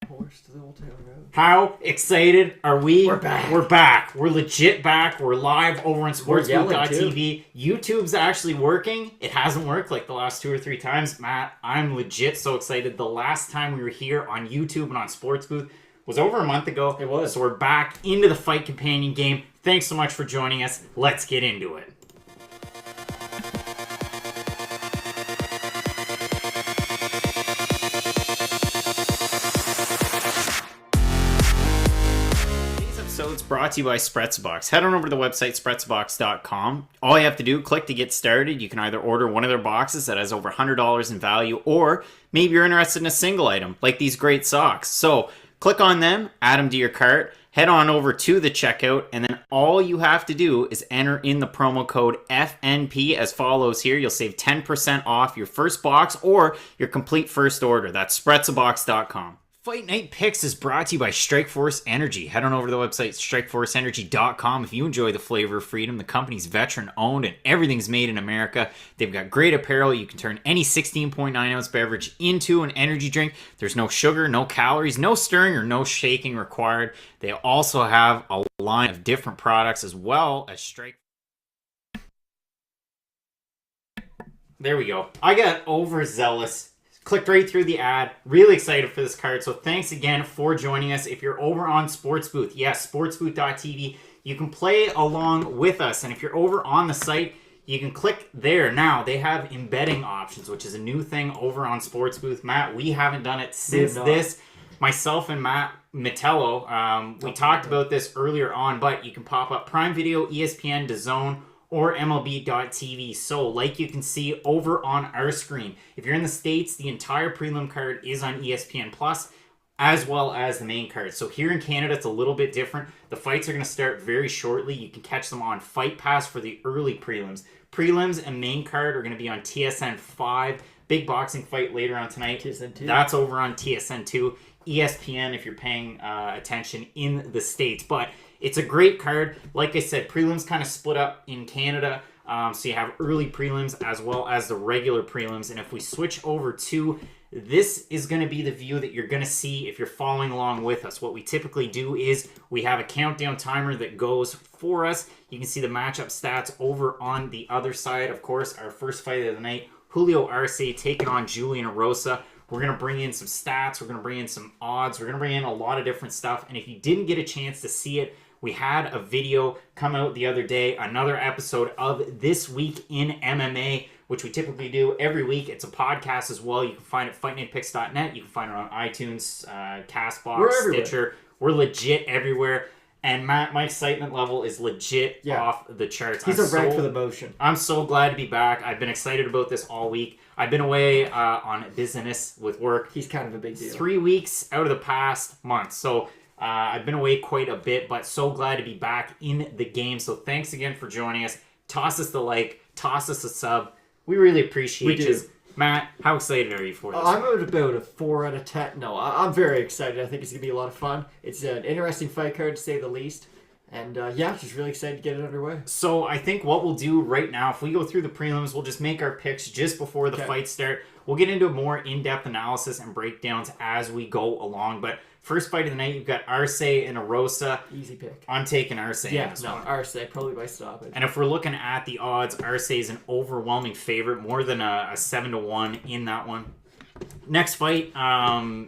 Horse to the Old Town Road. How excited are we? We're back. We're back. We're legit back. We're live over on sportsbook.tv. YouTube's actually working. It hasn't worked like the last 2 or 3 times. Matt, I'm legit so excited. The last time we were here on YouTube and on Sportsbooth was over a month ago. It was. So we're back into the Fight Companion game. Thanks so much for joining us. Let's get into it. It's brought to you by Spretzbox. Head on over to the website spretzbox.com. All you have to do, click to get started. You can either order one of their boxes that has over $100 in value, or maybe you're interested in a single item like these great socks. So click on them, add them to your cart, head on over to the checkout, and then all you have to do is enter in the promo code FNP as follows here. You'll save 10% off your first box or your complete first order. That's spretzbox.com. Fight Night Picks is brought to you by Strikeforce Energy. Head on over to the website strikeforceenergy.com if you enjoy the flavor of freedom. The company's veteran owned and everything's made in America. They've got great apparel. You can turn any 16.9 ounce beverage into an energy drink. There's no sugar, no calories, no stirring or no shaking required. They also have a line of different products as well as Strike. There we go. I got overzealous. Clicked right through the ad. Really excited for this card. So thanks again for joining us. If you're over on Sportsbooth, yes, sportsbooth.tv, you can play along with us. And if you're over on the site, you can click there. Now, they have embedding options, which is a new thing over on Sportsbooth. Matt, we haven't done it since this. Myself and Matt Metello, we talked about this earlier on, but you can pop up Prime Video, ESPN, DAZN, or MLB.tv. So, like you can see over on our screen, if you're in the States, the entire prelim card is on ESPN Plus, as well as the main card. So here in Canada, it's a little bit different. The fights are going to start very shortly. You can catch them on Fight Pass for the early prelims. Prelims and main card are going to be on TSN 5. Big boxing fight later on tonight. TSN 2. That's over on TSN 2. ESPN if you're paying attention in the States. But it's a great card. Like I said, prelims kind of split up in Canada. So you have early prelims as well as the regular prelims. And if we switch over to, this is going to be the view that you're going to see if you're following along with us. What we typically do is we have a countdown timer that goes for us. You can see the matchup stats over on the other side. Of course, our first fight of the night, Julio Arce taking on Julian Rosa. We're going to bring in some stats. We're going to bring in some odds. We're going to bring in a lot of different stuff. And if you didn't get a chance to see it, we had a video come out the other day, another episode of This Week in MMA, which we typically do every week. It's a podcast as well. You can find it at fightnightpicks.net. You can find it on iTunes, CastBox, Stitcher. We're legit everywhere. And my excitement level is legit off the charts. He's a wreck for the motion. I'm so glad to be back. I've been excited about this all week. I've been away on business with work. He's kind of a big deal. 3 weeks out of the past month. So I've been away quite a bit, but so glad to be back in the game. So thanks again for joining us. Toss us the like. Toss us a sub. We really appreciate you. Matt, how excited are you for this? I'm at about a 4 out of 10. No, I'm very excited. I think it's going to be a lot of fun. It's an interesting fight card, to say the least. And just really excited to get it underway. So I think what we'll do right now, if we go through the prelims, we'll just make our picks just before the fights start. We'll get into a more in-depth analysis and breakdowns as we go along. But first fight of the night, you've got Arce and a Rosa. Easy pick. I'm taking Arce. Arce, probably by stoppage. And if we're looking at the odds, Arce is an overwhelming favorite, more than a 7-1 in that one. Next fight,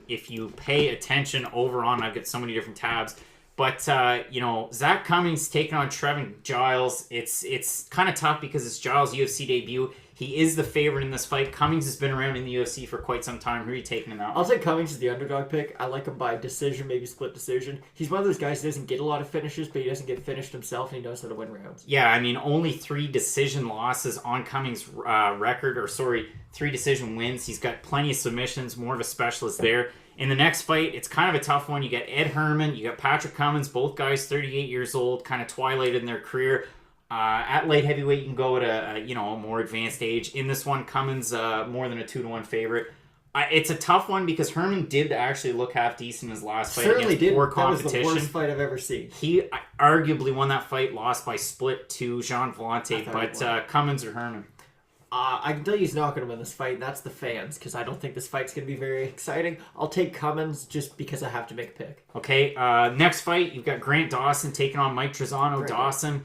if you pay attention over on, I've got so many different tabs. But, Zack Cummings taking on Trevin Giles. It's kind of tough because it's Giles' UFC debut. He is the favorite in this fight. Cummings has been around in the UFC for quite some time. Who are you taking in that one? I'll take Cummings as the underdog pick. I like him by decision, maybe split decision. He's one of those guys who doesn't get a lot of finishes, but he doesn't get finished himself, and he knows how to win rounds. Yeah, I mean, only 3 decision losses on Cummings' record, 3 decision wins. He's got plenty of submissions, more of a specialist there. In the next fight, it's kind of a tough one. You got Ed Herman, you got Patrick Cummins, both guys 38 years old, kind of twilight in their career. At light heavyweight, you can go at a more advanced age. In this one, Cummins more than a 2-1 favorite. It's a tough one because Herman did actually look half decent in his last fight. Certainly did. Poor competition. That was the worst fight I've ever seen. He arguably won that fight, lost by split to Jean Vellante, but Cummins or Herman? I can tell you he's not going to win this fight, and that's the fans, because I don't think this fight's going to be very exciting. I'll take Cummins just because I have to make a pick. Okay, next fight, you've got Grant Dawson taking on Mike Trizano. Great. Dawson,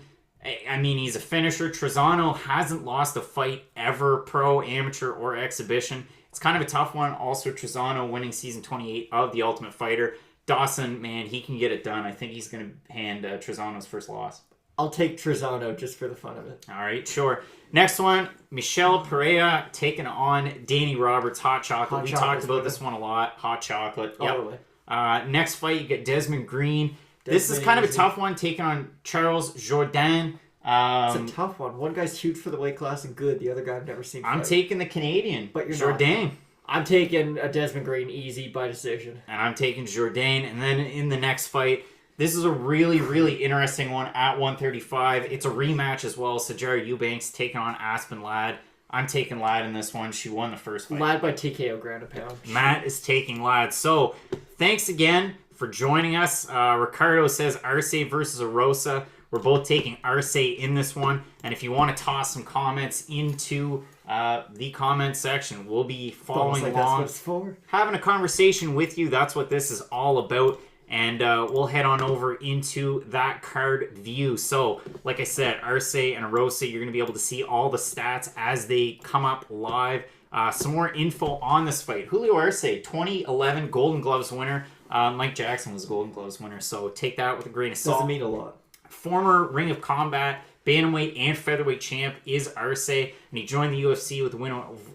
I mean, he's a finisher. Trizano hasn't lost a fight ever, pro, amateur, or exhibition. It's kind of a tough one. Also, Trizano winning season 28 of The Ultimate Fighter. Dawson, man, he can get it done. I think he's going to hand Trizano's first loss. I'll take Trizano just for the fun of it. All right, sure. Next one, Michelle Pereira taking on Danny Roberts, Hot Chocolate. We talked about this one a lot. Hot Chocolate. Totally. Yep. Next fight, you get Desmond Green. This is kind of a tough one, taking on Charles Jourdain. It's a tough one. One guy's huge for the weight class and good. The other guy I've never seen fight. I'm taking the Canadian, but you're Jourdain. Not. I'm taking a Desmond Green easy by decision. And I'm taking Jourdain. And then in the next fight, this is a really, really interesting one at 135. It's a rematch as well. Sajara Eubanks taking on Aspen Ladd. I'm taking Ladd in this one. She won the first fight. Ladd by TKO ground and pound. Matt is taking Ladd. So, thanks again for joining us. Ricardo says Arce versus Rosa. We're both taking Arce in this one. And if you want to toss some comments into the comment section, we'll be following along. That's what it's for. Having a conversation with you. That's what this is all about. And we'll head on over into that card view. So, like I said, Arce and Rosa, you're going to be able to see all the stats as they come up live. Some more info on this fight. Julio Arce, 2011 Golden Gloves winner. Mike Jackson was a Golden Gloves winner, so take that with a grain of salt. Doesn't mean a lot. Former Ring of Combat, bantamweight and featherweight champ is Arce, and he joined the UFC with the win.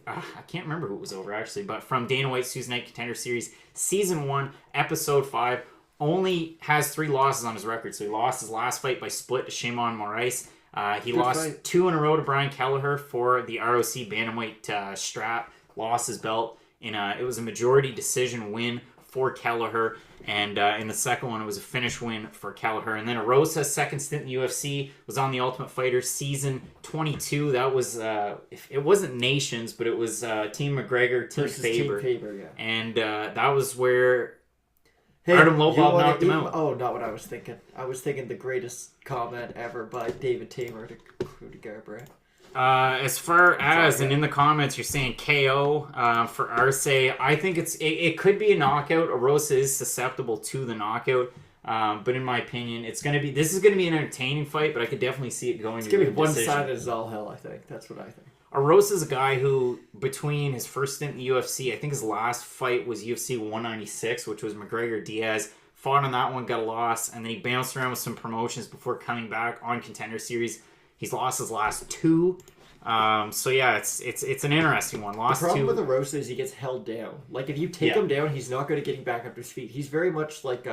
I can't remember who it was over, actually, but from Dana White's Tuesday Night Contender Series, Season 1, Episode 5. Only has 3 losses on his record. So he lost his last fight by split to Shimon Moraes. He lost 2 in a row to Brian Kelleher for the ROC bantamweight strap. Lost his belt it was a majority decision win for Kelleher. And in the second one, it was a finish win for Kelleher. And then Rosa's second stint in the UFC was on The Ultimate Fighter season 22. That was, it wasn't Nations, but it was Team McGregor, Team Faber. Team Faber, yeah. And that was where Artem Lobov knocked him out. Oh, not what I was thinking. I was thinking the greatest comment ever by David Tamer to Garbrandt. As far as, and in the comments, you're saying KO for Arce. I think it could be a knockout. Rosa is susceptible to the knockout. But in my opinion, this is going to be an entertaining fight, but I could definitely see it going to a decision. It's going to be one-sided as all hell, I think. That's what I think. Rosa's a guy who, between his first stint in the UFC, I think his last fight was UFC 196, which was McGregor-Diaz. Fought on that one, got a loss, and then he bounced around with some promotions before coming back on Contender Series. He's lost his last 2. So yeah, it's an interesting one. The problem with the Rosa is he gets held down. Like, if you take him down, he's not good at getting back up to his feet. He's very much like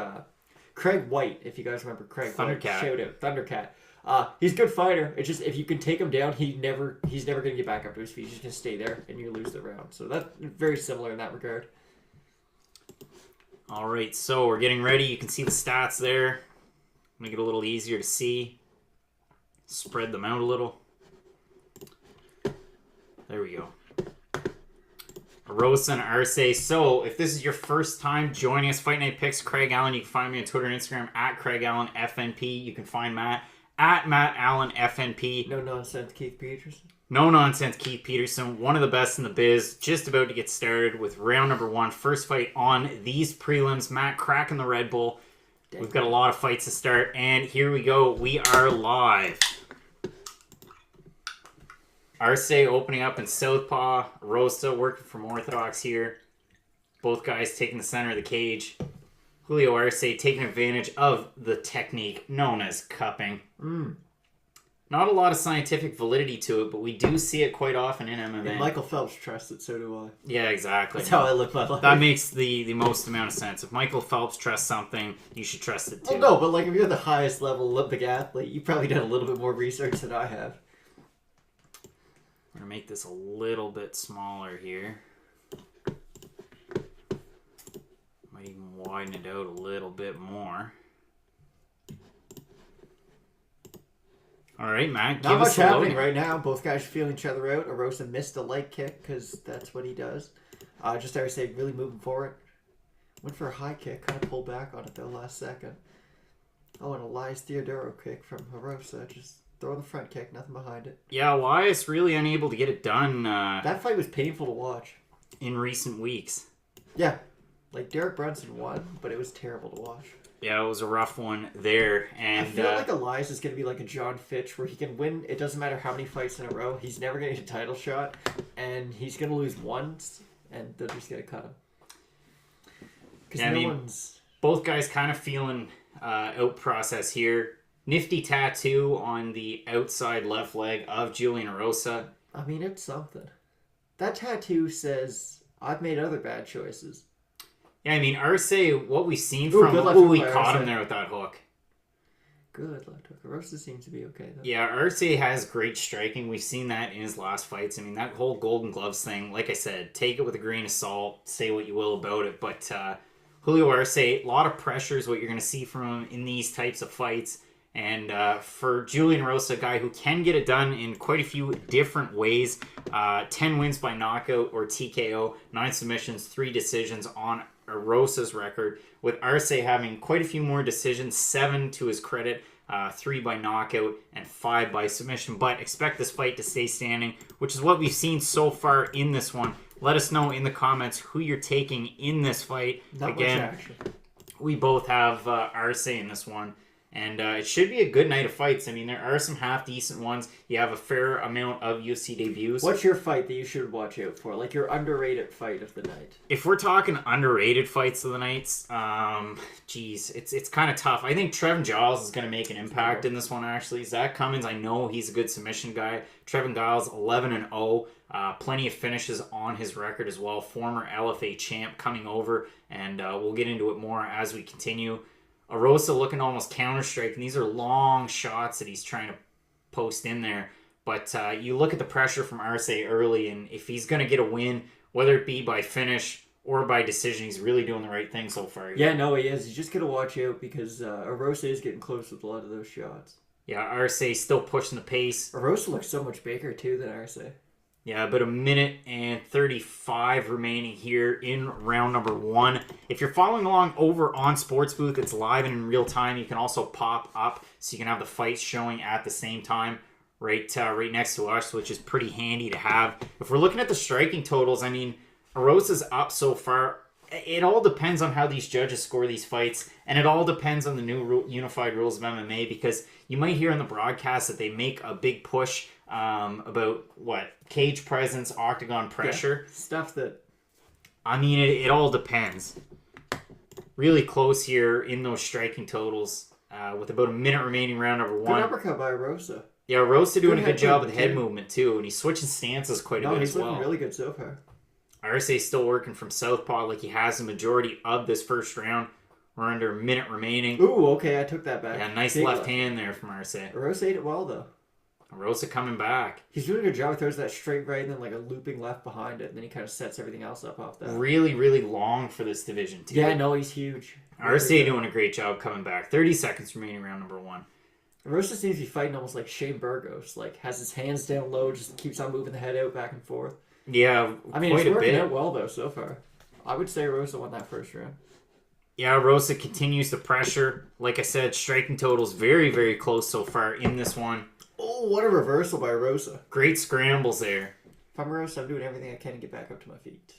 Craig White, if you guys remember Craig White. Shout out, Thundercat. He's a good fighter. It's just if you can take him down, he's never going to get back up to his feet. He's just going to stay there, and you lose the round. So that's very similar in that regard. All right, so we're getting ready. You can see the stats there. Make it a little easier to see. Spread them out a little. There we go. Rosa and Arce. So, if this is your first time joining us, Fight Night Picks, Craig Allen. You can find me on Twitter and Instagram at Craig Allen FNP. You can find Matt at Matt Allen FNP. No nonsense, Keith Peterson. No nonsense, Keith Peterson. One of the best in the biz. Just about to get started with round number 1. First fight on these prelims. Matt cracking the Red Bull. We've got a lot of fights to start, and here we go. We are live. Arce opening up in southpaw. Rosa working from orthodox here. Both guys taking the center of the cage. Julio Arce taking advantage of the technique known as cupping. Not a lot of scientific validity to it, but we do see it quite often in MMA. If Michael Phelps trusts it, so do I. Yeah, exactly. That's how I live my life. That makes the most amount of sense. If Michael Phelps trusts something, you should trust it too. Oh, no, but like if you're the highest level Olympic athlete, you've probably done a little bit more research than I have. I'm going to make this a little bit smaller here. Might even widen it out a little bit more. All right, Matt, Not much happening right now. Both guys are feeling each other out. Rosa missed a leg kick because that's what he does. Just Arce really moving forward. Went for a high kick, kind of pulled back on it though last second. Oh, and Elias Theodoro kick from Rosa. Just Throw the front kick, nothing behind it. Yeah, Elias really unable to get it done. That fight was painful to watch. In recent weeks. Yeah. Like, Derek Brunson won, but it was terrible to watch. Yeah, it was a rough one there. And I feel like Elias is going to be like a John Fitch, where he can win. It doesn't matter how many fights in a row. He's never going to get a title shot, and he's going to lose once, and they're just going to cut him. Because both guys kind of feeling out process here. Nifty tattoo on the outside left leg of Julian Rosa. I mean, it's something. That tattoo says, I've made other bad choices. Yeah, I mean, Arce, what we've seen from him, we caught him there with that hook. Good left hook. Rosa seems to be okay, though. Yeah, Arce has great striking. We've seen that in his last fights. I mean, that whole Golden Gloves thing, like I said, take it with a grain of salt, say what you will about it, but Julio Arce, a lot of pressure is what you're going to see from him in these types of fights. And for Julian Rosa, a guy who can get it done in quite a few different ways, 10 wins by knockout or TKO, 9 submissions, 3 decisions on Rosa's record, with Arce having quite a few more decisions, 7 to his credit, 3 by knockout, and 5 by submission. But expect this fight to stay standing, which is what we've seen so far in this one. Let us know in the comments who you're taking in this fight. Not much action. We both have Arce in this one. And it should be a good night of fights. I mean, there are some half-decent ones. You have a fair amount of UFC debuts. What's your fight that you should watch out for? Like, your underrated fight of the night? If we're talking underrated fights of the nights, it's kind of tough. I think Trevin Giles is going to make an impact in this one, actually. Zack Cummins, I know he's a good submission guy. Trevin Giles, 11-0. Plenty of finishes on his record as well. Former LFA champ coming over, and we'll get into it more as we continue. Rosa looking to almost counter-strike, and these are long shots that he's trying to post in there. But you look at the pressure from Arce early, and if he's going to get a win, whether it be by finish or by decision, he's really doing the right thing so far. Yeah, no, he is. He's just going to watch out because Rosa is getting close with a lot of those shots. Yeah, Arce still pushing the pace. Rosa looks so much bigger, too, than Arce. Yeah, about 1:35 remaining here in round number 1. If you're following along over on Sports Booth, it's live and in real time. You can also pop up so you can have the fights showing at the same time right next to us, which is pretty handy to have. If we're looking at the striking totals, I mean, Rosa's up so far. It all depends on how these judges score these fights, and it all depends on the new unified rules of MMA, because you might hear in the broadcast that they make a big push about cage presence, octagon pressure, stuff that, I mean, it all depends. Really close here in those striking totals, with about a minute remaining round number 1. Good uppercut by Rosa. Yeah, Rosa doing a good job with the head movement too, and he's switching stances quite a bit as well. He's looking really good so far. Arce's still working from southpaw like he has the majority of this first round. We're under a minute remaining. Ooh, okay, I took that back. Yeah, nice left hand there from Arce. Rosa ate it well, though. Rosa coming back. He's doing a good job. He throws that straight right and then like a looping left behind it, and then he kind of sets everything else up off that. Really, really long for this division, too. Yeah, no, he's huge. Arce doing a great job coming back. 30 seconds remaining round number 1. Rosa seems to be fighting almost like Shane Burgos. Like, has his hands down low, just keeps on moving the head out back and forth. Yeah, I mean, it's working out well, though, so far. I would say Rosa won that first round. Yeah, Rosa continues to pressure. Like I said, striking totals very, very close so far in this one. Oh, what a reversal by Rosa. Great scrambles there. If I'm Rosa, I'm doing everything I can to get back up to my feet.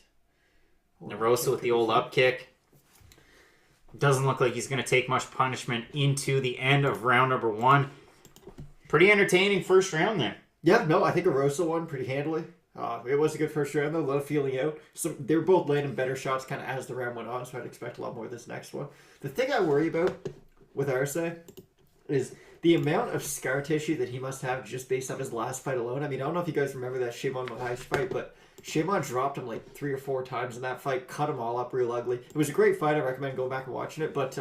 Rosa with the old up kick. Doesn't look like he's going to take much punishment into the end of round number 1. Pretty entertaining first round there. Yeah, no, I think Rosa won pretty handily. It was a good first round, though. A lot of feeling out. So they were both landing better shots kind of as the round went on, so I'd expect a lot more of this next one. The thing I worry about with Arce is the amount of scar tissue that he must have just based on his last fight alone. I mean, I don't know if you guys remember that Shimon Moraes fight, but Shimon dropped him like 3 or 4 times in that fight, cut him all up real ugly. It was a great fight. I recommend going back and watching it, but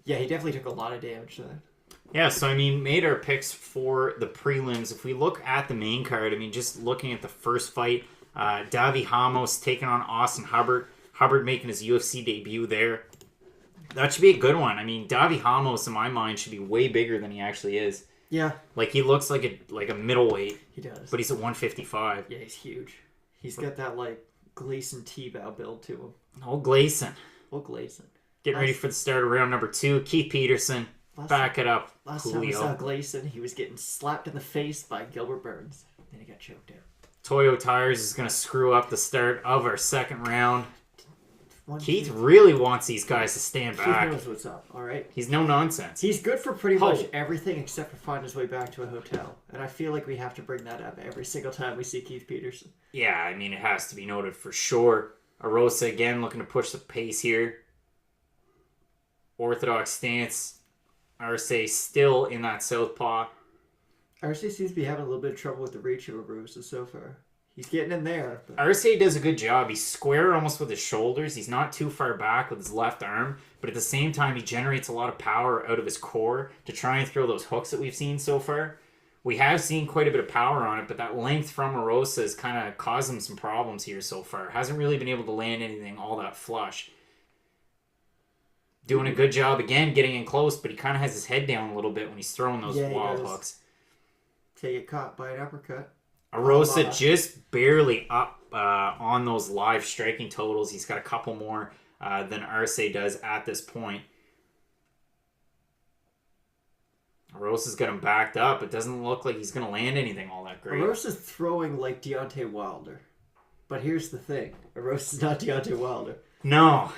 yeah, he definitely took a lot of damage to that. Yeah, so I mean, made our picks for the prelims. If we look at the main card, I mean, just looking at the first fight, Davi Ramos taking on Austin Hubbard. Hubbard making his UFC debut there. That should be a good one. I mean, Davi Ramos, in my mind, should be way bigger than he actually is. Yeah. Like, he looks like a middleweight. He does. But he's at 155. Yeah, he's huge. He's got that, like, Gleason T-bow build to him. Old Gleason. Old Gleason. Getting ready for the start of round number 2. Keith Peterson Back it up, Last time we saw Gleason, he was getting slapped in the face by Gilbert Burns. Then he got choked out. Toyo Tires is going to screw up the start of our second round. Keith really wants these guys to stand back. Keith knows what's up, all right? He's no nonsense. He's good for pretty much everything except for finding his way back to a hotel. And I feel like we have to bring that up every single time we see Keith Peterson. Yeah, I mean, it has to be noted for sure. Rosa again looking to push the pace here. Orthodox stance. Arce still in that southpaw. Arce seems to be having a little bit of trouble with the reach of Rosa so far. He's getting in there. But... Arce does a good job. He's square almost with his shoulders. He's not too far back with his left arm. But at the same time, he generates a lot of power out of his core to try and throw those hooks that we've seen so far. We have seen quite a bit of power on it, but that length from Rosa has kind of caused him some problems here so far. Hasn't really been able to land anything all that flush. Doing a good job, again, getting in close, but he kind of has his head down a little bit when he's throwing those wild hooks. Till you get caught by an uppercut. Rosa just barely up on those live striking totals. He's got a couple more than Arce does at this point. Rosa's got him backed up. It doesn't look like he's going to land anything all that great. Rosa's throwing like Deontay Wilder. But here's the thing. Rosa's not Deontay Wilder. No.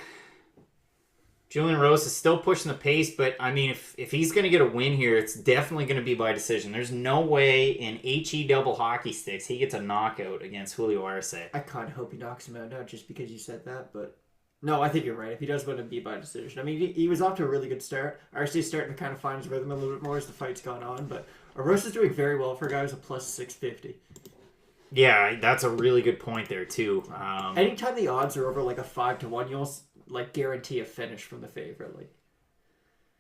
Julian Rosa is still pushing the pace, but I mean, if he's going to get a win here, it's definitely going to be by decision. There's no way in HE double hockey sticks he gets a knockout against Julio Arce. I kind of hope he knocks him out now just because you said that, but no, I think you're right. If he does win, it'd be by decision. I mean, he was off to a really good start. Arce's starting to kind of find his rhythm a little bit more as the fight's gone on, but Rosa's doing very well for a guy who's a plus 650. Yeah, that's a really good point there, too. Anytime the odds are over like a 5-1, you'll like guarantee a finish from the favorite. Like,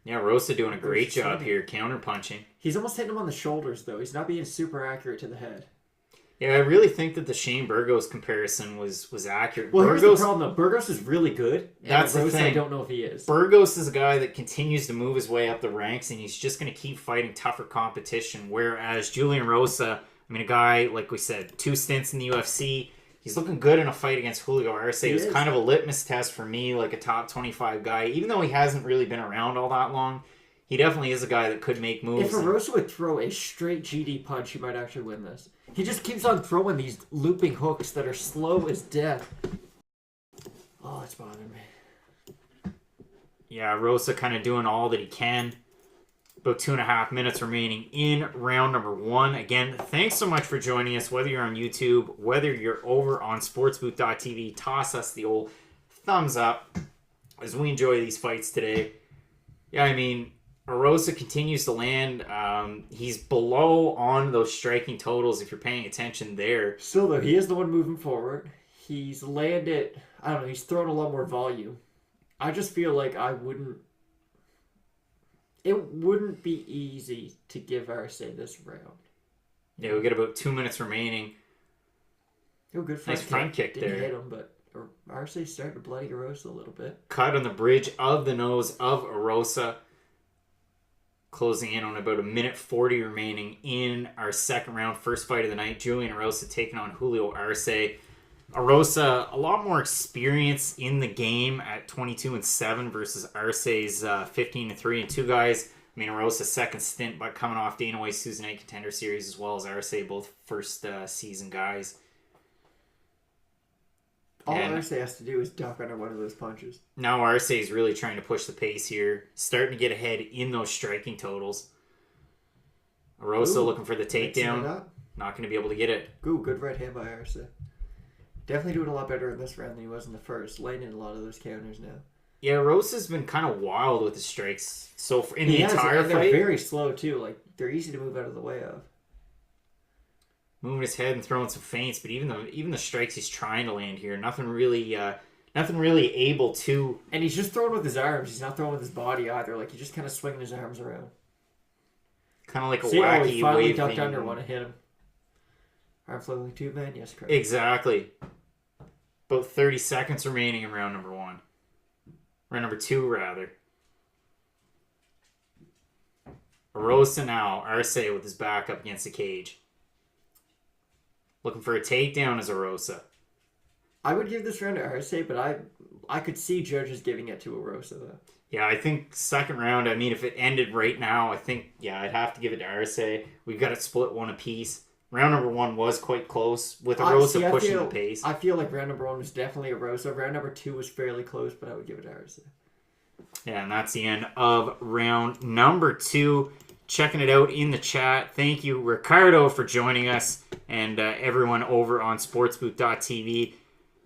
yeah, Rosa doing a great job here, counter-punching. He's almost hitting him on the shoulders, though. He's not being super accurate to the head. Yeah, I really think that the Shane Burgos comparison was accurate. Well, here's the problem, though. Burgos is really good. That's the thing. I don't know if he is. Burgos is a guy that continues to move his way up the ranks, and he's just going to keep fighting tougher competition, whereas Julian Rosa, I mean, a guy, like we said, 2 stints in the UFC. He's looking good in a fight against Julio Arce. It was kind of a litmus test for me, like a top 25 guy. Even though he hasn't really been around all that long, he definitely is a guy that could make moves. If Rosa would throw a straight GD punch, he might actually win this. He just keeps on throwing these looping hooks that are slow as death. Oh, it's bothering me. Yeah, Rosa kind of doing all that he can. About 2.5 minutes remaining in round number 1. Again, thanks so much for joining us, whether you're on YouTube, whether you're over on sportsbooth.tv. Toss us the old thumbs up as we enjoy these fights today. Yeah, I mean, Rosa continues to land. He's below on those striking totals if you're paying attention there. Still, though, he is the one moving forward. He's landed, I don't know, he's thrown a lot more volume. I just feel like it wouldn't be easy to give Arce this round. Yeah, we got about 2 minutes remaining. Oh, good front kick there. Didn't hit him, but Arce's starting to bloody Rosa a little bit. Cut on the bridge of the nose of Rosa. Closing in on about 1:40 remaining in our second round. First fight of the night. Julian Rosa taking on Julio Arce. Rosa, a lot more experience in the game at 22-7 versus Arce's 15-3. And 2 guys, I mean, Rosa's second stint, but coming off Dana White's Tuesday Night Contender Series as well as Arce, both first season guys. All Arce has to do is duck under one of those punches. Now Arce is really trying to push the pace here, starting to get ahead in those striking totals. Rosa looking for the takedown. Not going to be able to get it. Ooh, good right hand by Arce. Definitely doing a lot better in this round than he was in the first. Landing a lot of those counters now. Yeah, Rosa's been kind of wild with his strikes. So in the entire fight, they're very slow too. Like, they're easy to move out of the way of. Moving his head and throwing some feints, but even the strikes he's trying to land here, nothing really able to. And he's just throwing with his arms. He's not throwing with his body either. Like, he's just kind of swinging his arms around. Kind of like a wacky he finally wave ducked thing. under one and hit him. Arm flailing tube man, yes, correct. Exactly. About 30 seconds remaining in round number 1. Round number 2, rather. Rosa now, Arce with his back up against the cage. Looking for a takedown as a Rosa. I would give this round to Arce, but I could see judges giving it to a Rosa, though. Yeah, I think second round, I mean, if it ended right now, I think, I'd have to give it to RSA. We've got it split one apiece. Round number 1 was quite close with a Rosa pushing the pace. I feel like round number 1 was definitely a Rosa. Round number 2 was fairly close, but I would give it to RSA. Yeah, and that's the end of round number 2. Checking it out in the chat. Thank you, Ricardo, for joining us, and everyone over on sportsbook.tv.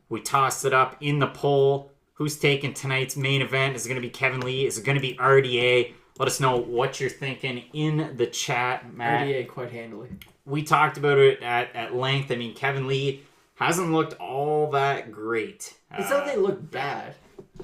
We tossed it up in the poll. Who's taking tonight's main event? Is it going to be Kevin Lee? Is it going to be RDA? Let us know what you're thinking in the chat, Matt. RDA quite handily. We talked about it at length. I mean, Kevin Lee hasn't looked all that great. It's not that they look bad.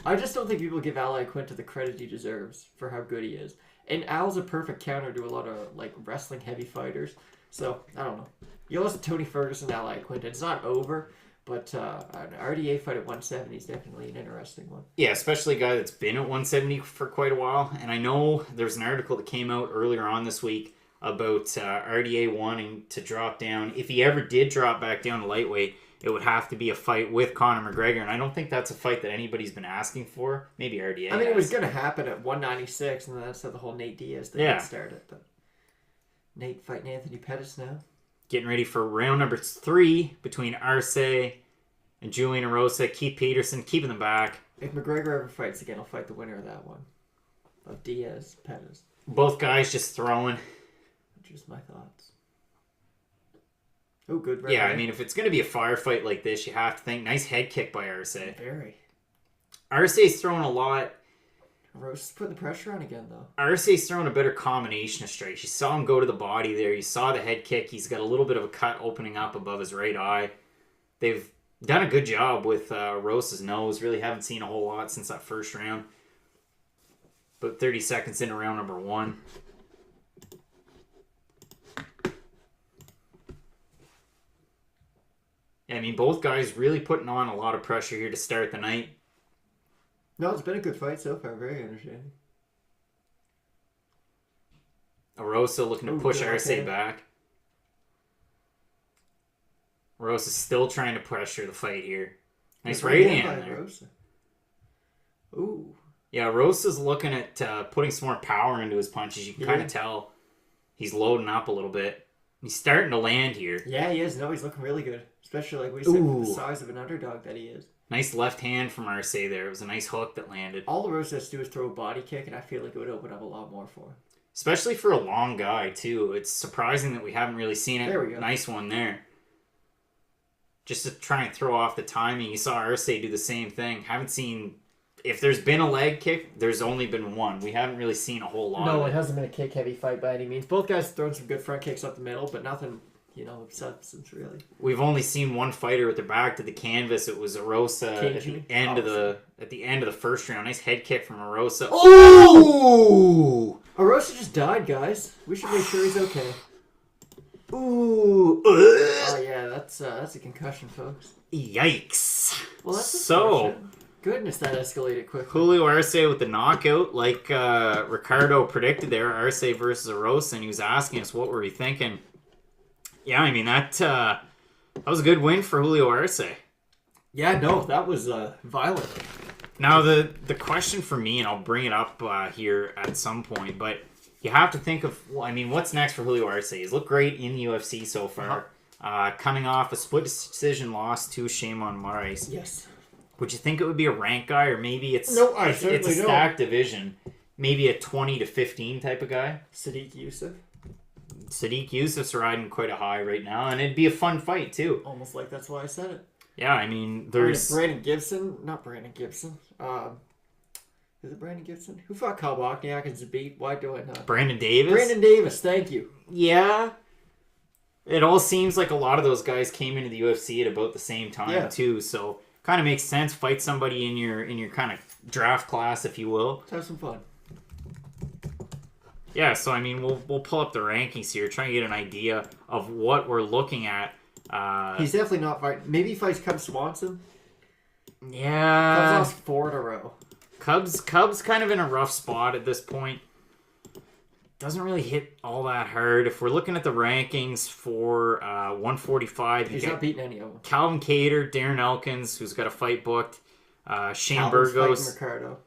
I just don't think people give Al Iaquinta the credit he deserves for how good he is. And Al's a perfect counter to a lot of like wrestling heavy fighters. So, I don't know. You listen to Tony Ferguson, Al Iaquinta. It's not over. But an RDA fight at 170 is definitely an interesting one. Yeah, especially a guy that's been at 170 for quite a while. And I know there's an article that came out earlier on this week about RDA wanting to drop down. If he ever did drop back down to lightweight, it would have to be a fight with Conor McGregor. And I don't think that's a fight that anybody's been asking for. Maybe RDA I mean, it was going to happen at 196, and then that's how the whole Nate Diaz thing started. But Nate fighting Anthony Pettis now. Getting ready for round number 3 between Arce and Julian Rosa. Keith Peterson keeping them back. If McGregor ever fights again, I'll fight the winner of that one. Of Diaz, Pettis. Both guys just throwing. Just my thoughts. Oh, good. Yeah, I mean, if it's going to be a firefight like this, you have to think. Nice head kick by Arce. Very. Arce's throwing a lot. Rosa's putting the pressure on again, though. Arce's throwing a better combination of strikes. You saw him go to the body there. You saw the head kick. He's got a little bit of a cut opening up above his right eye. They've done a good job with Rosa's nose. Really haven't seen a whole lot since that first round. But 30 seconds into round number 1. Yeah, I mean, both guys really putting on a lot of pressure here to start the night. No, it's been a good fight so far. Very entertaining. Rosa looking to push Arce back. Rosa's still trying to pressure the fight here. Nice right hand there. Rosa. Ooh. Yeah, Rosa's looking at putting some more power into his punches. You can kind of tell he's loading up a little bit. He's starting to land here. Yeah, he is. No, he's looking really good. Especially like we said, for the size of an underdog that he is. Nice left hand from Arce there. It was a nice hook that landed. All the Rosa has to do is throw a body kick, and I feel like it would open up a lot more for him. Especially for a long guy, too. It's surprising that we haven't really seen it. There we go. Nice one there. Just to try and throw off the timing. You saw Arce do the same thing. Haven't seen... If there's been a leg kick, there's only been one. We haven't really seen a whole lot of it. No, it hasn't been a kick-heavy fight by any means. Both guys thrown some good front kicks up the middle, but nothing... of substance, really. We've only seen one fighter with their back to the canvas. It was a Rosa at the end of the first round. Nice head kick from Rosa. Oh! Rosa just died, guys. We should make sure he's okay. Ooh. Oh yeah, that's a concussion, folks. Yikes. Well, that's so. Goodness, that escalated quickly. Julio Arce with the knockout, like Ricardo predicted there. Arce versus Rosa, and he was asking us what were we thinking. Yeah, I mean, that was a good win for Julio Arce. Yeah, no, that was violent. Now, the question for me, and I'll bring it up here at some point, but you have to think of, what's next for Julio Arce? He's looked great in the UFC so far. Coming off a split decision loss to Shimon Moraes. Yes. Would you think it would be a rank guy, or maybe it's a stacked division? Maybe a 20 to 15 type of guy? Sadiq Youssef's riding quite a high right now, and it'd be a fun fight, too. Almost like that's why I said it. Yeah, I mean, there's... Brandon Gibson. Not Brandon Gibson. Is it Brandon Gibson? Who fought Kyle Wozniak and Zabit? Why do I not? Brandon Davis? Brandon Davis, thank you. Yeah. It all seems like a lot of those guys came into the UFC at about the same time, too, so kind of makes sense. Fight somebody in your kind of draft class, if you will. Let's have some fun. Yeah, so we'll pull up the rankings here, try and get an idea of what we're looking at. He's definitely not fighting. Maybe he fights Cub Swanson. Yeah. Cubs lost 4 in a row. Cubs kind of in a rough spot at this point. Doesn't really hit all that hard. If we're looking at the rankings for 145, he's not beating any of them. Calvin Kattar, Darren Elkins, who's got a fight booked. Shane Burgos. Ricardo.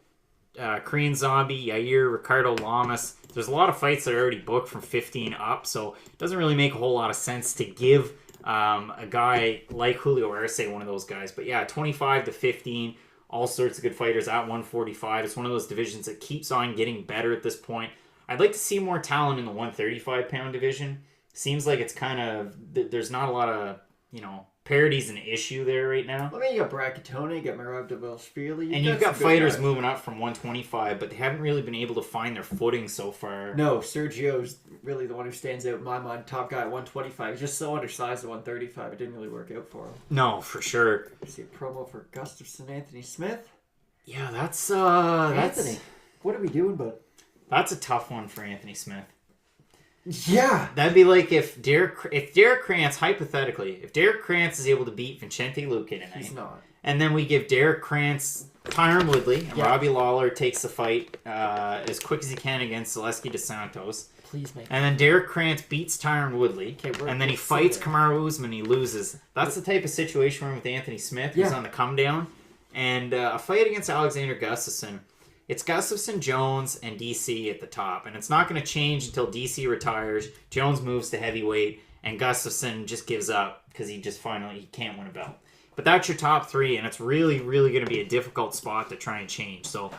Korean Zombie, Yair, Ricardo Lamas. There's a lot of fights that are already booked from 15 up, so it doesn't really make a whole lot of sense to give a guy like Julio Arce one of those guys. But yeah, 25 to 15, all sorts of good fighters at 145. It's one of those divisions that keeps on getting better at this point. I'd like to see more talent in the 135-pound division. Seems like it's kind of, there's not a lot of, parity's an issue there right now. I mean, you got Brackatone, you got Merab Develashvili. And you've got fighters moving up from 125, but they haven't really been able to find their footing so far. No, Sergio's really the one who stands out in my mind. Top guy at 125. He's just so undersized at 135. It didn't really work out for him. No, for sure. See a promo for Gustafsson, Anthony Smith. Yeah, that's Anthony. What are we doing, bud? That's a tough one for Anthony Smith. Yeah. That'd be like if Derek Krantz, hypothetically, if Derek Krantz is able to beat Vicente Luque tonight. He's not. And then we give Derek Krantz Tyron Woodley, and Robbie Lawler takes the fight as quick as he can against Zaleski dos Santos. Please make And then Derek Krantz beats Tyron Woodley, and then he fights Kamaru Usman, he loses. That's the type of situation we're in with Anthony Smith, who's on the come down. And a fight against Alexander Gustafsson. It's Gustafsson, Jones, and DC at the top. And it's not going to change until DC retires, Jones moves to heavyweight, and Gustafsson just gives up because he can't win a belt. But that's your top three, and it's really, really going to be a difficult spot to try and change. So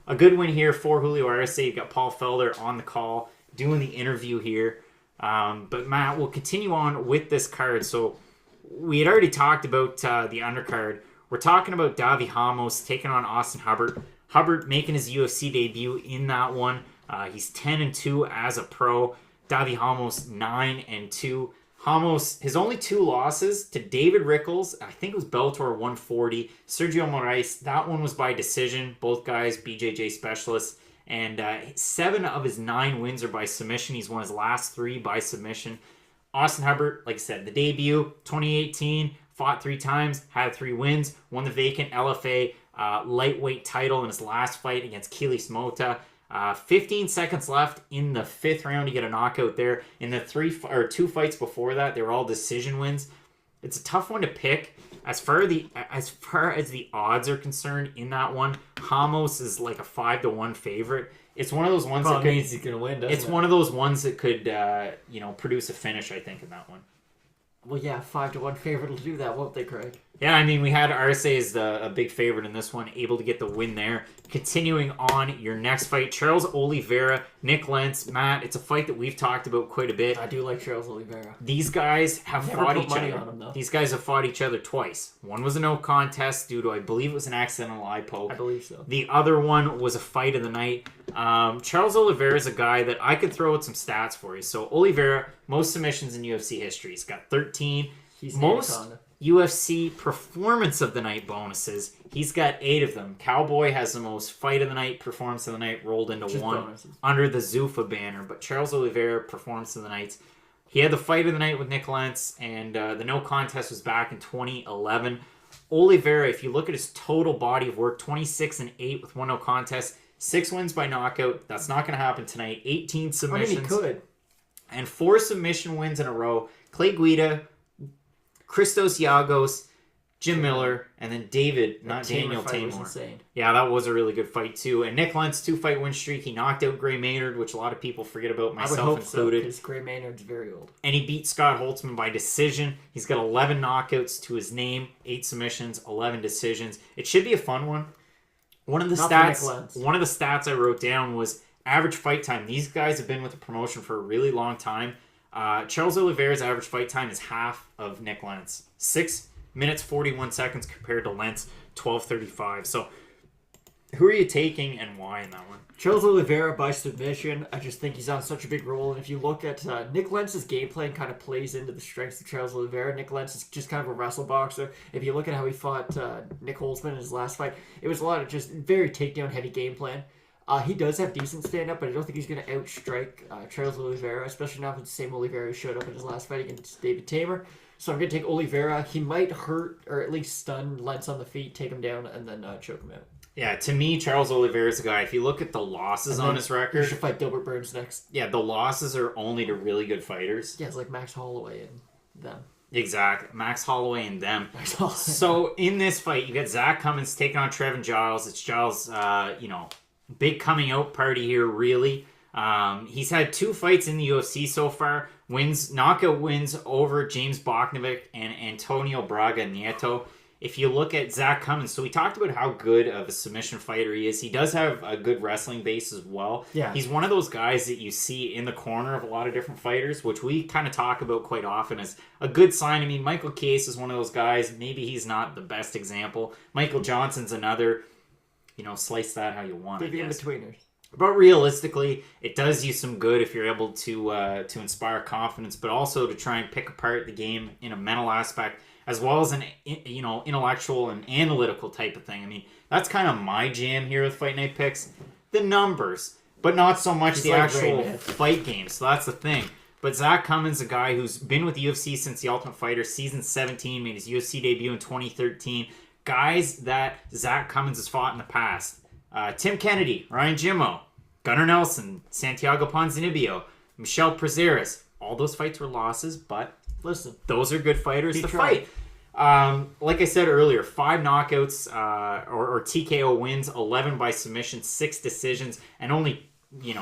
a good win here for Julio Arce. You've got Paul Felder on the call doing the interview here. But Matt, we'll continue on with this card. So we had already talked about the undercard. We're talking about Davi Ramos taking on Austin Hubbard. Hubbard making his UFC debut in that one. He's 10-2 as a pro. Davi Ramos 9-2. Ramos, his only two losses to David Rickles, I think it was Bellator 140. Sergio Moraes, that one was by decision. Both guys BJJ specialists. And 7 of his 9 wins are by submission. He's won his last 3 by submission. Austin Hubbard, like I said, the debut, 2018, fought 3 times, had 3 wins, won the vacant LFA lightweight title in his last fight against Kelis Mota. 15 seconds left in the 5th round to get a knockout there. In the 2 fights before that, they were all decision wins. It's a tough one to pick. As far as the odds are concerned in that one, Ramos is like a 5-1 favorite. It's one of those ones that means he's gonna win. It's one of those ones that could produce a finish, I think, in that one. Well, yeah, 5-1 favorite will do that, won't they, Craig? Yeah, I mean, we had Arce as a big favorite in this one, able to get the win there. Continuing on, your next fight, Charles Oliveira, Nick Lentz. Matt, it's a fight that we've talked about quite a bit. I do like Charles Oliveira. These guys have fought each other. On him, though. These guys have fought each other twice. One was a no contest due to, I believe it was an accidental eye poke. I believe so. The other one was a fight of the night. Charles Oliveira is a guy that I could throw out some stats for you. So Oliveira, most submissions in UFC history. He's got 13. He's most UFC performance of the night bonuses. He's got 8 of them. Cowboy has the most fight of the night, performance of the night rolled into just 1 bonuses. Under the Zuffa banner. But Charles Oliveira, performance of the nights. He had the fight of the night with Nick Lentz, and the no contest was back in 2011. Oliveira, if you look at his total body of work, 26-8 with 1 no contest, 6 wins by knockout. That's not going to happen tonight. 18 submissions. I mean, he could. And 4 submission wins in a row. Clay Guida, Christos Yagos, Jim Miller, and then David, not Daniel Tamor. Yeah, that was a really good fight too. And Nick Lentz, 2-fight win streak. He knocked out Gray Maynard, which a lot of people forget about, myself included. Because Gray Maynard's very old. And he beat Scott Holtzman by decision. He's got 11 knockouts to his name, 8 submissions, 11 decisions. It should be a fun one. One of the stats I wrote down was average fight time. These guys have been with the promotion for a really long time. Charles Oliveira's average fight time is half of Nick Lentz. 6 minutes, 41 seconds compared to Lentz, 12:35. So, who are you taking and why in that one? Charles Oliveira by submission. I just think he's on such a big role. And if you look at Nick Lentz's game plan, kind of plays into the strengths of Charles Oliveira. Nick Lentz is just kind of a wrestle boxer. If you look at how he fought Nick Holtzman in his last fight, it was a lot of just very takedown heavy game plan. He does have decent stand-up, but I don't think he's going to outstrike Charles Oliveira, especially not with the same Oliveira who showed up in his last fight against David Tamer. So I'm going to take Oliveira. He might hurt or at least stun Lentz on the feet, take him down, and then choke him out. Yeah, to me, Charles Oliveira is a guy, if you look at the losses on his record... He should fight Gilbert Burns next. Yeah, the losses are only to really good fighters. Yeah, it's like Max Holloway and them. Exactly. Max Holloway and them. So in this fight, you got Zack Cummins taking on Trevin Giles. It's Giles, big coming out party here, really. He's had 2 fights in the UFC so far. Knockout wins over James Boknovic and Antonio Braga Nieto. If you look at Zack Cummins, so we talked about how good of a submission fighter he is. He does have a good wrestling base as well. Yeah. He's one of those guys that you see in the corner of a lot of different fighters, which we kind of talk about quite often as a good sign. I mean, Michael Case is one of those guys. Maybe he's not the best example. Michael Johnson's another. Slice that how you want, I guess. In-betweeners. But realistically, it does you some good if you're able to inspire confidence, but also to try and pick apart the game in a mental aspect, as well as an intellectual and analytical type of thing. I mean, that's kind of my jam here with Fight Night Picks. The numbers, but not so much the actual fight game. So that's the thing. But Zack Cummins, a guy who's been with the UFC since The Ultimate Fighter season 17, made his UFC debut in 2013. Guys that Zack Cummins has fought in the past. Tim Kennedy, Ryan Jimmo, Gunnar Nelson, Santiago Ponzinibbio, Michel Prazeres. All those fights were losses, but listen, those are good fighters to fight. Like I said earlier, 5 knockouts or TKO wins, 11 by submission, 6 decisions, and only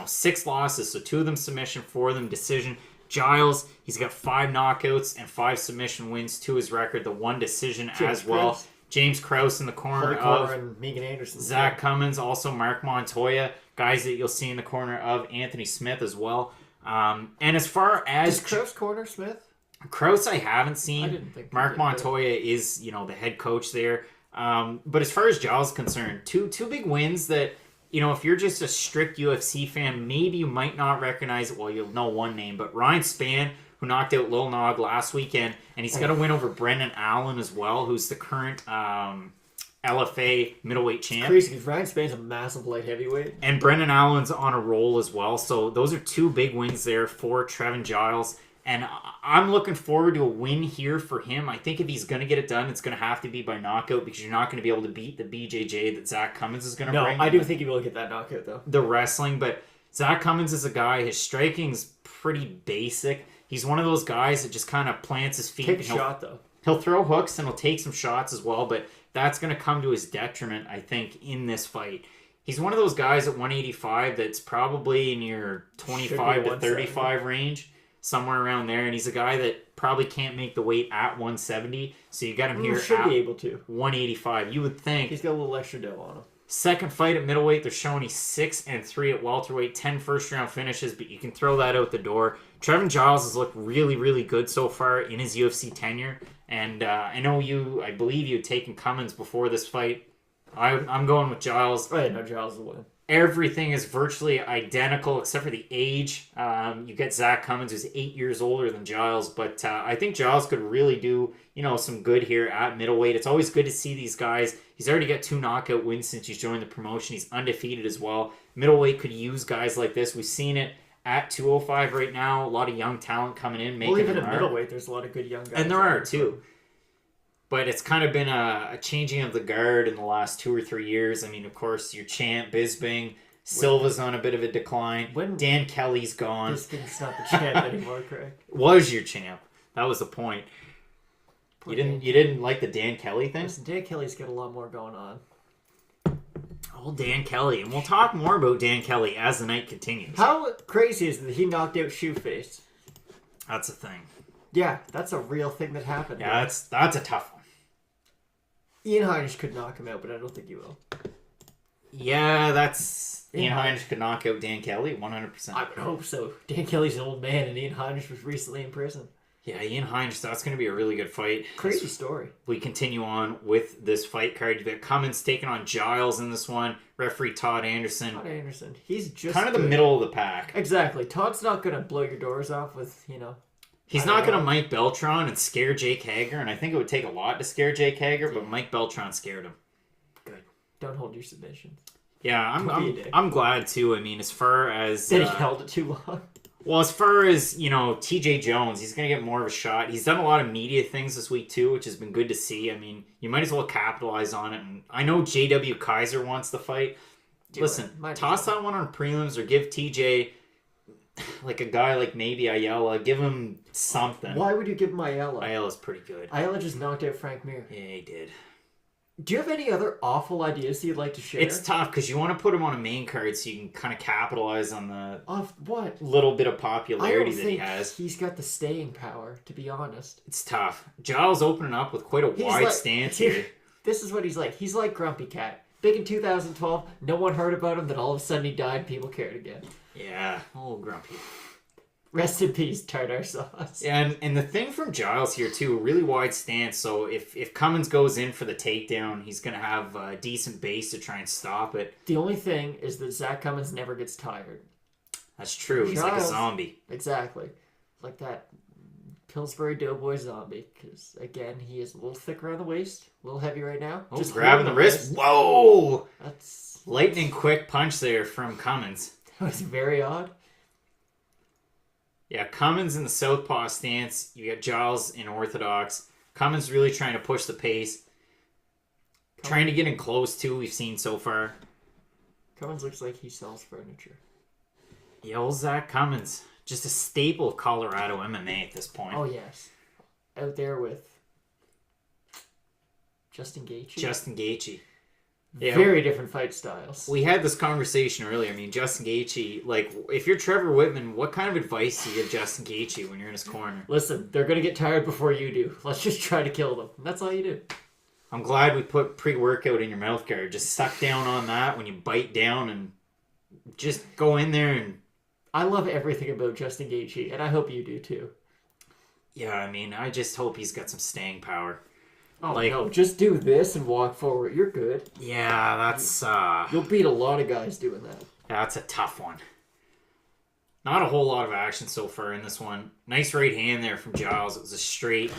6 losses. So 2 of them submission, 4 of them decision. Giles, he's got 5 knockouts and 5 submission wins to his record. The 1 decision as well. James Krause in the corner of and Megan Anderson. Zack Cummins, also Mark Montoya, guys that you'll see in the corner of Anthony Smith as well. And as far as... Does Krause corner Smith? Krause I haven't seen. I didn't think Mark Montoya is, the head coach there. But as far as Giles is concerned, two big wins that, if you're just a strict UFC fan, maybe you might not recognize it. Well, you'll know one name, but Ryan Spann, who knocked out Lil Nog last weekend, and he's got a win over Brendan Allen as well, who's the current LFA middleweight champ. It's crazy because Ryan Spann's a massive light heavyweight. And Brendan Allen's on a roll as well. So those are 2 big wins there for Trevin Giles. And I'm looking forward to a win here for him. I think if he's going to get it done, it's going to have to be by knockout because you're not going to be able to beat the BJJ that Zack Cummins is going to bring. No, I do think he will get that knockout, though. The wrestling, but Zack Cummins is a guy, his striking's pretty basic. He's one of those guys that just kind of plants his feet. Take a shot, though. He'll throw hooks and he'll take some shots as well, but that's going to come to his detriment, I think, in this fight. He's one of those guys at 185 that's probably in your 25 to 35 range, somewhere around there, and he's a guy that probably can't make the weight at 170, so you got him here should at be able to. 185. You would think. He's got a little extra dough on him. Second fight at middleweight, they're showing he's 6-3 at welterweight, 10 first-round finishes, but you can throw that out the door. Trevin Giles has looked really, really good so far in his UFC tenure, and I believe you had taken Cummins before this fight. I'm going with Giles. Oh, yeah, no, Giles will win. Everything is virtually identical except for the age. You get Zack Cummins, who's 8 years older than Giles, but I think Giles could really do some good here at middleweight. It's always good to see these guys. He's already got 2 knockout wins since he's joined the promotion. He's undefeated as well. Middleweight could use guys like this. We've seen it at 205 right now. A lot of young talent coming in, making even at middleweight, there's a lot of good young guys. And there are too. But it's kind of been a changing of the guard in the last 2 or 3 years. I mean, of course, your champ, Bisping. Silva's on a bit of a decline. Dan Kelly's gone. Bisping's not the champ anymore, Craig. Was your champ. That was the point. You didn't like the Dan Kelly thing? Listen, Dan Kelly's got a lot more going on. Old Dan Kelly. And we'll talk more about Dan Kelly as the night continues. How crazy is it that he knocked out Shoeface? That's a thing. Yeah, that's a real thing that happened. Yeah, that's a tough one. Ian Heinisch could knock him out, but I don't think he will. Yeah, Ian Heinisch could knock out Dan Kelly 100%. I would hope so. Dan Kelly's an old man, and Ian Heinisch was recently in prison. Yeah, Ian Heinisch, that's going to be a really good fight. Crazy story. We continue on with this fight card. You've got Cummins taking on Giles in this one. Referee Todd Anderson. He's just kind of the middle of the pack. Exactly. Todd's not going to blow your doors off with, He's not going to Mike Beltran and scare Jake Hager, and I think it would take a lot to scare Jake Hager, but Mike Beltran scared him. Good. Don't hold your submissions. Yeah, I'm glad too. I mean, as far as he held it too long. Well, as far as TJ Jones, he's going to get more of a shot. He's done a lot of media things this week too, which has been good to see. I mean, you might as well capitalize on it. And I know JW Kaiser wants the fight. Listen, toss that one on prelims or give TJ like a guy like maybe Ayala. Give him something. Why would you give him Ayala? Ayala's pretty good. Ayala just knocked out Frank Mir. Yeah, he did. Do you have any other awful ideas you'd like to share? It's tough because you want to put him on a main card so you can kind of capitalize on the what little bit of popularity that he has. He's got the staying power, to be honest. It's tough. Giles opening up with quite a wide stance here. This is what he's like. He's like Grumpy Cat. Big in 2012, no one heard about him, then all of a sudden he died and people cared again. Yeah, oh Grumpy. Rest in peace, tartar sauce. And the thing from Giles here too, really wide stance. So if Cummins goes in for the takedown, he's gonna have a decent base to try and stop it. The only thing is that Zack Cummins never gets tired. That's true. He's like a zombie. Exactly, like that Pillsbury Doughboy zombie. Because again, he is a little thick around the waist, a little heavy right now. Oh, just grabbing the wrist. Whoa! That's lightning quick punch there from Cummins. That was very odd. Yeah, Cummins in the southpaw stance. You got Giles in orthodox. Cummins really trying to push the pace. Trying to get in close, too, we've seen so far. Cummins looks like he sells furniture. Yeah, old Zack Cummins. Just a staple of Colorado MMA at this point. Oh, yes. Out there with Justin Gaethje. Yeah, very different fight styles. We had this conversation earlier. I mean, Justin Gaethje, like, if you're Trevor Whitman, what kind of advice do you give Justin Gaethje when you're in his corner? Listen, they're going to get tired before you do. Let's just try to kill them. That's all you do. I'm glad we put pre-workout in your mouth guard. Just suck down on that when you bite down and just go in there and... I love everything about Justin Gaethje, and I hope you do too. Yeah, I mean, I just hope he's got some staying power. Oh, like, no, just do this and walk forward. You're good. Yeah, that's... You'll beat a lot of guys doing that. That's a tough one. Not a whole lot of action so far in this one. Nice right hand there from Giles. It was a straight.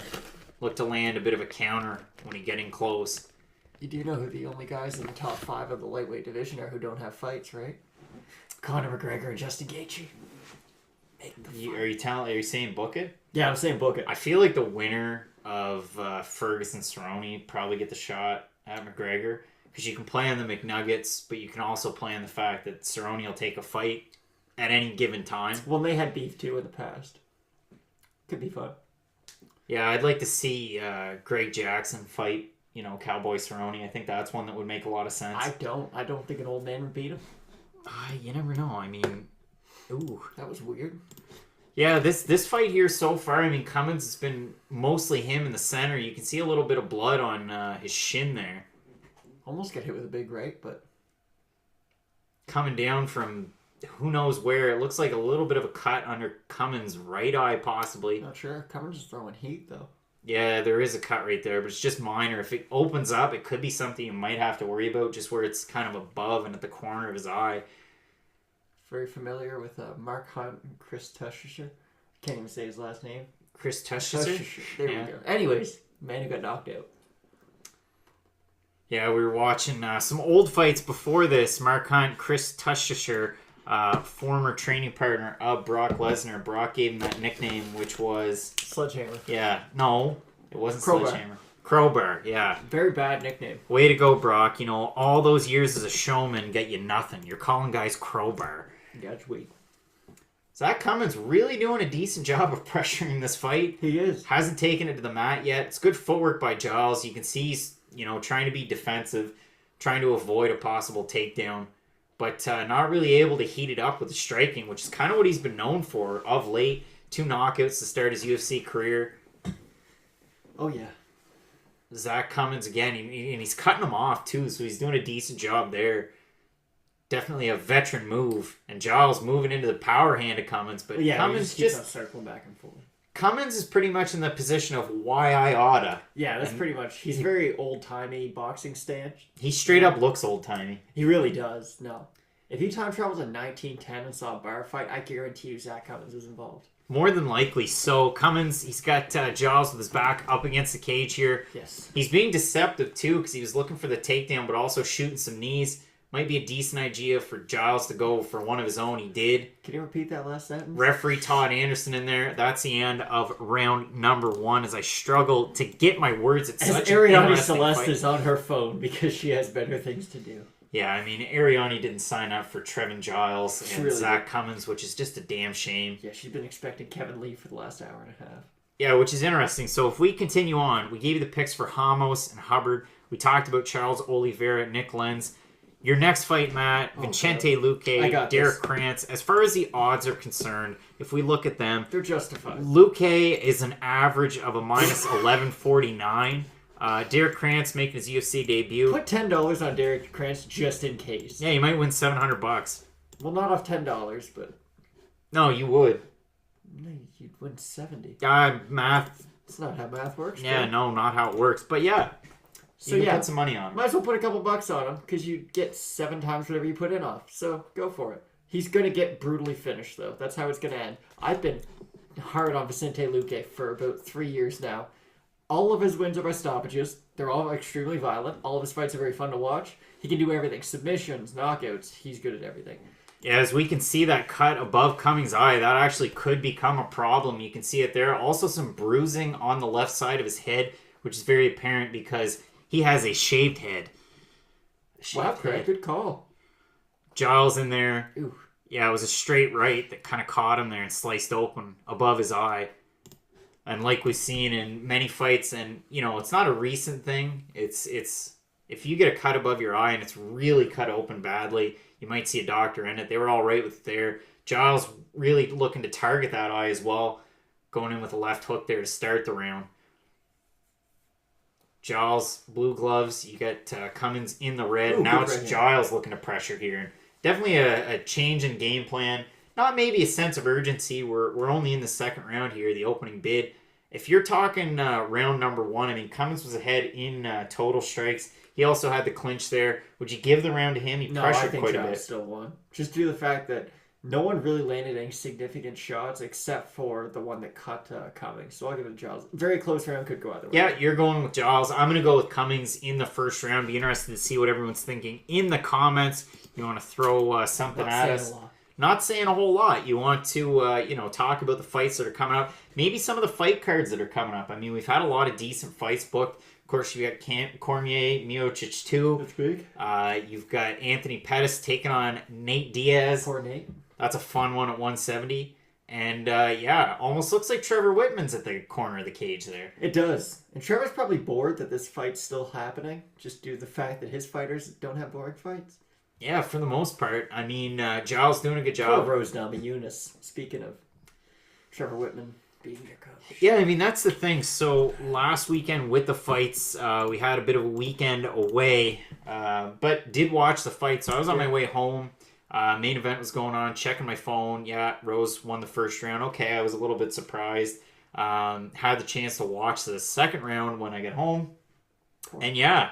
Looked to land a bit of a counter when he get in close. You do know who the only guys in the top 5 of the lightweight division are who don't have fights, right? Conor McGregor and Justin Gaethje. Are you saying book it? Yeah, I'm saying book it. I feel like the winner of Ferguson Cerrone probably get the shot at McGregor because you can play on the McNuggets, but you can also play on the fact that Cerrone will take a fight at any given time. Well, they had beef too in the past. Could be fun. Yeah, I'd like to see Greg Jackson fight, Cowboy Cerrone. I think that's one that would make a lot of sense. I don't think an old man would beat him. You never know. I mean, ooh, that was weird. Yeah, this fight here so far, I mean, Cummins has been mostly him in the center. You can see a little bit of blood on his shin there. Almost got hit with a big right, but... Coming down from who knows where. It looks like a little bit of a cut under Cummins' right eye, possibly. Not sure. Cummins is throwing heat, though. Yeah, there is a cut right there, but it's just minor. If it opens up, it could be something you might have to worry about, just where it's kind of above and at the corner of his eye. Very familiar with Mark Hunt and Chris Tushishar. Can't even say his last name. Chris Tushishar? There we go. Anyways, man who got knocked out. Yeah, we were watching some old fights before this. Mark Hunt, Chris Tushishar, former training partner of Brock Lesnar. Brock gave him that nickname, which was... Sledgehammer. Yeah. No, it wasn't Crowbar. Sledgehammer. Crowbar, yeah. Very bad nickname. Way to go, Brock. All those years as a showman get you nothing. You're calling guys Crowbar. Gotcha, wait. Zack Cummins really doing a decent job of pressuring this fight. He is. Hasn't taken it to the mat yet. It's good footwork by Giles. You can see he's, trying to be defensive, trying to avoid a possible takedown, but not really able to heat it up with the striking, which is kind of what he's been known for of late. 2 knockouts to start his UFC career. Oh, yeah. Zack Cummins again, and he's cutting him off too, so he's doing a decent job there. Definitely a veteran move, and Giles moving into the power hand of Cummins, but yeah, Cummins just keeps circling back and forth. Cummins is pretty much in the position of why I oughta. Yeah, that's pretty much. He's very old-timey boxing stance. He straight up looks old-timey. He really does. No. If you time traveled to 1910 and saw a bar fight, I guarantee you Zack Cummins is involved. More than likely. So Cummins, he's got Giles with his back up against the cage here. Yes. He's being deceptive too because he was looking for the takedown but also shooting some knees. Might be a decent idea for Giles to go for one of his own. He did. Can you repeat that last sentence? Referee Todd Anderson in there. That's the end of round number 1 as I struggle to get my words. It's such an interesting Celeste fight. is on her phone because she has better things to do. Yeah, I mean, Ariane didn't sign up for Trevin Giles and really Zack Cummins, which is just a damn shame. Yeah, she's been expecting Kevin Lee for the last hour and a half. Yeah, which is interesting. So if we continue on, we gave you the picks for Ramos and Hubbard. We talked about Charles Oliveira, Nick Lenz. Your next fight, Matt, Vicente Luque, Derek Krantz. As far as the odds are concerned, if we look at them, they're justified. Luque is an average of a minus 1149. Derek Krantz making his UFC debut. Put $10 on Derek Krantz just in case. Yeah, you might win $700. Well, not off $10, but no, you would. No, you'd win 70. Math. That's not how math works. Yeah, no, not how it works. But yeah. So you can put some money on him. Might as well put a couple bucks on him because you get 7 times whatever you put in off. So go for it. He's going to get brutally finished, though. That's how it's going to end. I've been hard on Vicente Luque for about 3 years now. All of his wins are by stoppages. They're all extremely violent. All of his fights are very fun to watch. He can do everything. Submissions, knockouts. He's good at everything. Yeah, as we can see that cut above Cummings' eye, that actually could become a problem. You can see it there. Also some bruising on the left side of his head, which is very apparent because he has a shaved head. Wow, Craig, good call. Giles in there. Ooh. Yeah, it was a straight right that kind of caught him there and sliced open above his eye. And like we've seen in many fights, and it's not a recent thing. It's if you get a cut above your eye and it's really cut open badly, you might see a doctor in it. They were all right with it there. Giles really looking to target that eye as well, going in with a left hook there to start the round. Giles, blue gloves. You got Cummins in the red. Ooh, now it's red Giles looking to pressure here. Definitely a change in game plan. Not maybe a sense of urgency. We're only in the second round here, the opening bid. If you're talking round number 1, I mean, Cummins was ahead in total strikes. He also had the clinch there. Would you give the round to him? He pressured quite a bit. Still won. Just due to the fact that no one really landed any significant shots except for the one that cut Cummings. So I'll give it to Giles. Very close round, could go either way. Yeah, you're going with Giles. I'm going to go with Cummings in the first round. Be interested to see what everyone's thinking in the comments. You want to throw something at us? Not saying a whole lot. You want to, talk about the fights that are coming up. Maybe some of the fight cards that are coming up. I mean, we've had a lot of decent fights booked. Of course, you got Cormier, Miocic 2. That's big. You've got Anthony Pettis taking on Nate Diaz. Poor Nate. That's a fun one at 170. And, almost looks like Trevor Whitman's at the corner of the cage there. It does. And Trevor's probably bored that this fight's still happening, just due to the fact that his fighters don't have boring fights. Yeah, for the most part. I mean, Giles doing a good job. Poor Rose Namajunas. Speaking of Trevor Whitman being your coach. Yeah, I mean, that's the thing. So last weekend with the fights, we had a bit of a weekend away, but did watch the fight. So I was on my way home. Main event was going on, checking my phone. Yeah, Rose won the first round. Okay, I was a little bit surprised. Had the chance to watch the second round when I get home. And yeah,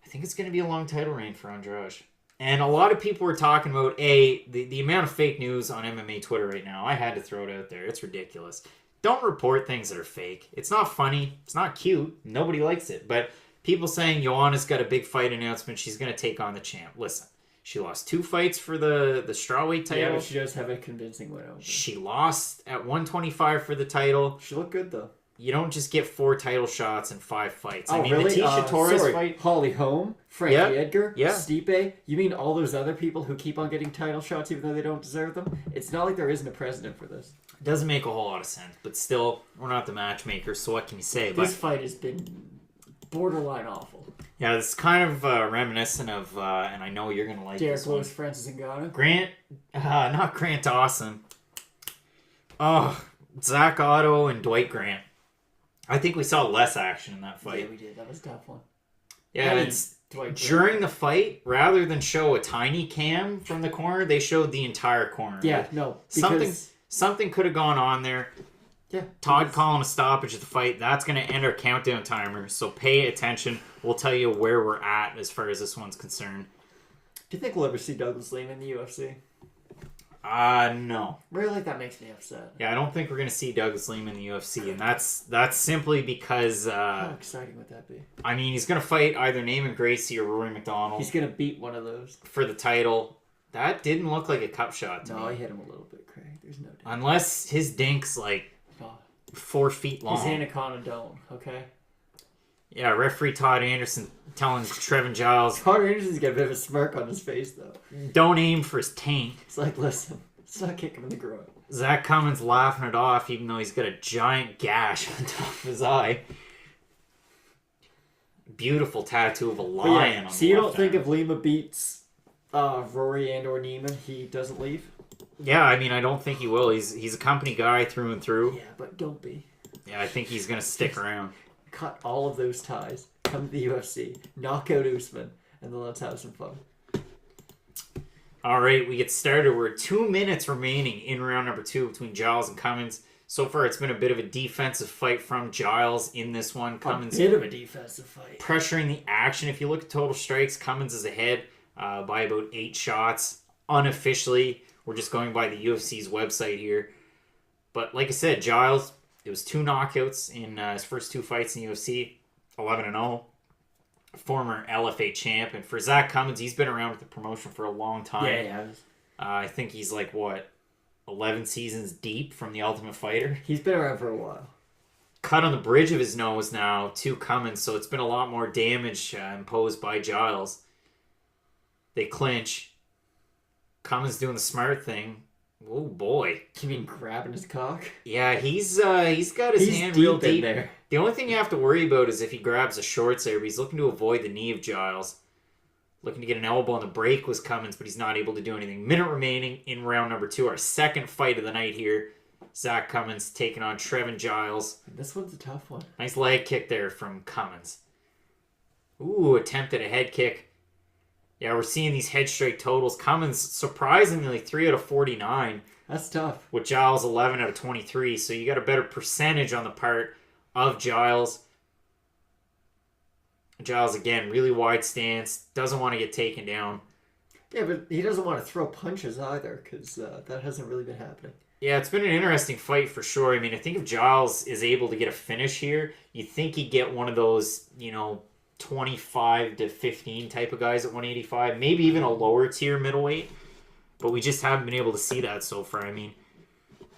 I think it's going to be a long title reign for Andrade. And a lot of people were talking about, the amount of fake news on MMA Twitter right now. I had to throw it out there. It's ridiculous. Don't report things that are fake. It's not funny. It's not cute. Nobody likes it. But people saying Joanna's got a big fight announcement. She's going to take on the champ. Listen, she lost 2 fights for the strawweight title. Yeah, but she does have a convincing win over. She lost at 125 for the title. She looked good, though. You don't just get 4 title shots in 5 fights. Oh, I mean, really? The Tisha Torres fight. Holly Holm, Frankie Edgar, yeah. Stipe. You mean all those other people who keep on getting title shots even though they don't deserve them? It's not like there isn't a precedent for this. It doesn't make a whole lot of sense, but still, we're not the matchmakers, so what can you say? This fight has been borderline awful. Yeah, it's kind of reminiscent of, and I know you're going to like Derek this one. Lewis, Francis Ngannou. Not Grant Dawson. Oh, Zack Otto and Dwight Grant. I think we saw less action in that fight. Yeah, we did. That was a tough one. Yeah, it's during the fight, rather than show a tiny cam from the corner, they showed the entire corner. Yeah, no. Because... Something could have gone on there. Yeah. Todd calling a stoppage at the fight. That's going to end our countdown timer. So pay attention. We'll tell you where we're at as far as this one's concerned. Do you think we'll ever see Douglas Lima in the UFC? No. Really? That makes me upset. Yeah, I don't think we're going to see Douglas Lima in the UFC, and that's simply because... how exciting would that be? I mean, he's going to fight either Naaman Gracie or Rory McDonald. He's going to beat one of those. For the title. That didn't look like a cup shot to me. No, I hit him a little bit, Craig. There's no doubt. Unless his dink's like 4 feet long. His anaconda don't, okay? Yeah, referee Todd Anderson telling Trevin Giles... Todd Anderson's got a bit of a smirk on his face, though. Don't aim for his taint. It's like, listen, let's not kick him in the groin. Zack Cummins laughing it off, even though he's got a giant gash on top of his eye. Beautiful tattoo of a lion. Yeah, so you don't think if Lima beats Rory and or Neiman, he doesn't leave? Yeah, I mean, I don't think he will. He's a company guy through and through. Yeah, but don't be. Yeah, I think he's going to stick around. Cut all of those ties. Come to the UFC. Knock out Usman. And then let's have some fun. All right, we get started. We're 2 minutes remaining in round number 2 between Giles and Cummins. So far, it's been a bit of a defensive fight from Giles in this one. Cummins, a bit of a defensive fight. Pressuring the action. If you look at total strikes, Cummins is ahead by about 8 shots. Unofficially, we're just going by the UFC's website here. But like I said, Giles, it was 2 knockouts in his first 2 fights in the UFC. 11-0. Former LFA champ. And for Zack Cummins, he's been around with the promotion for a long time. Yeah, he has. I think he's like, 11 seasons deep from the Ultimate Fighter. He's been around for a while. Cut on the bridge of his nose now to Cummins, so it's been a lot more damage imposed by Giles. They clinch. Cummins doing the smart thing. Oh boy! You mean grabbing his cock? Yeah, he's got his hand real deep there. The only thing you have to worry about is if he grabs the shorts there, but he's looking to avoid the knee of Giles. Looking to get an elbow on the break was Cummins, but he's not able to do anything. Minute remaining in round number 2. Our second fight of the night here. Zack Cummins taking on Trevin Giles. This one's a tough one. Nice leg kick there from Cummins. Ooh, attempted a head kick. Yeah, we're seeing these head strike totals. Cummins, surprisingly, 3 out of 49. That's tough. With Giles, 11 out of 23. So you got a better percentage on the part of Giles. Giles, again, really wide stance. Doesn't want to get taken down. Yeah, but he doesn't want to throw punches either, because that hasn't really been happening. Yeah, it's been an interesting fight for sure. I mean, I think if Giles is able to get a finish here, you think he'd get one of those, 25 to 15 type of guys at 185, maybe even a lower tier middleweight. But we just haven't been able to see that so far. I mean,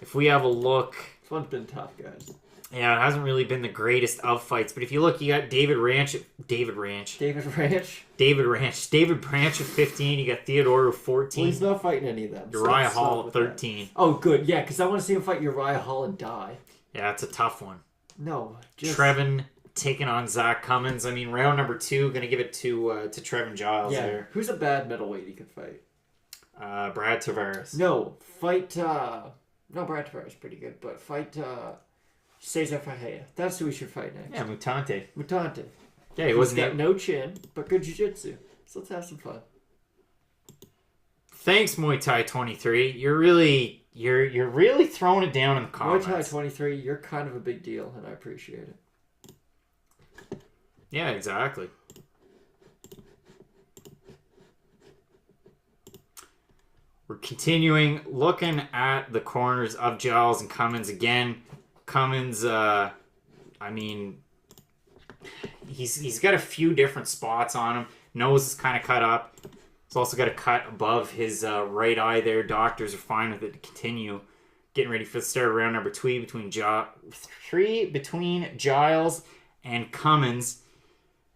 if we have a look... This one's been tough, guys. Yeah, it hasn't really been the greatest of fights. But if you look, you got David Branch at 15. You got Theodore at 14. Well, he's not fighting any of them. Uriah Hall at 13. That. Oh, good. Yeah, because I want to see him fight Uriah Hall and die. Yeah, it's a tough one. No. Trevin taking on Zack Cummins. I mean, round number 2, going to give it to Trevin Giles there. Who's a bad middleweight he could fight? Brad Tavares. No, fight... No, Brad Tavares is pretty good, but fight... Cesar Ferreira. That's who we should fight next. Yeah, Mutante. Yeah, He's got no chin, but good jiu-jitsu. So let's have some fun. Thanks, Muay Thai 23. You're really throwing it down in the comments. Muay Thai 23, you're kind of a big deal, and I appreciate it. Yeah, exactly. We're continuing looking at the corners of Giles and Cummins again. Cummins, I mean, he's got a few different spots on him. Nose is kind of cut up. He's also got a cut above his right eye there. Doctors are fine with it to continue. Getting ready for the start of round number 3 between Giles and Cummins.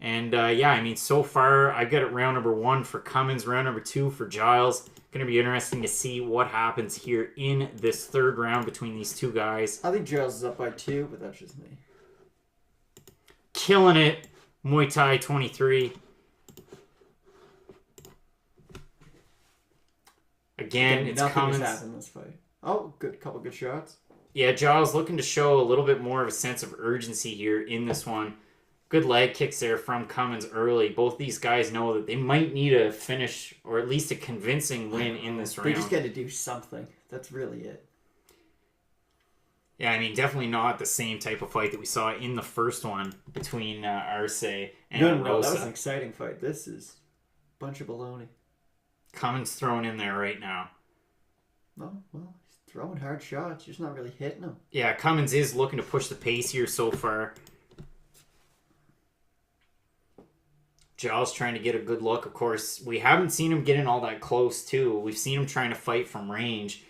And yeah, I mean, so far I've got it round number 1 for Cummins, round number 2 for Giles. Going to be interesting to see what happens here in this third round between these two guys. I think Giles is up by 2, but that's just me. Killing it, Muay Thai 23. Again, it's Cummins. Nothing has happened in this fight. Oh, good, couple good shots. Yeah, Giles looking to show a little bit more of a sense of urgency here in this one. Good leg kicks there from Cummins early. Both these guys know that they might need a finish or at least a convincing win in this round. They just got to do something. That's really it. Yeah, I mean, definitely not the same type of fight that we saw in the first one between Arce and No, Rosa. that was an exciting fight. This is a bunch of baloney. Cummins thrown in there right now. Oh, well, he's throwing hard shots. You're just not really hitting them. Yeah, Cummins is looking to push the pace here so far. Giles trying to get a good look. Of course, we haven't seen him getting all that close, too. We've seen him trying to fight from range,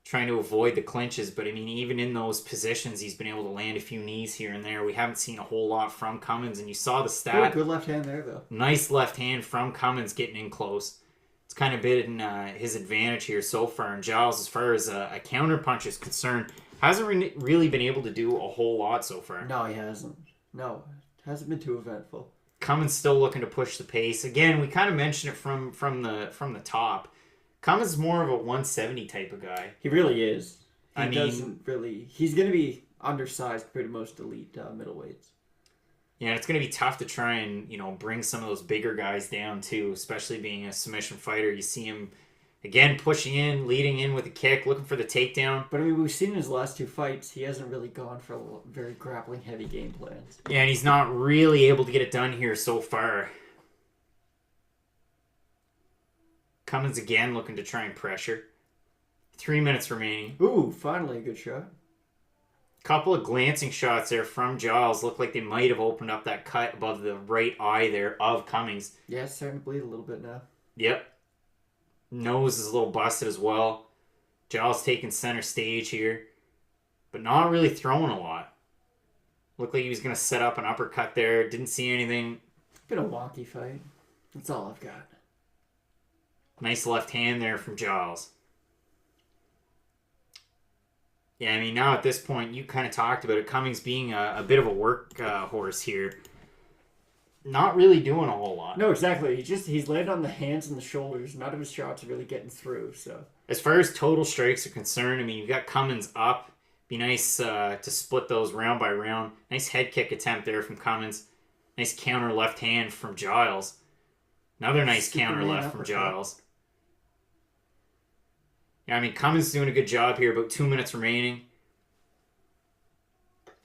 trying to avoid the clinches. But, I mean, even in those positions, he's been able to land a few knees here and there. We haven't seen a whole lot from Cummins, and you saw the stat. Good left hand there, though. Nice left hand from Cummins getting in close. It's kind of been his advantage here so far. And Giles, as far as a counterpunch is concerned, hasn't really been able to do a whole lot so far. No, he hasn't. No, it hasn't been too eventful. Cummins still looking to push the pace. Again, we kind of mentioned it from the top. Cummins is more of a 170 type of guy. He really is. He's going to be undersized compared to most elite middleweights. Yeah, it's going to be tough to try and, bring some of those bigger guys down too, especially being a submission fighter. You see him, again, pushing in, leading in with a kick, looking for the takedown. But, I mean, we've seen in his last 2 fights, he hasn't really gone for very grappling-heavy game plans. Yeah, and he's not really able to get it done here so far. Cummins again looking to try and pressure. 3 minutes remaining. Ooh, finally a good shot. Couple of glancing shots there from Giles. Looked like they might have opened up that cut above the right eye there of Cummings. Yeah, it's starting to bleed a little bit now. Yep. Nose is a little busted as well. Giles taking center stage here. But not really throwing a lot. Looked like he was going to set up an uppercut there. Didn't see anything. Been a wonky fight. That's all I've got. Nice left hand there from Giles. Yeah, I mean, now at this point, you kind of talked about it. Cummings being a bit of a work horse here. Not really doing a whole lot. No, exactly. He's landed on the hands and the shoulders. None of his shots are really getting through. So as far as total strikes are concerned, I mean, you've got Cummins up. Be nice to split those round by round. Nice head kick attempt there from Cummins. Nice counter left hand from Giles. Another nice counter left from Giles. Yeah, I mean, Cummins is doing a good job here. About 2 minutes remaining.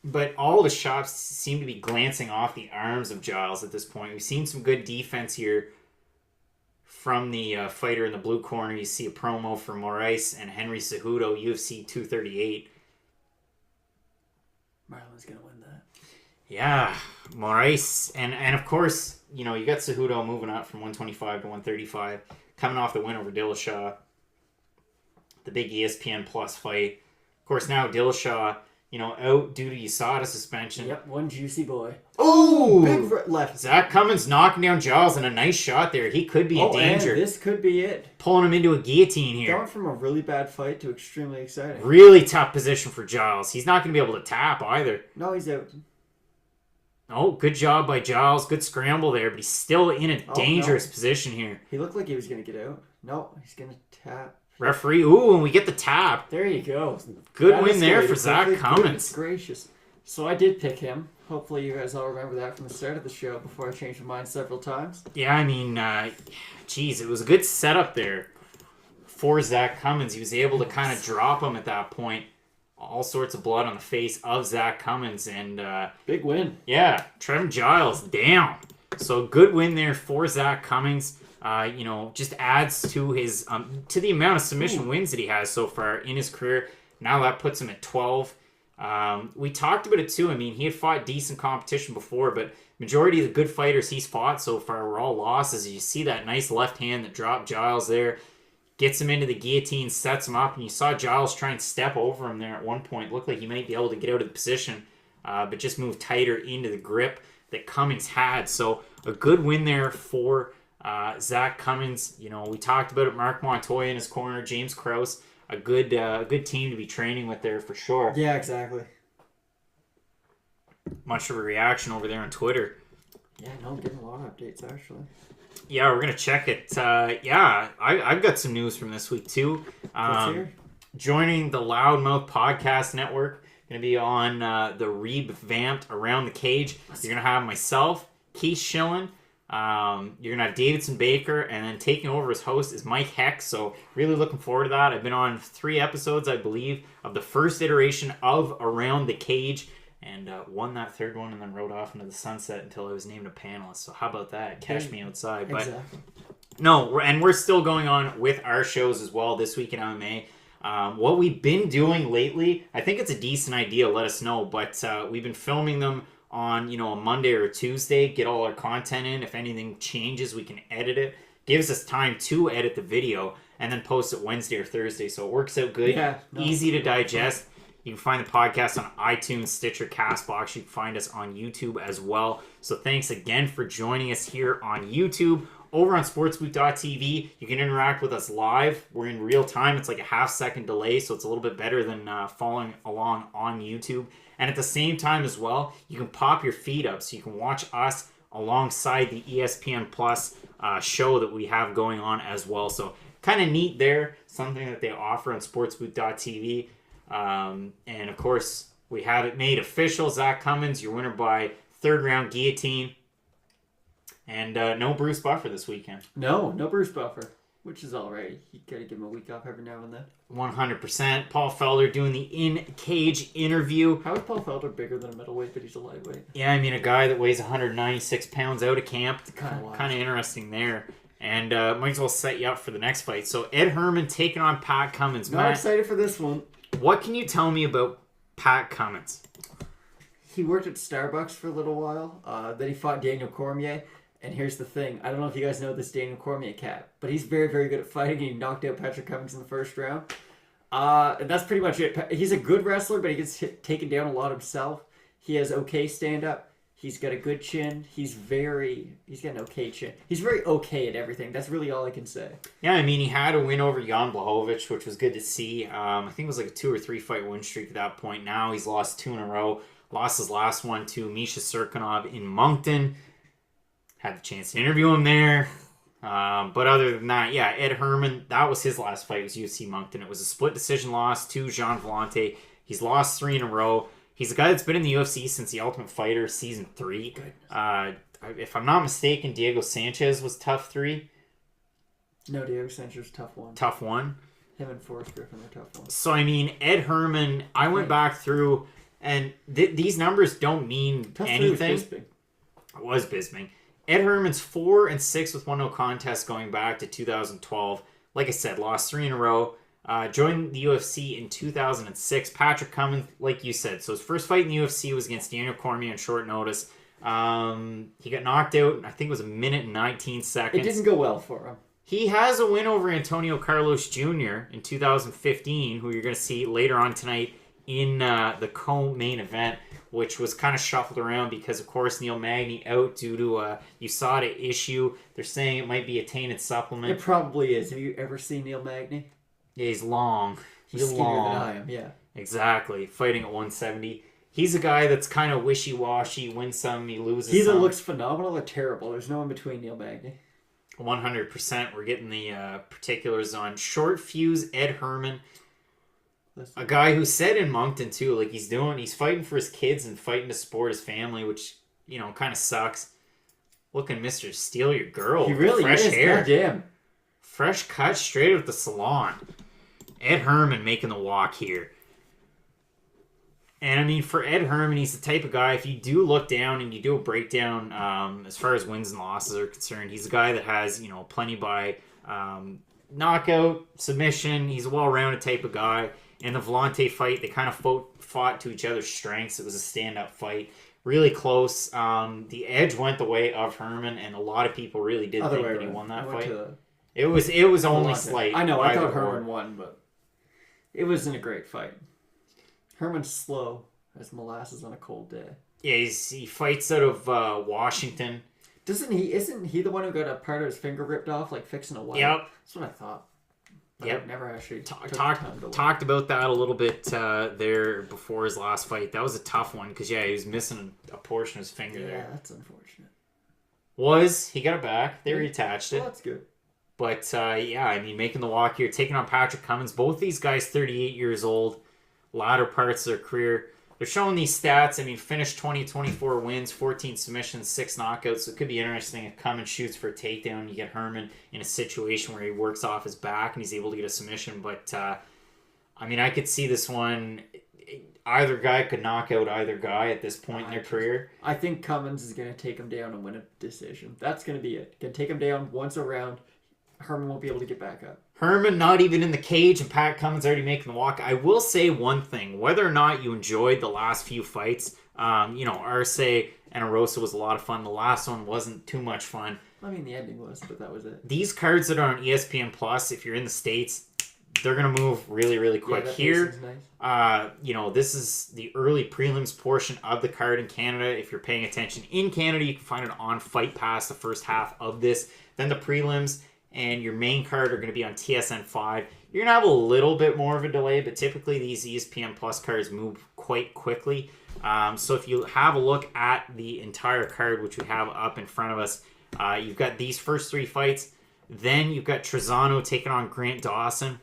But all the shots seem to be glancing off the arms of Giles at this point. We've seen some good defense here from the fighter in the blue corner. You see a promo for Moraes and Henry Cejudo, UFC 238. Marlon's going to win that. Yeah, Moraes. And of course, you got Cejudo moving up from 125 to 135. Coming off the win over Dillashaw. The big ESPN Plus fight. Of course, now Dillashaw, out due to USADA suspension. Yep, one juicy boy. Oh! Big left. Zack Cummins knocking down Giles and a nice shot there. He could be in danger. And this could be it. Pulling him into a guillotine here. Going from a really bad fight to extremely exciting. Really tough position for Giles. He's not going to be able to tap either. No, he's out. Oh, good job by Giles. Good scramble there, but he's still in a dangerous position here. He looked like he was going to get out. No, he's going to tap. Referee, ooh, and we get the tap. There you go. Good win there for Zack Cummins. Goodness gracious. So I did pick him. Hopefully you guys all remember that from the start of the show before I changed my mind several times. Yeah, I mean, geez, it was a good setup there for Zack Cummins. He was able to kind of drop him at that point. All sorts of blood on the face of Zack Cummins. And big win. Yeah, Trevin Giles down. So good win there for Zack Cummins. Just adds to his to the amount of submission wins that he has so far in his career. Now that puts him at 12. We talked about it too. I mean, he had fought decent competition before, but majority of the good fighters he's fought so far were all losses. You see that nice left hand that dropped Giles there, gets him into the guillotine, sets him up, and you saw Giles try and step over him there at one point. Looked like he might be able to get out of the position, but just moved tighter into the grip that Cummings had. So a good win there for Zack Cummins. We talked about it. Mark Montoya in his corner, James Krause, a good team to be training with there for sure. Yeah, exactly. Much of a reaction over there on Twitter. Yeah, no, I'm getting a lot of updates actually. Yeah, we're gonna check it. I've got some news from this week too. Joining the Loudmouth Podcast Network, gonna be on the revamped Around the Cage. You're gonna have myself, Keith Schillen. You're gonna have Davidson Baker, and then taking over as host is Mike Heck. So really looking forward to that. I've been on 3 episodes, I believe, of the first iteration of Around the Cage, and won that 3rd one, and then rode off into the sunset until I was named a panelist. So how about that? Catch me outside. Exactly. But no, and we're still going on with our shows as well this week in MMA. What we've been doing lately, I think it's a decent idea. Let us know, but we've been filming them on a Monday or a Tuesday, get all our content in. If anything changes, we can edit it. Gives us time to edit the video and then post it Wednesday or Thursday. So it works out good. Yeah, easy to digest. You can find the podcast on iTunes, Stitcher, CastBox. You can find us on YouTube as well. So thanks again for joining us here on YouTube. Over on sportsbook.tv, you can interact with us live. We're in real time. It's like a half-second delay, so it's a little bit better than following along on YouTube. And at the same time as well, you can pop your feed up so you can watch us alongside the ESPN Plus show that we have going on as well. So kind of neat there, something that they offer on sportsbook.tv. And of course, we have it made official. Zack Cummins, your winner by third round guillotine. And no Bruce Buffer this weekend. No Bruce Buffer, which is all right. You got to give him a week off every now and then. 100%. Paul Felder doing the in-cage interview. How is Paul Felder bigger than a middleweight, but he's a lightweight? Yeah, I mean, a guy that weighs 196 pounds out of camp. Kind of interesting there. And might as well set you up for the next fight. So Ed Herman taking on Pat Cummins. Not excited for this one. What can you tell me about Pat Cummins? He worked at Starbucks for a little while. Then he fought Daniel Cormier. And here's the thing. I don't know if you guys know this Daniel Cormier cat, but he's very, very good at fighting. He knocked out Patrick Cummings in the first round. And that's pretty much it. He's a good wrestler, but he gets taken down a lot himself. He has okay stand-up. He's got a good chin. He's got an okay chin. He's very okay at everything. That's really all I can say. Yeah, I mean, he had a win over Jan Blachowicz, which was good to see. I think it was like a 2 or 3 fight win streak at that point. Now he's lost 2 in a row. Lost his last one to Misha Serkinov in Moncton. Had the chance to interview him there. But other than that, yeah, Ed Herman, that was his last fight. It was UFC Moncton. It was a split decision loss to Jean Vellante. He's lost 3 in a row. He's a guy that's been in the UFC since The Ultimate Fighter Season 3. If I'm not mistaken, Diego Sanchez was tough 3. No, Diego Sanchez was tough 1. Tough 1. Him and Forrest Griffin were tough 1. So, I mean, Ed Herman, I went back through, and these numbers don't mean tough anything. It was Bisping. Ed Herman's 4-6 with 1 no contest going back to 2012. Like I said, lost 3 in a row. Joined the UFC in 2006. Patrick Cummins, like you said. So his first fight in the UFC was against Daniel Cormier on short notice. He got knocked out, I think it was 1 minute and 19 seconds. It didn't go well for him. He has a win over Antonio Carlos Jr. in 2015, who you're going to see later on tonight in the co-main event, which was kind of shuffled around because, of course, Neil Magny out due to a USADA issue. They're saying it might be a tainted supplement. It probably is. Have you ever seen Neil Magny? Yeah, he's long. He's skinnier long. than I am, yeah. Exactly. Fighting at 170. He's a guy that's kind of wishy-washy. Wins some, he loses He either some. looks phenomenal or terrible. There's no in between Neil Magny. 100%. We're getting the particulars on Short Fuse Ed Herman. A guy who said in Moncton too, like he's fighting for his kids and fighting to support his family, which, kind of sucks. Looking Mr. Steal Your Girl. He really fresh is. hair. Goddamn. Fresh cut straight out of the salon. Ed Herman making the walk here. And I mean, for Ed Herman, he's the type of guy, if you do look down and you do a breakdown as far as wins and losses are concerned, he's a guy that has, plenty by knockout, submission. He's a well-rounded type of guy. In the Vellante fight, they kind of fought to each other's strengths. It was a stand-up fight. Really close. The edge went the way of Herman, and a lot of people really did think that he won that fight. It was only slight. I know, I thought Herman won, but it wasn't a great fight. Herman's slow as molasses on a cold day. Yeah, he fights out of Washington. Isn't he the one who got a part of his finger ripped off, like fixing a wire? Yep. That's what I thought. But yep. I've never actually talked about that a little bit there before his last fight. That was a tough one because, he was missing a portion of his finger there. Yeah, that's unfortunate. He got it back. They reattached it. Well, that's good. But, making the walk here, taking on Patrick Cummins. Both these guys 38 years old, latter parts of their career. They're showing these stats. Finished 24 wins, 14 submissions, 6 knockouts. So it could be interesting if Cummins shoots for a takedown. You get Herman in a situation where he works off his back and he's able to get a submission. But, I could see this one. Either guy could knock out either guy at this point in their career. I think Cummins is going to take him down and win a decision. That's going to be it. Going to take him down once a round. Herman won't be able to get back up. Herman not even in the cage, and Pat Cummins already making the walk. I will say one thing. Whether or not you enjoyed the last few fights, Arce and Rosa was a lot of fun. The last one wasn't too much fun. The ending was, but that was it. These cards that are on ESPN Plus, if you're in the States, they're going to move really, really quick. Here, nice. This is the early prelims portion of the card in Canada. If you're paying attention in Canada, you can find it on Fight Pass, the first half of this. Then the prelims and your main card are going to be on TSN 5. You're going to have a little bit more of a delay, but typically these ESPN Plus cards move quite quickly. So if you have a look at the entire card, which we have up in front of us, you've got these first 3 fights. Then you've got Trezano taking on Grant Dawson.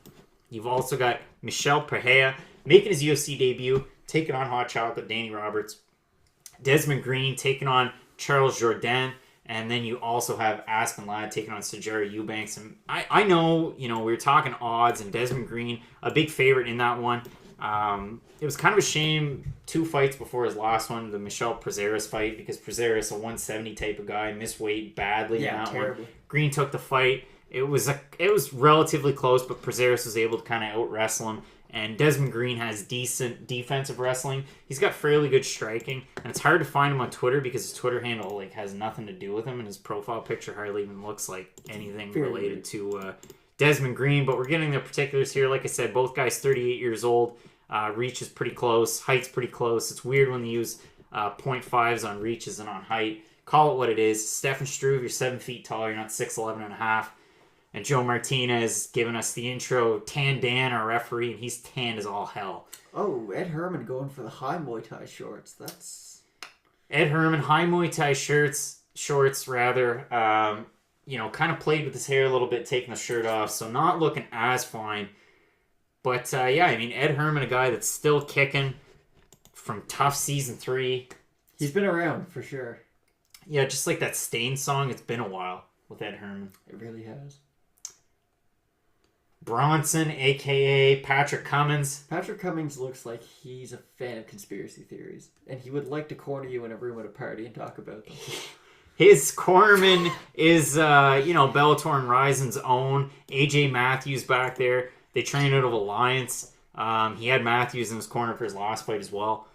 You've also got Michel Pereira making his UFC debut, taking on Hot Chocolate Danny Roberts. Desmond Green taking on Charles Jourdain. And then you also have Aspen Ladd taking on Sijara Eubanks. And I know, we were talking odds, and Desmond Green, a big favorite in that one. It was kind of a shame 2 fights before his last one, the Michel Prazeres fight, because Prazeres, a 170 type of guy, missed weight badly in that terribly. one. Green took the fight. It was relatively close, but Prazeres was able to kind of out-wrestle him. And Desmond Green has decent defensive wrestling. He's got fairly good striking, and it's hard to find him on Twitter because his Twitter handle has nothing to do with him, and his profile picture hardly even looks like anything related to Desmond Green. But we're getting the particulars here. Like I said, both guys 38 years old. Reach is pretty close. Height's pretty close. It's weird when they use 0.5s on reaches and on height. Call it what it is. Stefan Struve, you're 7 feet tall. You're not 6'11 and a half. And Joe Martinez giving us the intro. Tan Dan, our referee, and he's tanned as all hell. Oh, Ed Herman going for the high Muay Thai shorts. That's... Ed Herman, high Muay Thai shorts rather. Kind of played with his hair a little bit, taking the shirt off, so not looking as fine. But, Ed Herman, a guy that's still kicking from Tough Season 3. He's been around, for sure. Yeah, just like that Stain song, it's been a while with Ed Herman. It really has. Bronson, a.k.a. Patrick Cummins. Patrick Cummings looks like he's a fan of conspiracy theories, and he would like to corner you in a room at a party and talk about them. His cornerman is, Bellator and Ryzen's own AJ Matthews back there. They train out of Alliance. He had Matthews in his corner for his last fight as well.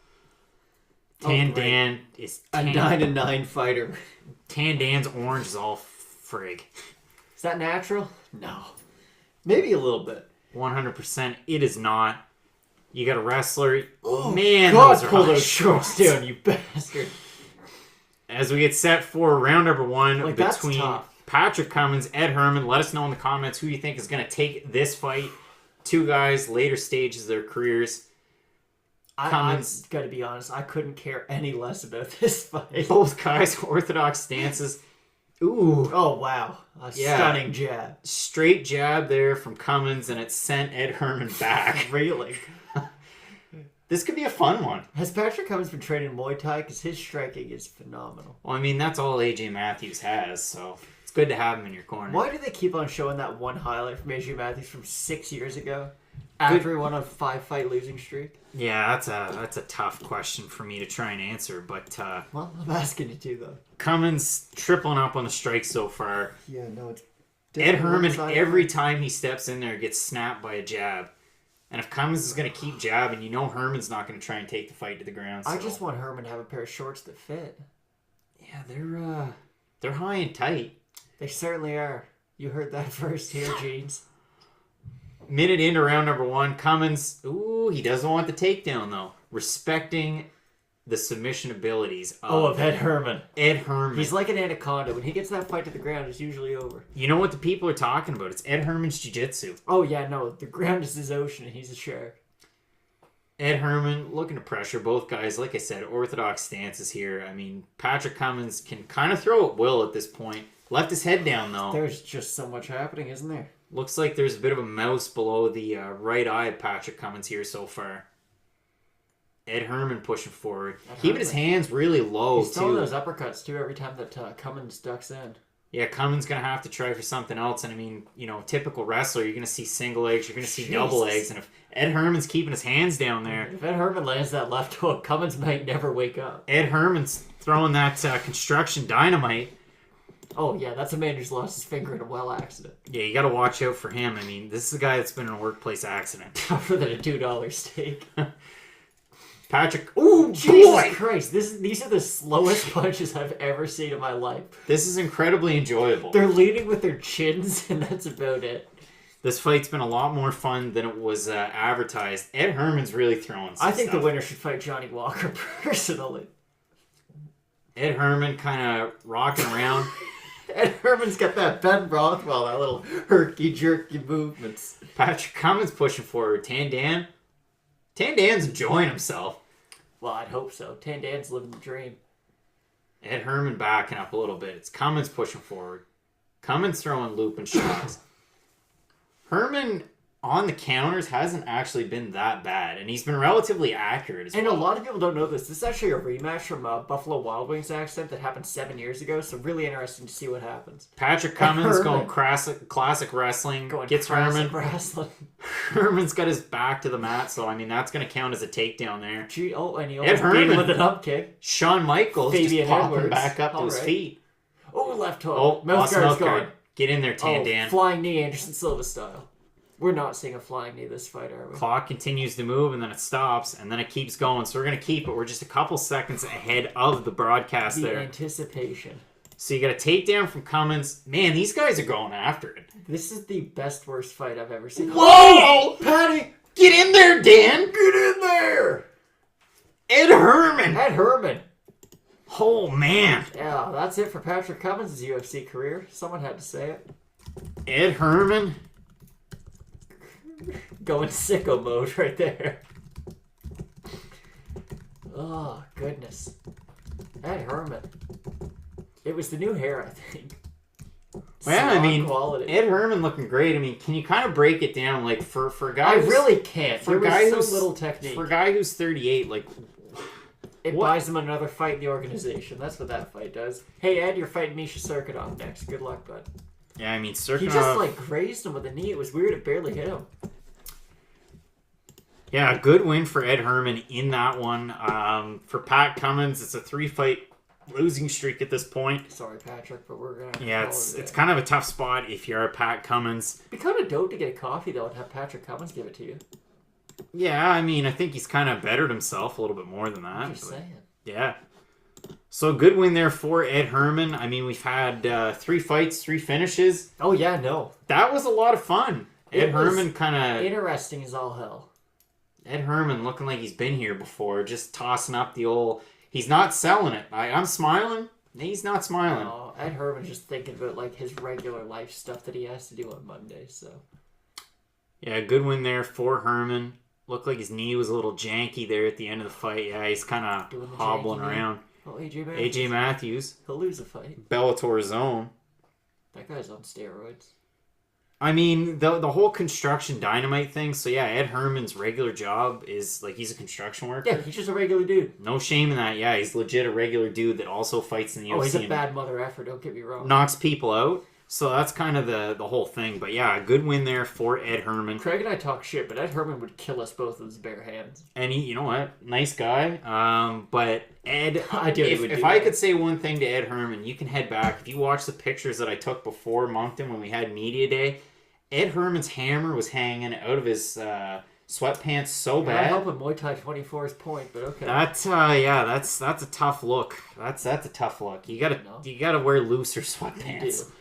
Dan is... A 9-9 fighter. Tan Dan's orange is all frig. Is that natural? No. Maybe a little bit. 100%. It is not. You got a wrestler. Oh, man, God, those are pull high those shorts down, you bastard. As we get set for round number 1 that's between tough. Patrick Cummins, Ed Herman. Let us know in the comments who you think is going to take this fight. 2 guys, later stages of their careers. I've got to be honest, I couldn't care any less about this fight. Both guys, orthodox stances. Ooh. Oh, wow. Stunning jab. Straight jab there from Cummins, and it sent Ed Herman back. Really? This could be a fun one. Has Patrick Cummins been training Muay Thai? Because his striking is phenomenal. Well, that's all AJ Matthews has, so it's good to have him in your corner. Why do they keep on showing that one highlight from AJ Matthews from 6 years ago? After he won a 5-fight losing streak? Yeah, that's a tough question for me to try and answer, but... well, I'm asking you to, though. Cummins tripling up on the strike so far. Yeah, no, it's... Ed Herman, every time he steps in there, gets snapped by a jab. And if Cummins is going to keep jabbing, Herman's not going to try and take the fight to the ground. So. I just want Herman to have a pair of shorts that fit. Yeah, they're high and tight. They certainly are. You heard that first here, Jeans. Minute into round number 1, Cummins, he doesn't want the takedown, though. Respecting the submission abilities of Ed Herman. Ed Herman. He's like an anaconda. When he gets that fight to the ground, it's usually over. You know what the people are talking about? It's Ed Herman's jiu-jitsu. Oh, yeah, no. The ground is his ocean, and he's a shark. Ed Herman looking to pressure both guys. Like I said, orthodox stances here. Patrick Cummins can kind of throw at will at this point. Left his head down, though. There's just so much happening, isn't there? Looks like there's a bit of a mouse below the right eye of Patrick Cummins here so far. Ed Herman pushing forward. Keeping his hands really low, He's throwing those uppercuts, too, every time that Cummins ducks in. Yeah, Cummins going to have to try for something else. And, typical wrestler, you're going to see single legs, you're going to see double legs. And if Ed Herman's keeping his hands down there... If Ed Herman lands that left hook, Cummins might never wake up. Ed Herman's throwing that construction dynamite. Oh, yeah, that's a man who's lost his finger in a well accident. Yeah, you got to watch out for him. This is a guy that's been in a workplace accident. Tougher than a $2 steak. Patrick. Ooh, Jesus Christ. These are the slowest punches I've ever seen in my life. This is incredibly enjoyable. They're leading with their chins, and that's about it. This fight's been a lot more fun than it was advertised. Ed Herman's really throwing some I think stuff. the winner should fight Johnny Walker, personally. Ed Herman kind of rocking around. Ed Herman's got that Ben Rothwell, that little herky-jerky movements. Patrick Cummins pushing forward. Tan Dan's enjoying himself. Well, I'd hope so. Tandan's living the dream. Ed Herman backing up a little bit. It's Cummins pushing forward. Cummins throwing looping shots. Herman on the counters hasn't actually been that bad, and he's been relatively accurate as well. And a lot of people don't know this. This is actually a rematch from Buffalo Wild Wings accident that happened 7 years ago, so really interesting to see what happens. Patrick Cummins going classic wrestling. Gets Herman. Wrestling. Herman's got his back to the mat, so I mean that's going to count as a takedown there. And he almost beat him with an up kick. Shawn Michaels just popping back up to his feet. Oh, left hook. Oh, mouth guard. Get in there, Tandan. Flying knee, Anderson Silva style. We're not seeing a flying knee this fight, are we? Clock continues to move, and then it stops, and then it keeps going. So we're going to keep it. We're just a couple seconds ahead of the broadcast there. Anticipation. So you got a takedown from Cummins. Man, these guys are going after it. This is the best, worst fight I've ever seen. Whoa! Patty! Get in there, Dan! Get in there! Ed Herman! Ed Herman. Oh, man. Yeah, that's it for Patrick Cummins' UFC career. Someone had to say it. Ed Herman. Going sicko mode right there. Oh, goodness. Ed Herman. It was the new hair, I think. Well, I mean, quality. Ed Herman looking great. I mean, can you kind of break it down, like, for a guy I really can't. For a guy who's so little technique. For a guy who's 38, like... It buys him another fight in the organization. That's what that fight does. Hey, Ed, you're fighting Misha Serkinov next. Good luck, bud. Yeah, I mean, Serkinov... He just, like, grazed him with a knee. It was weird. It barely hit him. Yeah, good win for Ed Herman in that one. For Pat Cummins, it's a 3-fight losing streak at this point. Sorry, Patrick, but we're gonna. Yeah, it's kind of a tough spot if you're a Pat Cummins. It'd be kind of dope to get a coffee though and have Patrick Cummins give it to you. Yeah, I mean, I think he's kind of bettered himself a little bit more than that. I'm just saying. Yeah. So good win there for Ed Herman. I mean, we've had 3 fights, 3 finishes. Oh yeah, no. That was a lot of fun. Ed Herman kind of interesting as all hell. Ed Herman looking like he's been here before, just tossing up the old... He's not selling it. I'm smiling. He's not smiling. No, Ed Herman's just thinking about like his regular life stuff that he has to do on Monday, so... Yeah, good win there for Herman. Looked like his knee was a little janky there at the end of the fight. Yeah, he's kind of hobbling around. Oh, AJ Matthews. He'll lose a fight. Bellator's own. That guy's on steroids. I mean, the whole construction dynamite thing. So yeah, Ed Herman's regular job is like he's a construction worker. Yeah, he's just a regular dude. No shame in that. Yeah, he's legit a regular dude that also fights in the UFC. Oh, he's a bad mother effer, don't get me wrong. Knocks people out. So that's kind of the whole thing. But yeah, a good win there for Ed Herman. Craig and I talk shit, but Ed Herman would kill us both with his bare hands. And he, you know what? Nice guy. But Ed, if I could say one thing to Ed Herman, you can head back. If you watch the pictures that I took before Moncton when we had media day, Ed Herman's hammer was hanging out of his sweatpants so bad. I'm hoping Muay Thai 24's point, but okay. That's a tough look. That's a tough look. You gotta wear looser sweatpants. You do.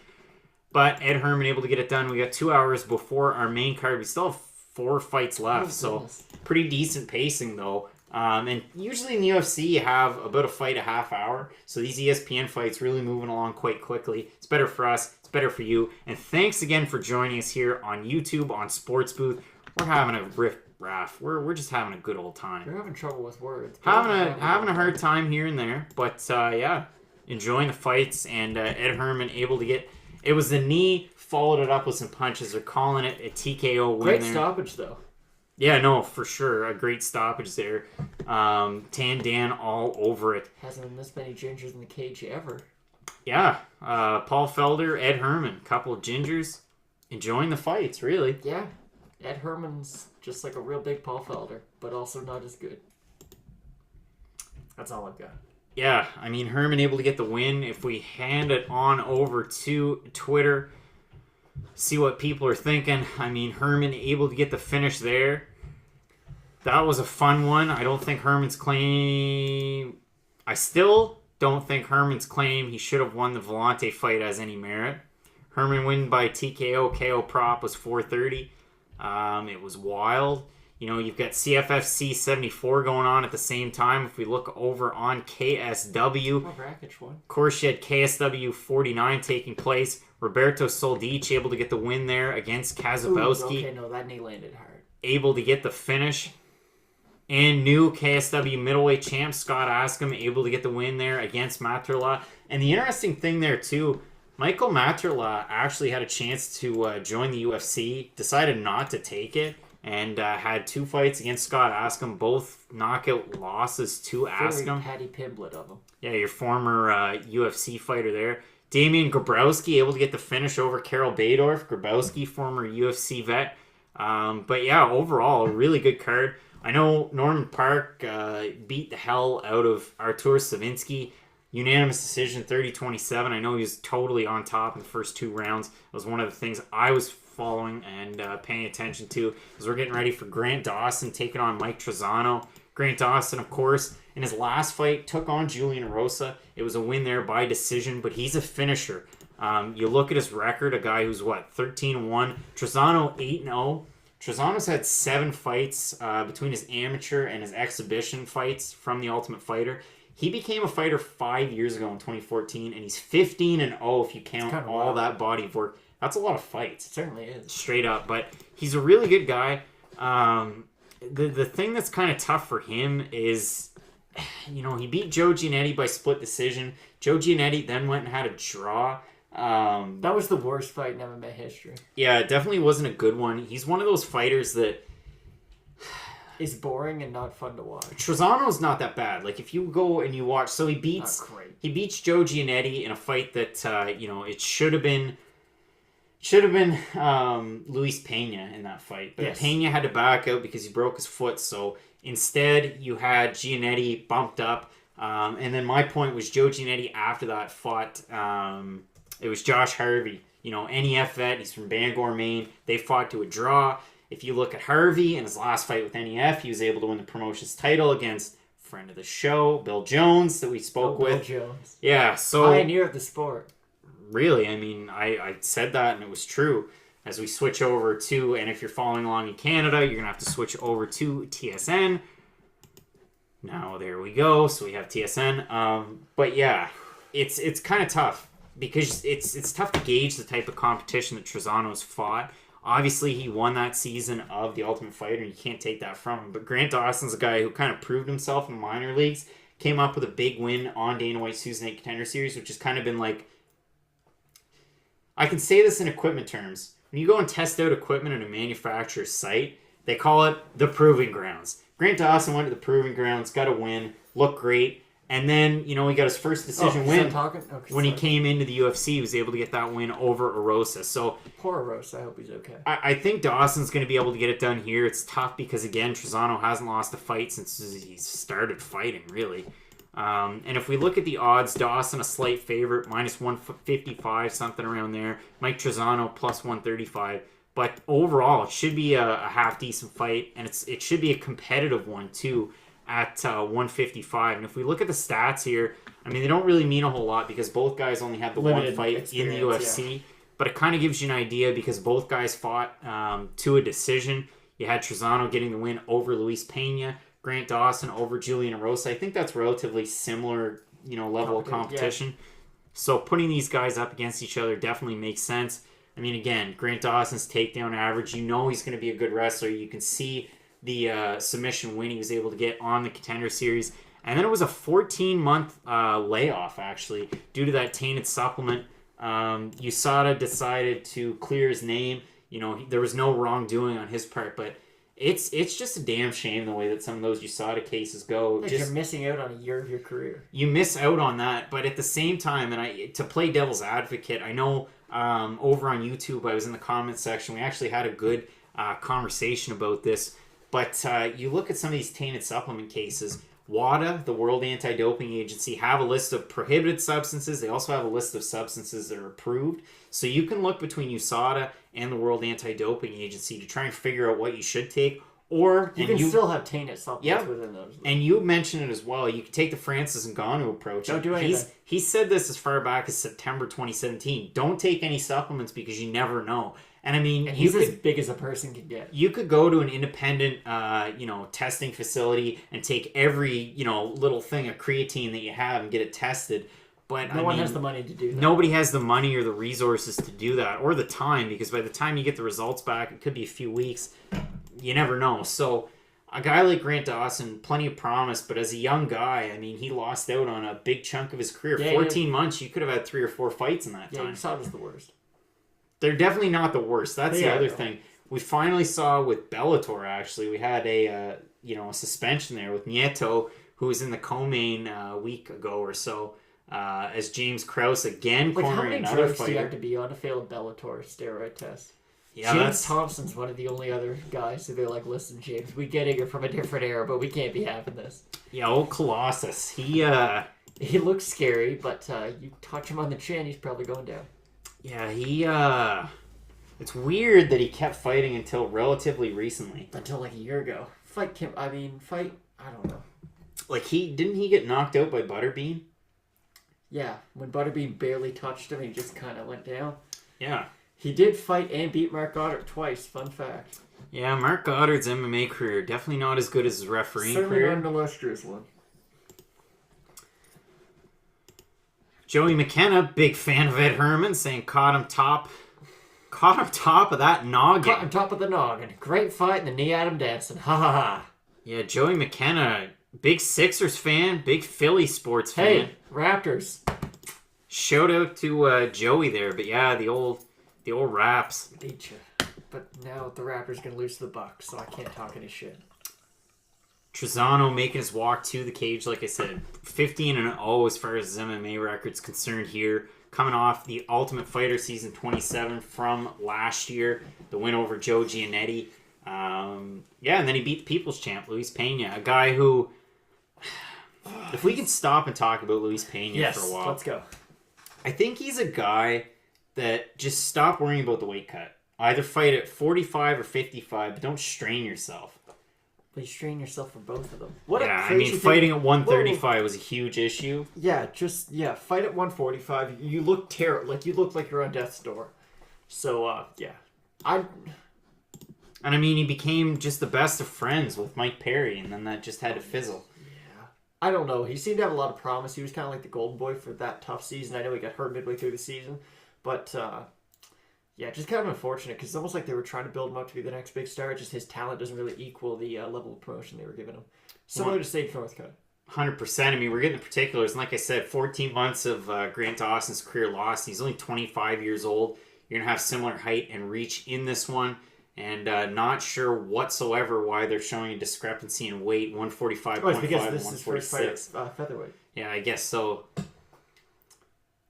But Ed Herman able to get it done. We got 2 hours before our main card. We still have 4 fights left, so pretty decent pacing though. And usually in the UFC you have about a fight a half hour. So these ESPN fights really moving along quite quickly. It's better for us. It's better for you. And thanks again for joining us here on YouTube on Sports Booth. We're having a riff-raff. We're just having a good old time. You're having trouble with words. Having a hard time here and there, but yeah, enjoying the fights. And Ed Herman able to get. It was the knee, followed it up with some punches. They're calling it a TKO win. Great stoppage, though. Yeah, no, for sure. A great stoppage there. Tandan all over it. Hasn't been this many gingers in the cage ever. Yeah. Paul Felder, Ed Herman. Couple of gingers. Enjoying the fights, really. Yeah. Ed Herman's just like a real big Paul Felder, but also not as good. That's all I've got. Yeah, I mean, Herman able to get the win. If we hand it on over to Twitter, see what people are thinking. I mean, Herman able to get the finish there. That was a fun one. I don't think Herman's claim... I still don't think Herman's claim he should have won the Vellante fight has any merit. Herman win by TKO. KO prop was 430. It was wild. You know, you've got CFFC 74 going on at the same time. If we look over on KSW, of course, you had KSW 49 taking place. Roberto Soldic able to get the win there against Kazabowski. Okay, no, that knee landed hard. Able to get the finish. And new KSW middleweight champ Scott Askham able to get the win there against Materla. And the interesting thing there too, Michael Materla actually had a chance to join the UFC, decided not to take it, and had 2 fights against Scott Askham, both knockout losses to Askham. Patty Pimblett of him. Yeah, your former UFC fighter there. Damian Grabowski able to get the finish over Karel Badorf. Grabowski, former UFC vet. But yeah, overall, a really good card. I know Norman Park beat the hell out of Artur Savinsky. Unanimous decision, 30-27. I know he was totally on top in the first 2 rounds. It was one of the things I was following and paying attention to as we're getting ready for Grant Dawson taking on Mike Trezano. Grant Dawson, of course, in his last fight, took on Julian Rosa. It was a win there by decision, but he's a finisher. You look at his record, a guy who's, 13-1. Trezano, 8-0. Trezano's had 7 fights between his amateur and his exhibition fights from The Ultimate Fighter. He became a fighter 5 years ago in 2014, and he's 15-0 if you count all that body of work. That's a lot of fights. It certainly is. Straight up. But he's a really good guy. The thing that's kind of tough for him is, he beat Joe Giannetti by split decision. Joe Giannetti then went and had a draw. That was the worst fight in MMA history. Yeah, it definitely wasn't a good one. He's one of those fighters that is boring and not fun to watch. Trezano's not that bad. Like, if you go and you watch, so he beats Joe Giannetti in a fight that it should have been Luis Pena in that fight, but Pena had to back out because he broke his foot. So instead, you had Giannetti bumped up, and then my point was Joe Giannetti after that fought. It was Josh Harvey, NEF vet. He's from Bangor, Maine. They fought to a draw. If you look at Harvey in his last fight with NEF, he was able to win the promotion's title against friend of the show, Bill Jones, that we spoke with. Bill Jones. Yeah, so pioneer of the sport. Really, I mean, I said that and it was true. As we switch over to, and if you're following along in Canada, you're going to have to switch over to TSN. Now, there we go. So we have TSN. But yeah, it's kind of tough because it's tough to gauge the type of competition that Trezano's fought. Obviously, he won that season of The Ultimate Fighter, and you can't take that from him. But Grant Dawson's a guy who kind of proved himself in the minor leagues, came up with a big win on Dana White's Susan 8 Contender Series, which has kind of been like, I can say this in equipment terms. When you go and test out equipment at a manufacturer's site, they call it the proving grounds. Grant Dawson went to the proving grounds, got a win, looked great, and then, he got his first decision win. When he came into the UFC, he was able to get that win over Rosa. So poor Rosa, I hope he's okay. I think Dawson's going to be able to get it done here. It's tough because, again, Trezano hasn't lost a fight since he started fighting, really. And if we look at the odds, Dawson a slight favorite, minus 155, something around there. Mike Trezano plus 135. But overall, it should be a half decent fight, and it should be a competitive one too at 155. And if we look at the stats here, I mean, they don't really mean a whole lot because both guys only had the one fight in the UFC. Yeah. But it kind of gives you an idea because both guys fought to a decision. You had Trezano getting the win over Luis Pena. Grant Dawson over Julian Rosa. I think that's relatively similar, level of competition. Yeah. So putting these guys up against each other definitely makes sense. I mean, again, Grant Dawson's takedown average, he's going to be a good wrestler. You can see the submission win he was able to get on the Contender Series. And then it was a 14-month layoff, actually, due to that tainted supplement. USADA decided to clear his name. There was no wrongdoing on his part, but it's just a damn shame the way that some of those USADA cases go. You're missing out on a year of your career. You miss out on that, but at the same time, and to play devil's advocate, I know over on YouTube, I was in the comments section. We actually had a good conversation about this, but you look at some of these tainted supplement cases. WADA, the World Anti-Doping Agency, have a list of prohibited substances. They also have a list of substances that are approved. So you can look between USADA and the World Anti-Doping Agency to try and figure out what you should take. Or you can still have tainted supplements within those. And you mentioned it as well. You can take the Francis Ngannou approach. Don't do anything. He said this as far back as September 2017. Don't take any supplements because you never know. And I mean, he's as big as a person can get. You could go to an independent, testing facility and take every, little thing of creatine that you have and get it tested. But no one has the money to do that. Nobody has the money or the resources to do that, or the time, because by the time you get the results back, it could be a few weeks. You never know. So a guy like Grant Dawson, plenty of promise, but as a young guy, I mean, he lost out on a big chunk of his career. Yeah, 14 months, you could have had 3 or 4 fights in that time. Yeah, USADA's the worst. They're definitely not the worst. That's the other thing. We finally saw with Bellator, actually, we had a suspension there with Nieto, who was in the co-main a week ago or so, as James Krause again cornering another fighter. How many drugs do you have to be on to fail a Bellator steroid test? Yeah, James Thompson's one of the only other guys who they're like, listen, James, we get it, you're from a different era, but we can't be having this. Yeah, old Colossus. He looks scary, but you touch him on the chin, he's probably going down. Yeah, it's weird that he kept fighting until relatively recently. Until like a year ago. I don't know. Like, didn't he get knocked out by Butterbean? Yeah, when Butterbean barely touched him, he just kind of went down. Yeah. He did fight and beat Mark Goddard twice, fun fact. Yeah, Mark Goddard's MMA career, definitely not as good as his refereeing career. Certainly not an illustrious one. Joey McKenna, big fan of Ed Herman, saying caught him top of that noggin. Caught him top of the noggin. Great fight and the knee at him dancing. Ha ha ha. Yeah, Joey McKenna, big Sixers fan, big Philly sports fan. Hey, Raptors. Shout out to Joey there, but yeah, the old Raps. Beat you. But now the Raptors going to lose to the Bucks, so I can't talk any shit. Trezano making his walk to the cage, like I said, 15-0 as far as his MMA record's concerned here. Coming off the Ultimate Fighter Season 27 from last year, the win over Joe Giannetti. And then he beat the People's Champ, Luis Pena, a guy who, if we can stop and talk about Luis Pena for a while. Let's go. I think he's a guy that just stop worrying about the weight cut. Either fight at 45 or 55, but don't strain yourself. But you strain yourself for both of them. Fighting at 135 was a huge issue. Yeah, fight at 145. You look terrible. Like, you look like you're on death's door. So, yeah. And I mean, he became just the best of friends with Mike Perry, and then that just had to fizzle. Yeah. I don't know. He seemed to have a lot of promise. He was kind of like the golden boy for that tough season. I know he got hurt midway through the season. But, yeah, just kind of unfortunate, because it's almost like they were trying to build him up to be the next big star. Just his talent doesn't really equal the level of promotion they were giving him. Similar to Sage Northcutt. 100%. I mean, we're getting the particulars. And like I said, 14 months of Grant Dawson's career lost. He's only 25 years old. You're going to have similar height and reach in this one. And not sure whatsoever why they're showing a discrepancy in weight, 145.5 and 146. Featherweight. Yeah, I guess so.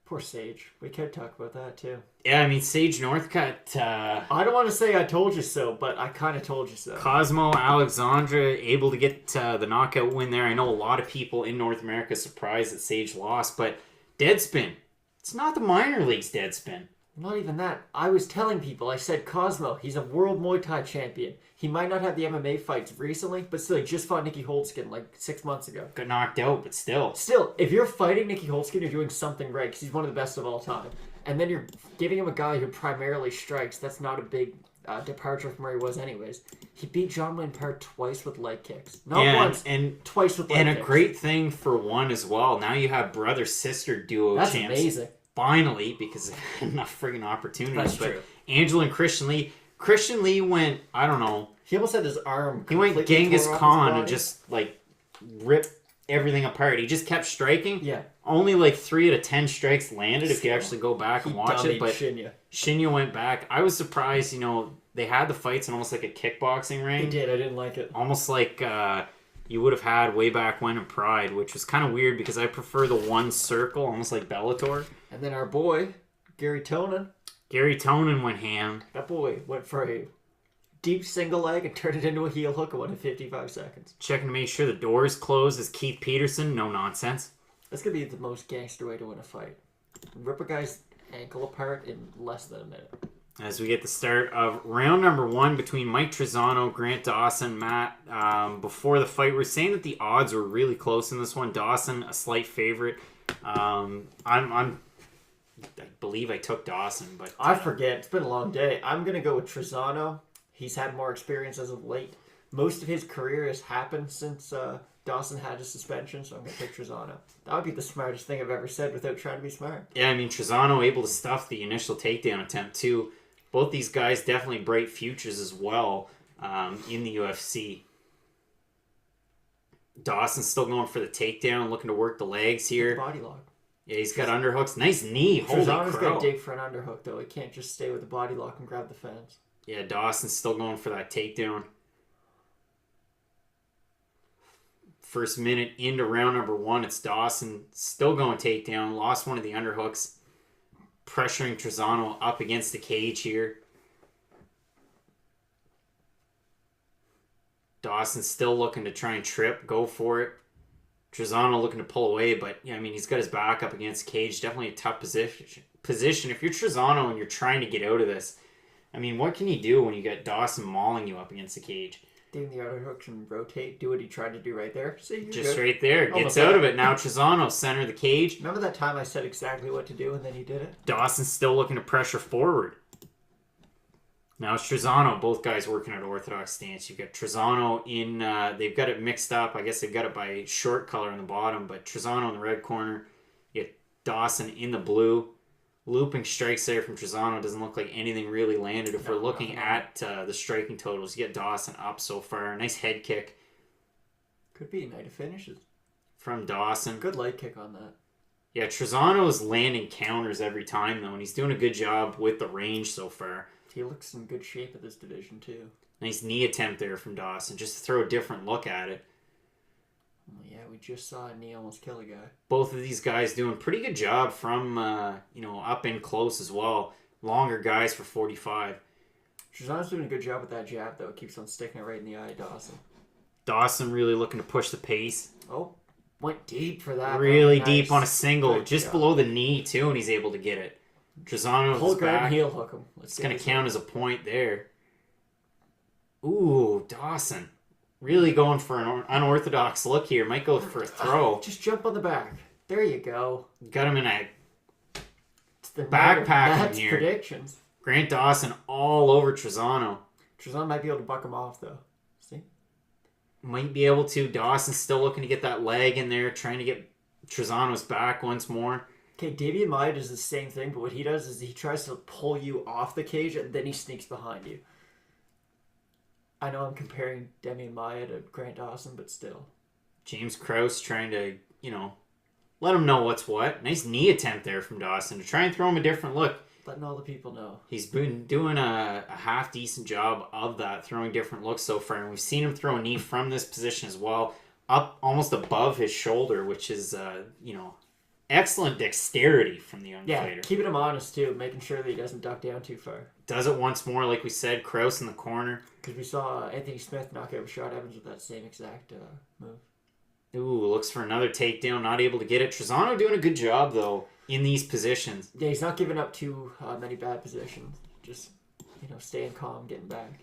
Poor Sage. We could talk about that, too. Yeah, I mean, Sage Northcutt. I don't want to say I told you so, but I kind of told you so. Cosmo Alexandra able to get the knockout win there. I know a lot of people in North America surprised that Sage lost, but Deadspin. It's not the minor leagues Deadspin. Not even that. I was telling people, I said Cosmo, he's a world Muay Thai champion. He might not have the MMA fights recently, but still, he just fought Nicky Holtzkin like 6 months ago. Got knocked out, but still. Still, if you're fighting Nicky Holtzkin, you're doing something right, because he's one of the best of all time. And then you're giving him a guy who primarily strikes. That's not a big departure from where he was anyways. He beat John Wayne Parr twice with leg kicks. Not once, and twice with leg kicks. And a great thing for one as well. Now you have brother-sister duo champs. That's amazing. Finally, because enough friggin' opportunities. That's but true. Angela and Christian Lee. Christian Lee went, I don't know. He almost had his arm. He went Genghis Khan and just like ripped everything apart. He just kept striking. Yeah. Only like 3 out of 10 strikes landed if you actually go back and watch it. But Shinya went back. I was surprised, they had the fights in almost like a kickboxing ring. They did. I didn't like it. Almost like you would have had way back when in Pride, which was kind of weird because I prefer the one circle, almost like Bellator. And then our boy, Gary Tonin. Gary Tonin went ham. That boy went for a deep single leg and turned it into a heel hook in 55 seconds. Checking to make sure the door is closed is Keith Peterson. No nonsense. That's going to be the most gangster way to win a fight. Rip a guy's ankle apart in less than a minute. As we get the start of round number 1 between Mike Trezano, Grant Dawson, Matt. Before the fight, we're saying that the odds were really close in this one. Dawson, a slight favorite. I believe I took Dawson, but I forget. It's been a long day. I'm gonna go with Trezano. He's had more experience as of late. Most of his career has happened since Dawson had his suspension, so I'm gonna pick Trezano. That would be the smartest thing I've ever said without trying to be smart. Yeah, I mean Trezano able to stuff the initial takedown attempt too. Both these guys definitely bright futures as well in the UFC. Dawson's still going for the takedown, looking to work the legs here. Body lock. Yeah, he's got underhooks. Nice knee. Holy Trezano's crow. got to dig for an underhook, though. He can't just stay with the body lock and grab the fence. Yeah, Dawson's still going for that takedown. First minute into round number 1, it's Dawson still going takedown. Lost one of the underhooks. Pressuring Trezano up against the cage here. Dawson still looking to try and trip, go for it. Trezano looking to pull away, but yeah, I mean, he's got his back up against the cage. Definitely a tough position. If you're Trezano and you're trying to get out of this, I mean, what can you do when you got Dawson mauling you up against the cage? Doing the underhook and rotate, do what he tried to do right there. See, just good. Right there, gets out of it. Now Trezano center the cage. Remember that time I said exactly what to do and then he did it? Dawson's still looking to pressure forward. Now it's Trezano, both guys working at orthodox stance. You've got Trezano in, they've got it mixed up. I guess they've got it by short color in the bottom, but Trezano in the red corner. You get Dawson in the blue. Looping strikes there from Trezano. Doesn't look like anything really landed. If we're looking at the striking totals, you get Dawson up so far. Nice head kick. Could be a night of finishes. From Dawson. Good leg kick on that. Yeah, Trezano's landing counters every time, though, and he's doing a good job with the range so far. He looks in good shape at this division, too. Nice knee attempt there from Dawson, just to throw a different look at it. Yeah, we just saw a knee almost kill a guy. Both of these guys doing pretty good job from, up in close as well. Longer guys for 45. Trezano's doing a good job with that jab, though. It keeps on sticking it right in the eye of Dawson. Dawson really looking to push the pace. Oh, went deep for that. Really deep on a single, just below the knee, too, and he's able to get it. Trezano pull guard and heel hook him. It's going to count as a point there. Ooh, Dawson. Really going for an unorthodox look here. Might go for a throw. Just jump on the back. There you go. Got him in a backpack That's here. Predictions. Grant Dawson all over Trezano. Trezano might be able to buck him off, though. See? Might be able to. Dawson's still looking to get that leg in there, trying to get Trezano's back once more. Okay, Damian Maia does the same thing, but what he does is he tries to pull you off the cage and then he sneaks behind you. I know I'm comparing Damian Maia to Grant Dawson, but still. James Krause trying to, let him know what's what. Nice knee attempt there from Dawson to try and throw him a different look. Letting all the people know. He's been doing a half-decent job of that, throwing different looks so far. And we've seen him throw a knee from this position as well, up almost above his shoulder, which is, excellent dexterity from the young fighter. Yeah, keeping him honest, too, making sure that he doesn't duck down too far. Does it once more, like we said, Krause in the corner. Because we saw Anthony Smith knock out Rashad Evans with that same exact move. Ooh, looks for another takedown, not able to get it. Trezano doing a good job, though, in these positions. Yeah, he's not giving up too many bad positions. Just, staying calm, getting back.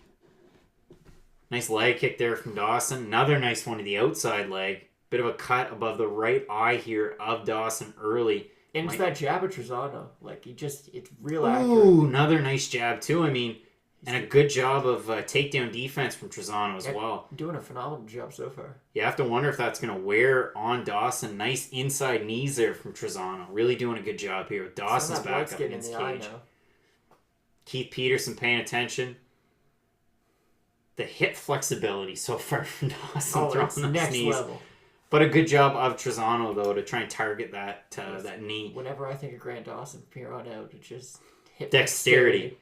Nice leg kick there from Dawson. Another nice one to the outside leg. Bit of a cut above the right eye here of Dawson early. And it's that jab of Trezano. Like, it's real accurate. Ooh, another nice jab, too. I mean, and a good job of takedown defense from Trezano as well. Doing a phenomenal job so far. You have to wonder if that's going to wear on Dawson. Nice inside knees there from Trezano. Really doing a good job here with Dawson's back up against cage. Keith Peterson paying attention. The hip flexibility so far from Dawson. Throwing those next knees. Level. But a good job of Trezano, though, to try and target that knee. Whenever I think of Grant Dawson from here on out, it's just hip dexterity.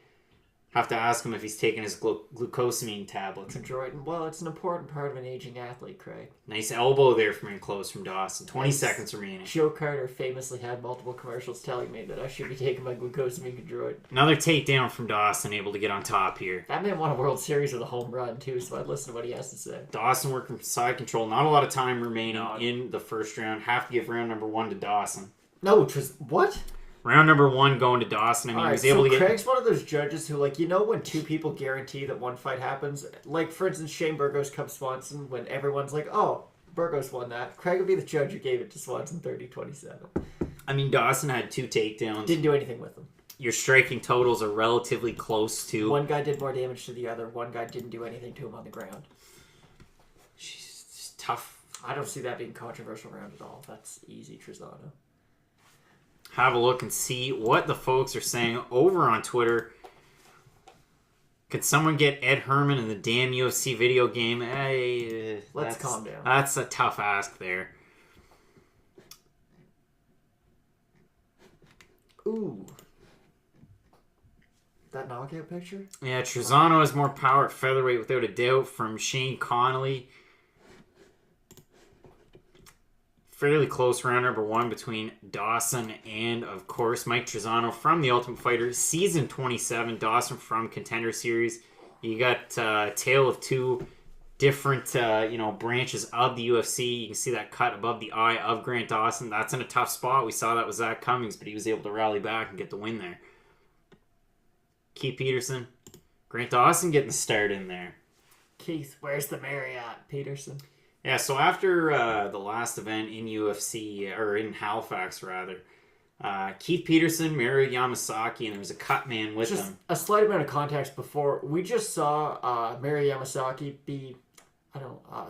Have to ask him if he's taking his glucosamine tablets. Well, it's an important part of an aging athlete, Craig. Nice elbow there from in close from Dawson. 20 seconds remaining. Joe Carter famously had multiple commercials telling me that I should be taking my glucosamine Condroid. Another takedown from Dawson, able to get on top here. That man won a World Series with a home run, too, so I'd listen to what he has to say. Dawson working from side control. Not a lot of time remaining in the first round. Have to give round number 1 to Dawson. No, what? Round number 1 going to Dawson. I mean, he was able to get... Craig's one of those judges who, when two people guarantee that one fight happens, like, for instance, Shane Burgos, Cub Swanson, when everyone's like, oh, Burgos won that. Craig would be the judge who gave it to Swanson 30-27. I mean, Dawson had 2 takedowns. Didn't do anything with them. Your striking totals are relatively close to... One guy did more damage to the other. One guy didn't do anything to him on the ground. It's tough. I don't see that being a controversial round at all. That's easy, Trezano. Have a look and see what the folks are saying over on Twitter. Could someone get Ed Herman in the damn UFC video game? Hey, let's calm down. That's a tough ask there. Ooh. That knockout picture? Yeah, Trizano has more power at featherweight without a doubt from Shane Connolly. Fairly close round number 1 between Dawson and, of course, Mike Trizano from The Ultimate Fighter, Season 27. Dawson from Contender Series. You got tale of two different, branches of the UFC. You can see that cut above the eye of Grant Dawson. That's in a tough spot. We saw that with Zack Cummings, but he was able to rally back and get the win there. Keith Peterson. Grant Dawson getting the start in there. Keith, where's the Marriott, Peterson? Yeah, so after the last event in UFC, or in Halifax rather, Keith Peterson, Mario Yamasaki, and there was a cut man with just them. A slight amount of context before. We just saw Mario Yamasaki be,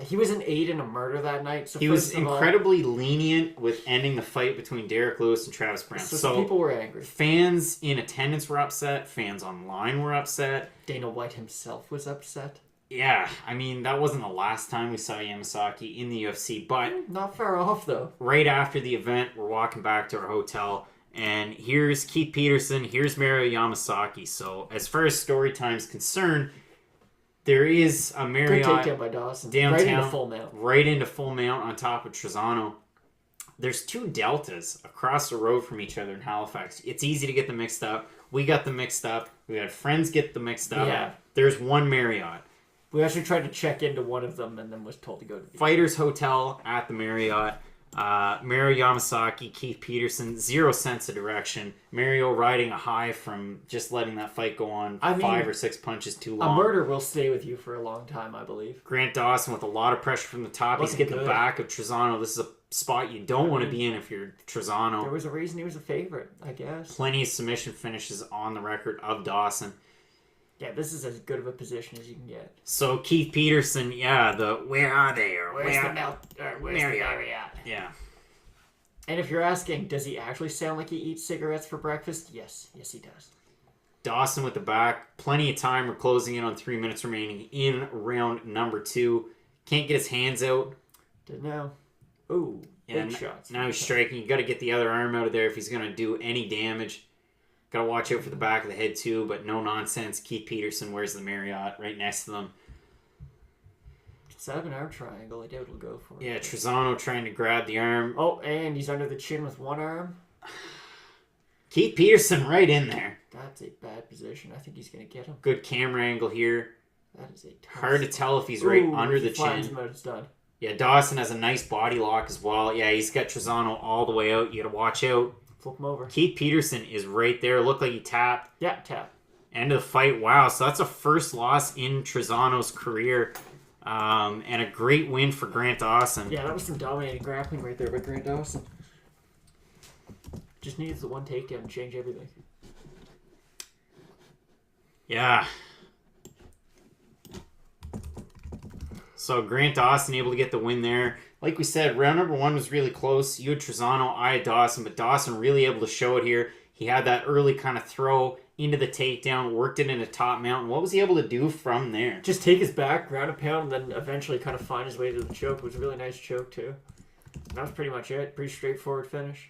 he was an aid in a murder that night. So he was incredibly lenient with ending the fight between Derek Lewis and Travis Brown. So people were angry. Fans in attendance were upset. Fans online were upset. Dana White himself was upset. Yeah, I mean, that wasn't the last time we saw Yamasaki in the UFC, but... Not far off, though. Right after the event, we're walking back to our hotel, and here's Keith Peterson, here's Mario Yamasaki. So, as far as story time is concerned, there is a Marriott... Good takedown by Dawson. Downtown, right into full mount. Right into full mount on top of Trizano. There's two deltas across the road from each other in Halifax. It's easy to get them mixed up. We got them mixed up. We had friends get them mixed up. Yeah. There's one Marriott. We actually tried to check into one of them and then was told to go to the Fighters Hotel at the Marriott. Mario Yamasaki, Keith Peterson, 0 cents of direction. Mario riding a high from just letting that fight go on 5 or 6 punches too long. A murder will stay with you for a long time, I believe. Grant Dawson with a lot of pressure from the top. He's getting the back of Trizano. This is a spot you don't want to be in if you're Trizano. There was a reason he was a favorite, I guess. Plenty of submission finishes on the record of Dawson. Yeah, this is as good of a position as you can get. So Keith Peterson, where are they? Or where's the Marriott? Yeah. And if you're asking, does he actually sound like he eats cigarettes for breakfast? Yes, he does. Dawson with the back, plenty of time. We're closing in on 3 minutes remaining in round number 2. Can't get his hands out. Didn't know. Ooh, big shots. Now he's striking. You got to get the other arm out of there if he's going to do any damage. Got to watch out for the back of the head, too, but no nonsense. Keith Peterson wears the Marriott right next to them. Set up an arm triangle. I doubt it'll go for it. Yeah, Trizano trying to grab the arm. Oh, and he's under the chin with one arm. Keith Peterson right in there. That's a bad position. I think he's going to get him. Good camera angle here. That is a tough hard to tell if he's right under the chin. Him out, it's done. Yeah, Dawson has a nice body lock as well. Yeah, he's got Trizano all the way out. You got to watch out. Flip him over. Keith Peterson is right there. Looked like he tapped. Yeah, tap. End of the fight. Wow, so that's a first loss in Trizano's career. And a great win for Grant Dawson. Yeah, that was some dominating grappling right there by Grant Dawson. Just needs the one takedown to change everything. Yeah. So Grant Dawson able to get the win there. Like we said, round number 1 was really close. You had Trizano, I had Dawson, but Dawson really able to show it here. He had that early kind of throw into the takedown, worked it in a top mount. What was he able to do from there? Just take his back, ground and pound, and then eventually kind of find his way to the choke. It was a really nice choke, too. And that was pretty much it. Pretty straightforward finish.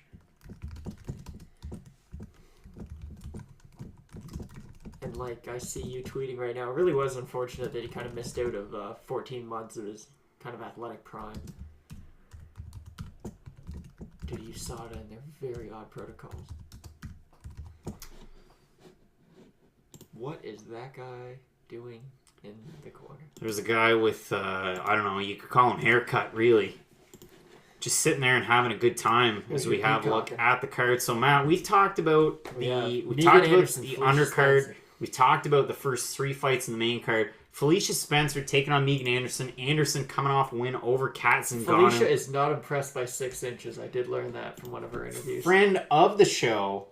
And like I see you tweeting right now, it really was unfortunate that he kind of missed out of 14 months of his kind of athletic prime. Dude, you saw it in their very odd protocols. What is that guy doing in the corner? There's a guy with, I don't know, you could call him haircut, really. Just sitting there and having a good time as we have a look at the card. So, Matt, we've talked about the undercard. We've talked about the first 3 fights in the main card. Felicia Spencer taking on Megan Anderson. Anderson coming off a win over Kat Zingano. Felicia is not impressed by 6 inches. I did learn that from one of her interviews. Friend of the show,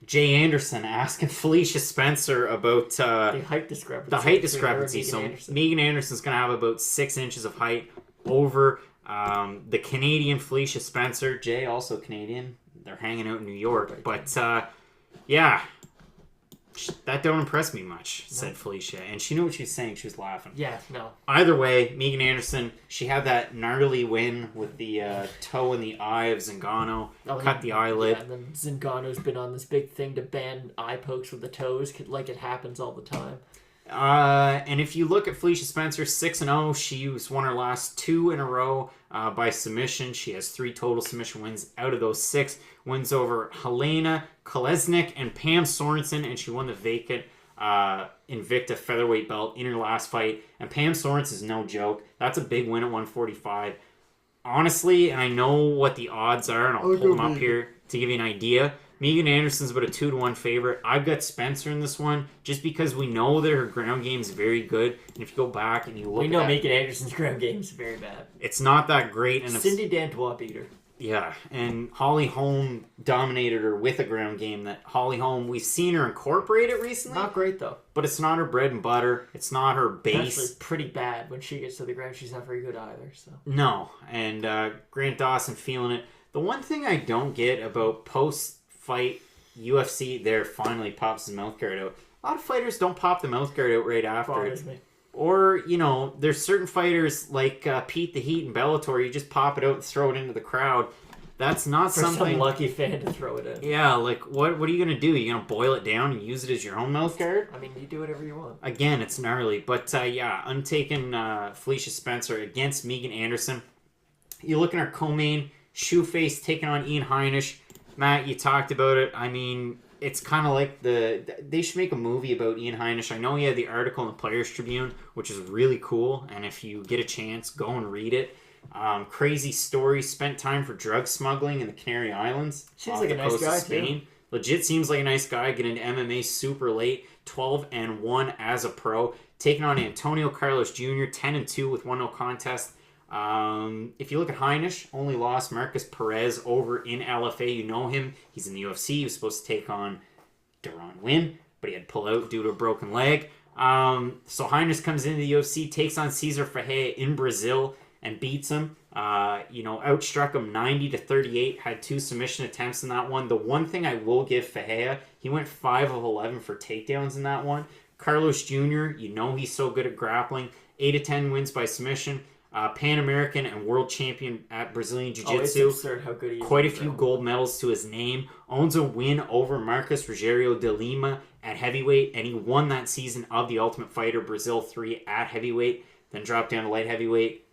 Jay Anderson, asking Felicia Spencer about the height discrepancy. So Megan Anderson's going to have about 6 inches of height over the Canadian Felicia Spencer. Jay, also Canadian. They're hanging out in New York. But, yeah. That don't impress me much, said Felicia. And she knew what she was saying. She was laughing. Yeah, no. Either way, Megan Anderson, she had that gnarly win with the toe in the eye of Zingano. Cut the eyelid. Yeah, and then Zingano's been on this big thing to ban eye pokes with the toes, like it happens all the time. And if you look at Felicia Spencer, 6-0, she's won her last 2 in a row by submission. She has 3 total submission wins out of those 6. Wins over Helena Kolesnik and Pam Sorensen, and she won the vacant Invicta featherweight belt in her last fight. And Pam Sorensen is no joke. That's a big win at 145. Honestly, and I know what the odds are, and I'll pull them up here to give you an idea. Megan Anderson's about a 2-1 favorite. I've got Spencer in this one just because we know that her ground game is very good. And if you go back and you look, we know Megan Anderson's ground game is very bad. It's not that great. And Cindy Dantois beat her. Yeah, and Holly Holm dominated her with a ground game. That Holly Holm, we've seen her incorporate it recently. Not great though. But it's not her bread and butter. It's not her base. Actually, pretty bad when she gets to the ground. She's not very good either. So no, and Grant Dawson feeling it. The one thing I don't get about post-fight UFC, there finally pops the mouth guard out. A lot of fighters don't pop the mouth guard out right after it. Me. Or, you know, there's certain fighters like Pete the Heat and Bellator, you just pop it out and throw it into the crowd. That's not For something... some lucky fan to throw it in. Yeah, like, what are you going to do? You going to boil it down and use it as your own mouth guard? I mean, you do whatever you want. Again, it's gnarly. But, yeah, untaken Felicia Spencer against Megan Anderson. You look at our co-main, Shoeface taking on Ian Heinisch. Matt, you talked about it. I mean, it's kind of like they should make a movie about Ian Heinisch. I know he had the article in the Players Tribune, which is really cool. And if you get a chance, go and read it. Crazy story. Spent time for drug smuggling in the Canary Islands. Seems like a nice guy, too. Legit seems like a nice guy. Getting into MMA super late. 12-1 as a pro. Taking on Antonio Carlos Jr. 10-2 with 1-0 contest. If you look at Heinisch, only lost Marcus Perez over in LFA. You know him. He's in the UFC. He was supposed to take on Deron Wynn, but he had to pull out due to a broken leg. So Heinisch comes into the UFC, takes on Cesar Ferreira in Brazil, and beats him. Outstruck him 90-38. Had 2 submission attempts in that one. The one thing I will give Ferreira, he went 5 of 11 for takedowns in that one. Carlos Jr., you know he's so good at grappling. 8-10 wins by submission. Pan American and world champion at Brazilian Jiu-Jitsu. It's absurd how good he is. Quite a few gold medals to his name. Owns a win over Marcus Rogério de Lima at heavyweight, and he won that season of The Ultimate Fighter Brazil 3 at heavyweight. Then dropped down to light heavyweight,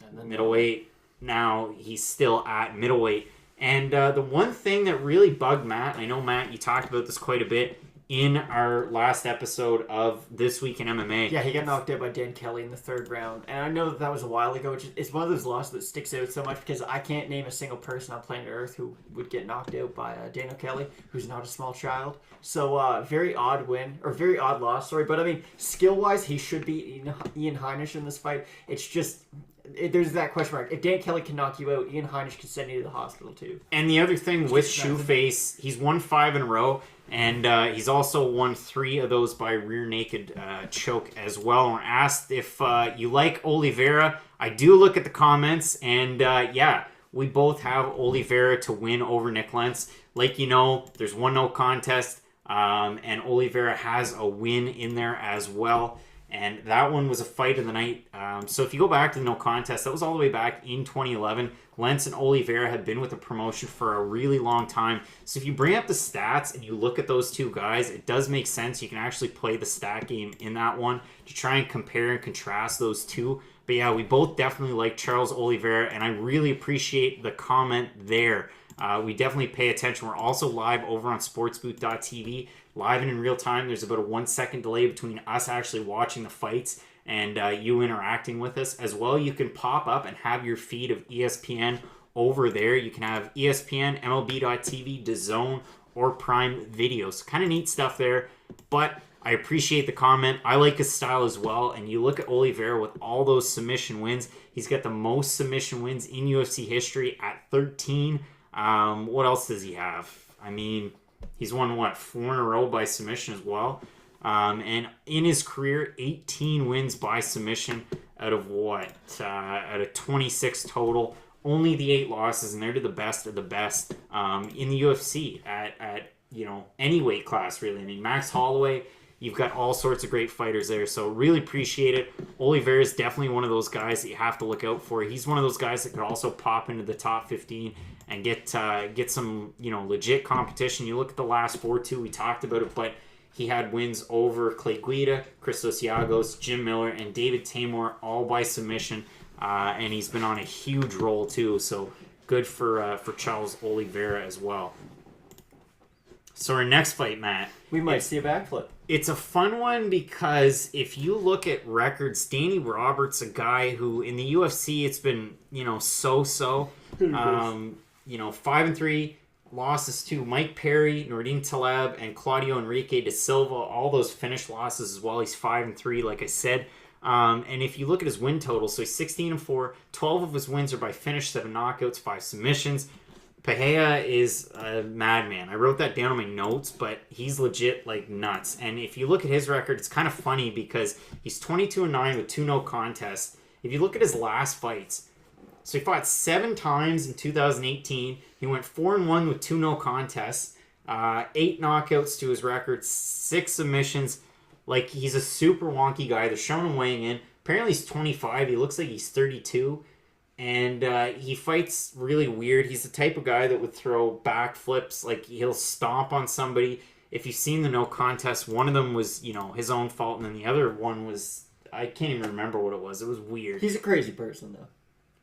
and then middleweight. Now he's still at middleweight. And the one thing that really bugged Matt, I know Matt, you talked about this quite a bit in our last episode of This Week in MMA. Yeah, he got knocked out by Dan Kelly in the 3rd round. And I know that was a while ago. It's one of those losses that sticks out so much because I can't name a single person on planet Earth who would get knocked out by Daniel Kelly, who's not a small child. So, very odd win, or very odd loss, sorry. But, I mean, skill-wise, he should beat Ian Heinisch in this fight. It's just... there's that question mark. If Dan Kelly can knock you out, Ian Heinisch can send you to the hospital, too. And the other thing with Shoeface, he's won 5 in a row. And he's also won 3 of those by rear naked choke as well. And we're asked if you like Oliveira. I do look at the comments, and we both have Oliveira to win over Nick Lentz. Like you know, there's 1-0 contest, and Oliveira has a win in there as well. And that one was a fight of the night. So if you go back to the no contest, that was all the way back in 2011. Lentz and Oliveira have been with the promotion for a really long time. So if you bring up the stats and you look at those two guys, it does make sense. You can actually play the stat game in that one to try and compare and contrast those two. But yeah, we both definitely like Charles Oliveira, and I really appreciate the comment there. We definitely pay attention. We're also live over on sportsbooth.tv, live and in real time. There's about a 1-second delay between us actually watching the fights and you interacting with us. As well, you can pop up and have your feed of ESPN over there. You can have ESPN, MLB.tv, DAZN, or Prime Video. So kind of neat stuff there. But I appreciate the comment. I like his style as well. And you look at Oliveira with all those submission wins. He's got the most submission wins in UFC history at 13. What else does he have? I mean, he's won, 4 in a row by submission as well. And in his career, 18 wins by submission out of out of 26 total. Only the 8 losses, and they're to the best of the best in the UFC at any weight class, really. I mean, Max Holloway, you've got all sorts of great fighters there, so really appreciate it. Oliveira is definitely one of those guys that you have to look out for. He's one of those guys that could also pop into the top 15 and get some, legit competition. You look at the last 4 too, we talked about it, but he had wins over Clay Guida, Christos Giagos, Jim Miller, and David Tamor, all by submission, and he's been on a huge roll too, so good for Charles Oliveira as well. So our next fight, Matt. We might see a backflip. It's a fun one because if you look at records, Danny Roberts, a guy who in the UFC it's been, so-so. 5-3 losses to Mike Perry, Nordine Taleb, and Claudio Enrique da Silva. All those finished losses as well. He's 5-3, like I said. And if you look at his win total, so he's 16-4. 12 of his wins are by finish, 7 knockouts, 5 submissions. Pereira is a madman. I wrote that down on my notes, but he's legit like nuts. And if you look at his record, it's kind of funny because he's 22-9 with 2 no contests. If you look at his last fights, so he fought 7 times in 2018. He went 4-1 with 2 no contests, 8 knockouts to his record, 6 submissions. Like, he's a super wonky guy. They're showing him weighing in. Apparently he's 25. He looks like he's 32. And he fights really weird. He's the type of guy that would throw back flips. Like, he'll stomp on somebody. If you've seen the no contest, one of them was, his own fault. And then the other one was, I can't even remember what it was. It was weird. He's a crazy person, though.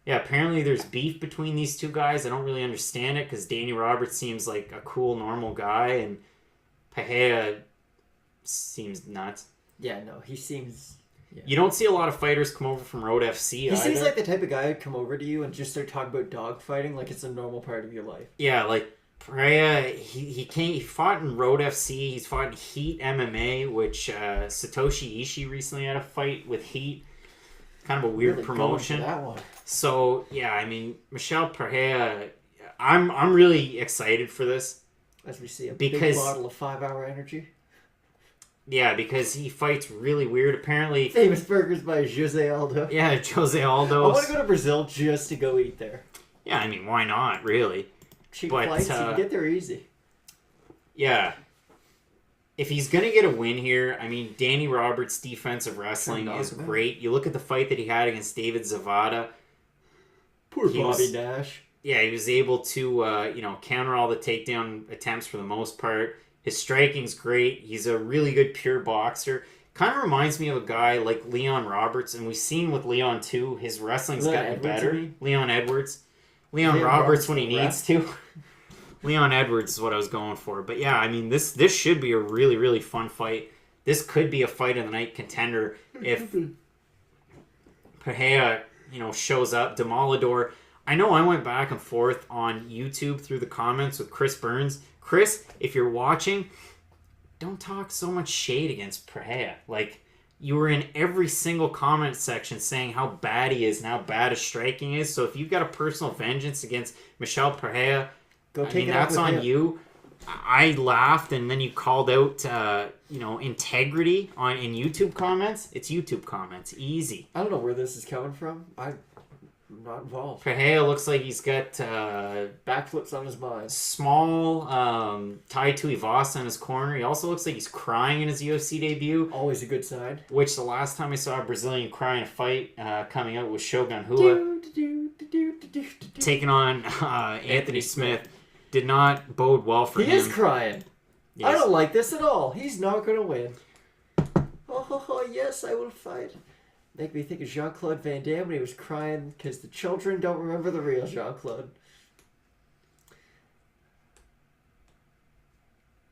Yeah, apparently there's beef between these two guys. I don't really understand it because Danny Roberts seems like a cool, normal guy. And Pereira seems nuts. Yeah, no, he seems... Yeah. You don't see a lot of fighters come over from Road FC He seems like the type of guy who'd come over to you and just start talking about dog fighting like it's a normal part of your life. Yeah, like Pereira, he fought in Road FC. He's fought in Heat MMA, which Satoshi Ishii recently had a fight with Heat. Kind of a weird promotion. That one. So yeah, I mean, Michel Pereira, I'm really excited for this. As we see a big bottle of 5-hour energy. Yeah, because he fights really weird. Apparently... Famous burgers by Jose Aldo. Yeah, Jose Aldo. I want to go to Brazil just to go eat there. Yeah, I mean, why not, really? Cheap flights, you can get there easy. Yeah. If he's going to get a win here, I mean, Danny Roberts' defensive wrestling is great. You look at the fight that he had against David Zavada. Poor Bobby Nash. Yeah, he was able to, counter all the takedown attempts for the most part. His striking's great. He's a really good pure boxer. Kind of reminds me of a guy like Leon Roberts, and we've seen with Leon too, his wrestling's gotten better. Leon Edwards. Leon Roberts when he needs to. Leon Edwards is what I was going for. But yeah, I mean, this should be a really, really fun fight. This could be a fight of the night contender if Pereira, shows up. Demolidor. I know I went back and forth on YouTube through the comments with Chris Burns. Chris, if you're watching, don't talk so much shade against Pereira. Like, you were in every single comment section saying how bad he is and how bad his striking is. So if you've got a personal vengeance against Michel Pereira, that's on you. I laughed, and then you called out, integrity in YouTube comments. It's YouTube comments. Easy. I don't know where this is coming from. I'm not involved. Pereira looks like he's got backflips on his mind. Small Tai Tuivasa in his corner. He also looks like he's crying in his UFC debut. Always a good sign. Which the last time I saw a Brazilian cry in a fight coming out was Shogun Rua. Taking on Anthony Smith. Did not bode well for him. He is crying. Yes. I don't like this at all. He's not going to win. Oh, yes, I will fight. Make me think of Jean-Claude Van Damme when he was crying because the children don't remember the real Jean-Claude.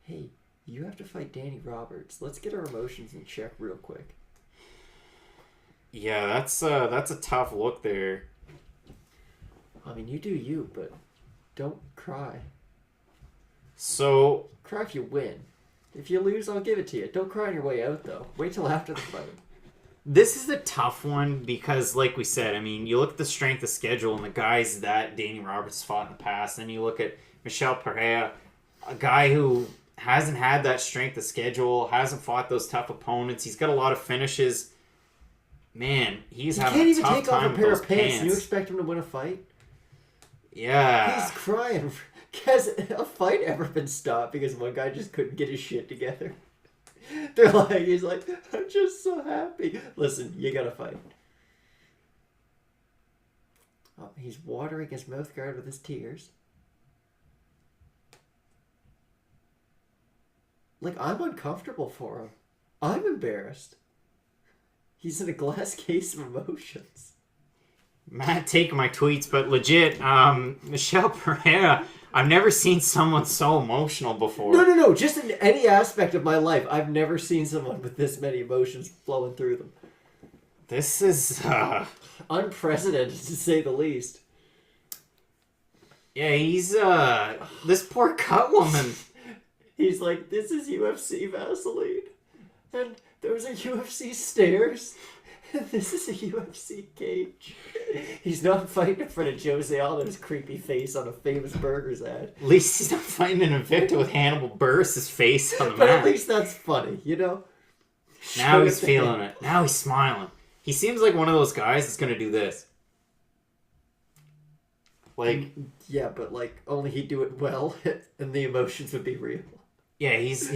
Hey, you have to fight Danny Roberts. Let's get our emotions in check real quick. Yeah, that's a tough look there. I mean, you do you, but don't cry. So... Cry if you win. If you lose, I'll give it to you. Don't cry on your way out, though. Wait till after the fight. This is a tough one because, like we said, I mean, you look at the strength of schedule and the guys that Danny Roberts fought in the past, and you look at Michel Pereira, a guy who hasn't had that strength of schedule, hasn't fought those tough opponents. He's got a lot of finishes. Man, he's having a tough time with those pants. You expect him to win a fight? Yeah. He's crying. Has a fight ever been stopped because one guy just couldn't get his shit together? He's like, I'm just so happy. Listen, you gotta fight. Oh, he's watering his mouth guard with his tears. Like, I'm uncomfortable for him. I'm embarrassed. He's in a glass case of emotions. Matt, take my tweets, but legit, Michelle Pereira, I've never seen someone so emotional before. No. Just in any aspect of my life, I've never seen someone with this many emotions flowing through them. This is unprecedented, to say the least. Yeah, he's this poor cut woman. He's like, this is UFC Vaseline, and those are UFC stairs, and this is a UFC cage. He's not fighting in front of Jose Aldo's creepy face on a famous burgers ad. At least he's not fighting an Invicta with Hannibal Buress' face on the But mat. at least that's funny, you know? Now he's feeling it. Now he's smiling. He seems like one of those guys that's going to do this. Like... Yeah, but like, only he'd do it well, and the emotions would be real. Yeah, he's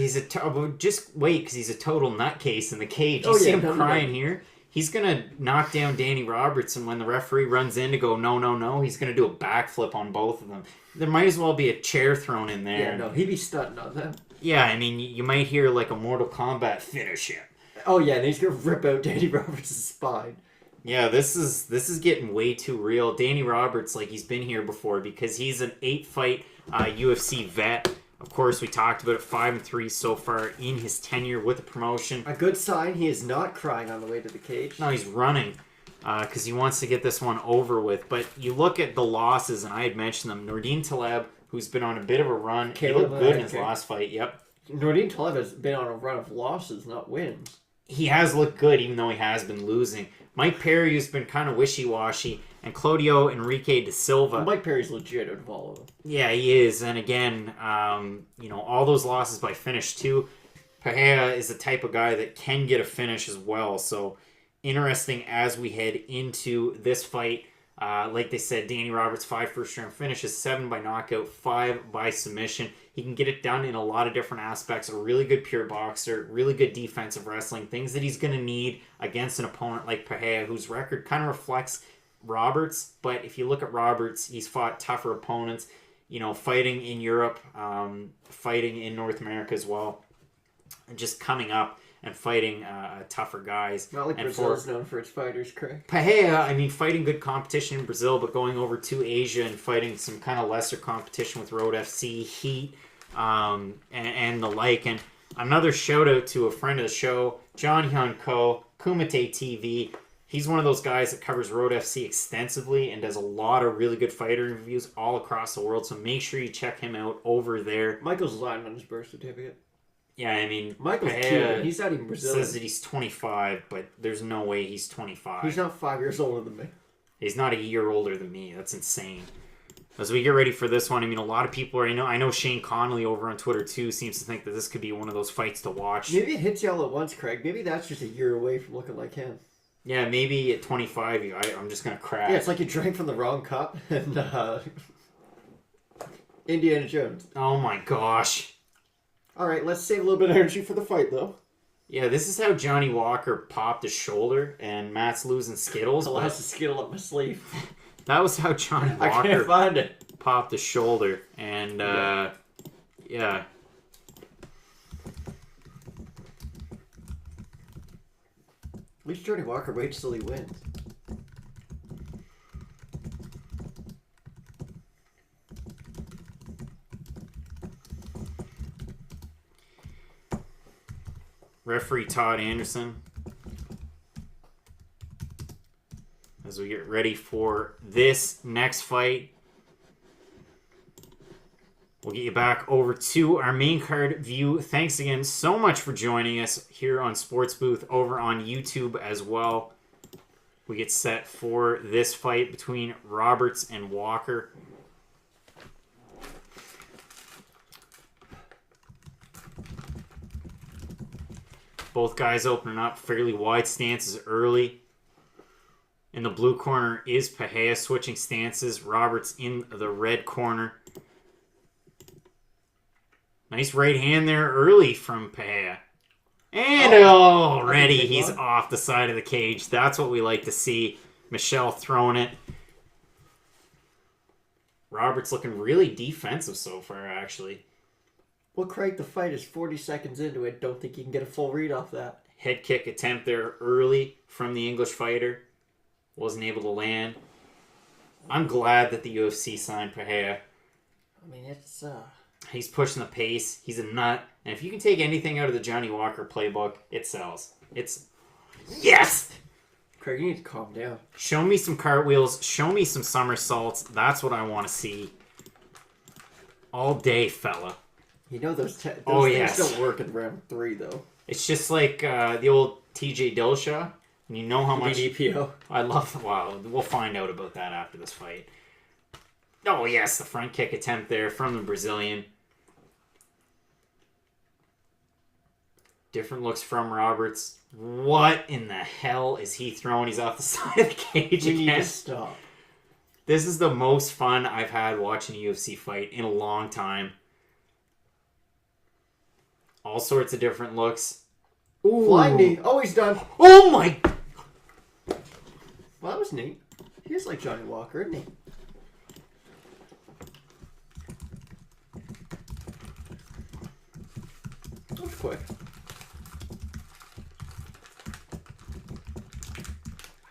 just wait, because he's a total nutcase in the cage. You see him crying here? He's going to knock down Danny Roberts, and when the referee runs in to go, no, he's going to do a backflip on both of them. There might as well be a chair thrown in there. Yeah, no, he'd be stunting on them. Yeah, I mean, you might hear like a Mortal Kombat finish him. Oh yeah, and he's going to rip out Danny Roberts' spine. Yeah, this is getting way too real. Danny Roberts, like, he's been here before because he's an 8-fight UFC vet. Of course, we talked about it, 5-3 so far in his tenure with the promotion. A good sign he is not crying on the way to the cage. No, he's running because he wants to get this one over with. But you look at the losses, and I had mentioned them. Nordine Taleb, who's been on a bit of a run. He looked good in his last fight, yep. Nordine Taleb has been on a run of losses, not wins. He has looked good, even though he has been losing. Mike Perry has been kind of wishy-washy, and Claudio Enrique da Silva. Mike Perry's legit at all of them. Yeah, he is. And again, all those losses by finish too. Pereira is the type of guy that can get a finish as well. So interesting as we head into this fight. Like they said, Danny Roberts, 5 first-round finishes, 7 by knockout, 5 by submission. He can get it done in a lot of different aspects. A really good pure boxer, really good defensive wrestling, things that he's going to need against an opponent like Pereira, whose record kind of reflects Roberts. But if you look at Roberts, he's fought tougher opponents, fighting in Europe, fighting in North America as well, and just coming up and fighting tougher guys. Not like Brazil is known for its fighters, Craig. Pereira, fighting good competition in Brazil, but going over to Asia and fighting some kind of lesser competition with Road FC, Heat, and the like. And another shout out to a friend of the show, John Hyun Ko, Kumite TV. He's one of those guys that covers Road FC extensively and does a lot of really good fighter reviews all across the world. So make sure you check him out over there. Michael's lying on his birth certificate. Yeah, Michael's Cuban. He's not even Brazilian. Says that he's 25, but there's no way he's 25. He's not 5 years older than me. He's not a year older than me. That's insane. As we get ready for this one, a lot of people are... I know Shane Connolly over on Twitter, too, seems to think that this could be one of those fights to watch. Maybe it hits you all at once, Craig. Maybe that's just a year away from looking like him. Yeah, maybe at 25, I'm just going to crack. Yeah, it's like you drank from the wrong cup and Indiana Jones. Oh my gosh. All right, let's save a little bit of energy for the fight, though. Yeah, this is how Johnny Walker popped his shoulder, and Matt's losing Skittles. I lost a Skittle up my sleeve. That was how Johnny Walker I can't find it. Popped his shoulder, and yeah. At least Johnny Walker waits till he wins. Referee Todd Anderson. As we get ready for this next fight, we'll get you back over to our main card view. Thanks again so much for joining us here on Sports Booth over on YouTube as well. We get set for this fight between Roberts and Walker. Both guys opening up fairly wide stances early. In the blue corner is Pereira switching stances. Roberts in the red corner. Nice right hand there early from Pereira. And already he's off the side of the cage. That's what we like to see. Michel throwing it. Roberts looking really defensive so far, actually. Well, Craig, the fight is 40 seconds into it. Don't think you can get a full read off that. Head kick attempt there early from the English fighter. Wasn't able to land. I'm glad that the UFC signed Pereira. I mean, it's... He's pushing the pace. He's a nut. And if you can take anything out of the Johnny Walker playbook, it sells. It's... Yes! Craig, you need to calm down. Show me some cartwheels. Show me some somersaults. That's what I want to see. All day, fella. You know those things don't work in round 3, though. It's just like the old TJ Dillashaw. And you know how much... DDPO. I love... Wow, we'll find out about that after this fight. Oh, yes, the front kick attempt there from the Brazilian. Different looks from Roberts. What in the hell is he throwing? He's off the side of the cage again. You need to stop. This is the most fun I've had watching a UFC fight in a long time. All sorts of different looks. Ooh. Flying knee. Oh, he's done. Oh, my... Well, that was neat. He is like Johnny Walker, isn't he? That was quick.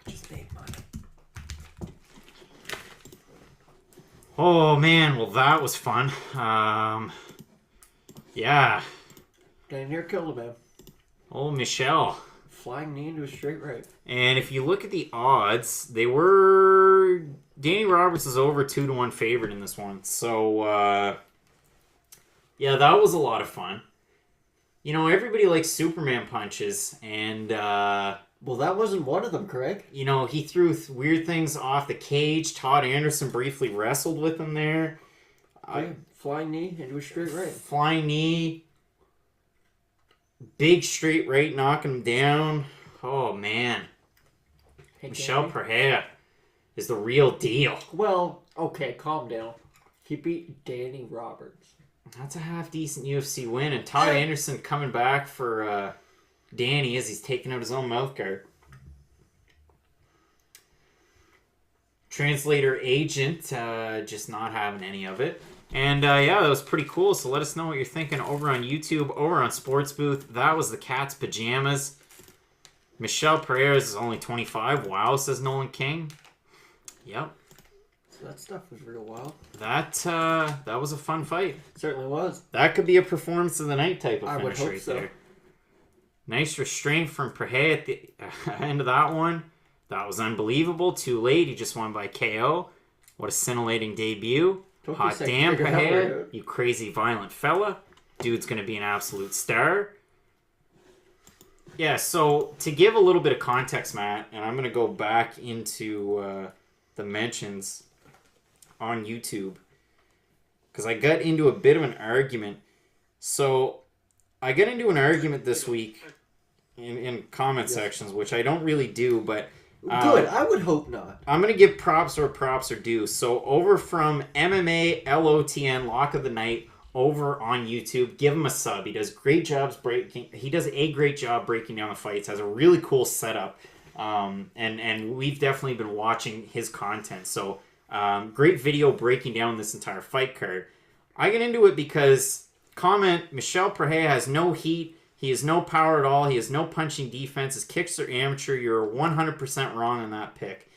I just made money. Oh, man. Well, that was fun. Yeah. Damn near killed him, man. Oh, Michel. Flying knee into a straight right. And if you look at the odds, they were... Danny Roberts is over 2-1 favorite in this one. So, yeah, that was a lot of fun. You know, everybody likes Superman punches, and... well, that wasn't one of them, Craig. You know, he threw weird things off the cage. Todd Anderson briefly wrestled with him there. Flying knee into a straight right. Flying knee. Big straight right knocking him down. Oh, man. Hey, Michel Pereira is the real deal. Well, okay, calm down. He beat Danny Roberts. That's a half-decent UFC win. And Todd Anderson coming back for Danny as he's taking out his own mouthguard. Translator agent just not having any of it. And, yeah, that was pretty cool. So let us know what you're thinking over on YouTube, over on Sports Booth. That was the Cat's Pajamas. Michel Pereira is only 25. Wow, says Nolan King. Yep. So that stuff was real wild. That was a fun fight. Certainly was. That could be a performance of the night type of finish right there. I would hope so. Nice restraint from Pereira at the end of that one. That was unbelievable. Too late. He just won by KO. What a scintillating debut. Hot damn, Pereira, you crazy violent fella. Dude's going to be an absolute star. Yeah, so to give a little bit of context, Matt, and I'm going to go back into the mentions on YouTube, because I got into a bit of an argument. So I got into an argument this week in comment sections, which I don't really do, but... Good, I would hope not. I'm going to give props where props are due. So over from MMA LOTN, Lock of the Night, over on YouTube, give him a sub. He does great jobs he does a great job breaking down the fights, has a really cool setup. And we've definitely been watching his content. So great video breaking down this entire fight card. I get into it because Michel Pereira has no heat. He has no power at all. He has no punching defense. His kicks are amateur. You're 100% wrong on that pick.